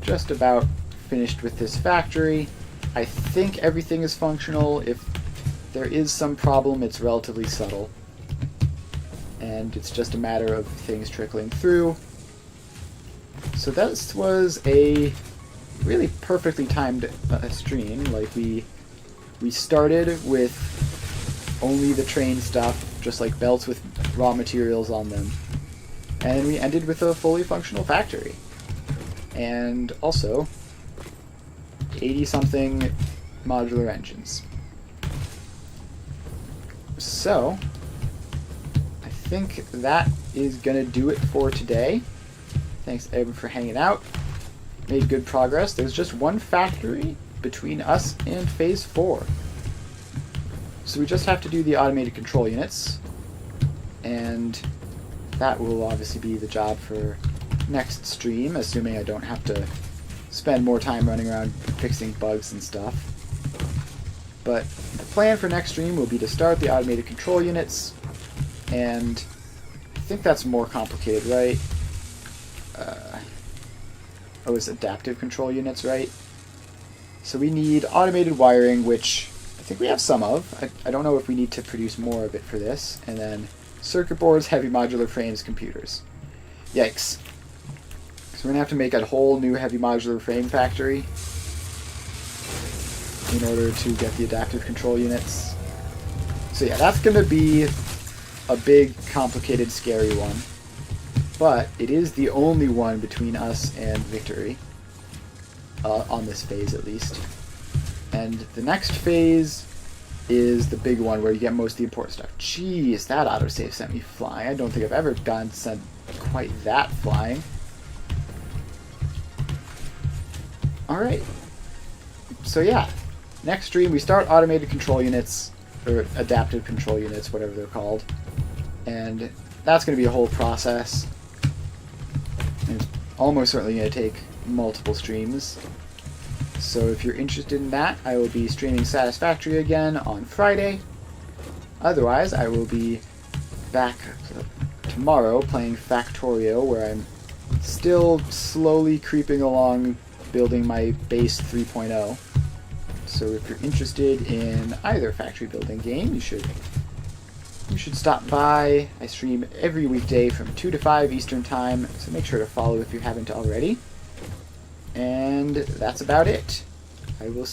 Speaker 1: just about finished with this factory. I think everything is functional. If there is some problem, it's relatively subtle. And it's just a matter of things trickling through. So that was a really perfectly timed stream. Like, we started with only the train stuff, just like belts with raw materials on them, and we ended with a fully functional factory, and also 80-something modular engines. So I think that is gonna do it for today. Thanks everyone for hanging out. Made good progress. There's just one factory between us and Phase 4. So we just have to do the automated control units, and that will obviously be the job for next stream, assuming I don't have to spend more time running around fixing bugs and stuff. But the plan for next stream will be to start the automated control units, and I think that's more complicated, right? Oh, it's adaptive control units, right? So we need automated wiring, which I think we have some of. I don't know if we need to produce more of it for this. And then circuit boards, heavy modular frames, computers. Yikes. So we're going to have to make a whole new heavy modular frame factory in order to get the adaptive control units. So yeah, that's going to be a big, complicated, scary one. But it is the only one between us and victory, on this phase at least. And the next phase is the big one where you get most of the important stuff. Jeez, that autosave sent me flying. I don't think I've ever gotten sent quite that flying. Alright. So yeah, next stream we start automated control units, or adaptive control units, whatever they're called. And that's going to be a whole process. And it's almost certainly going to take multiple streams. So if you're interested in that, I will be streaming Satisfactory again on Friday. Otherwise, I will be back tomorrow playing Factorio, where I'm still slowly creeping along building my base 3.0. So if you're interested in either factory building game, you should stop by. I stream every weekday from 2 to 5 Eastern Time, so make sure to follow if you haven't already. And that's about it. I will see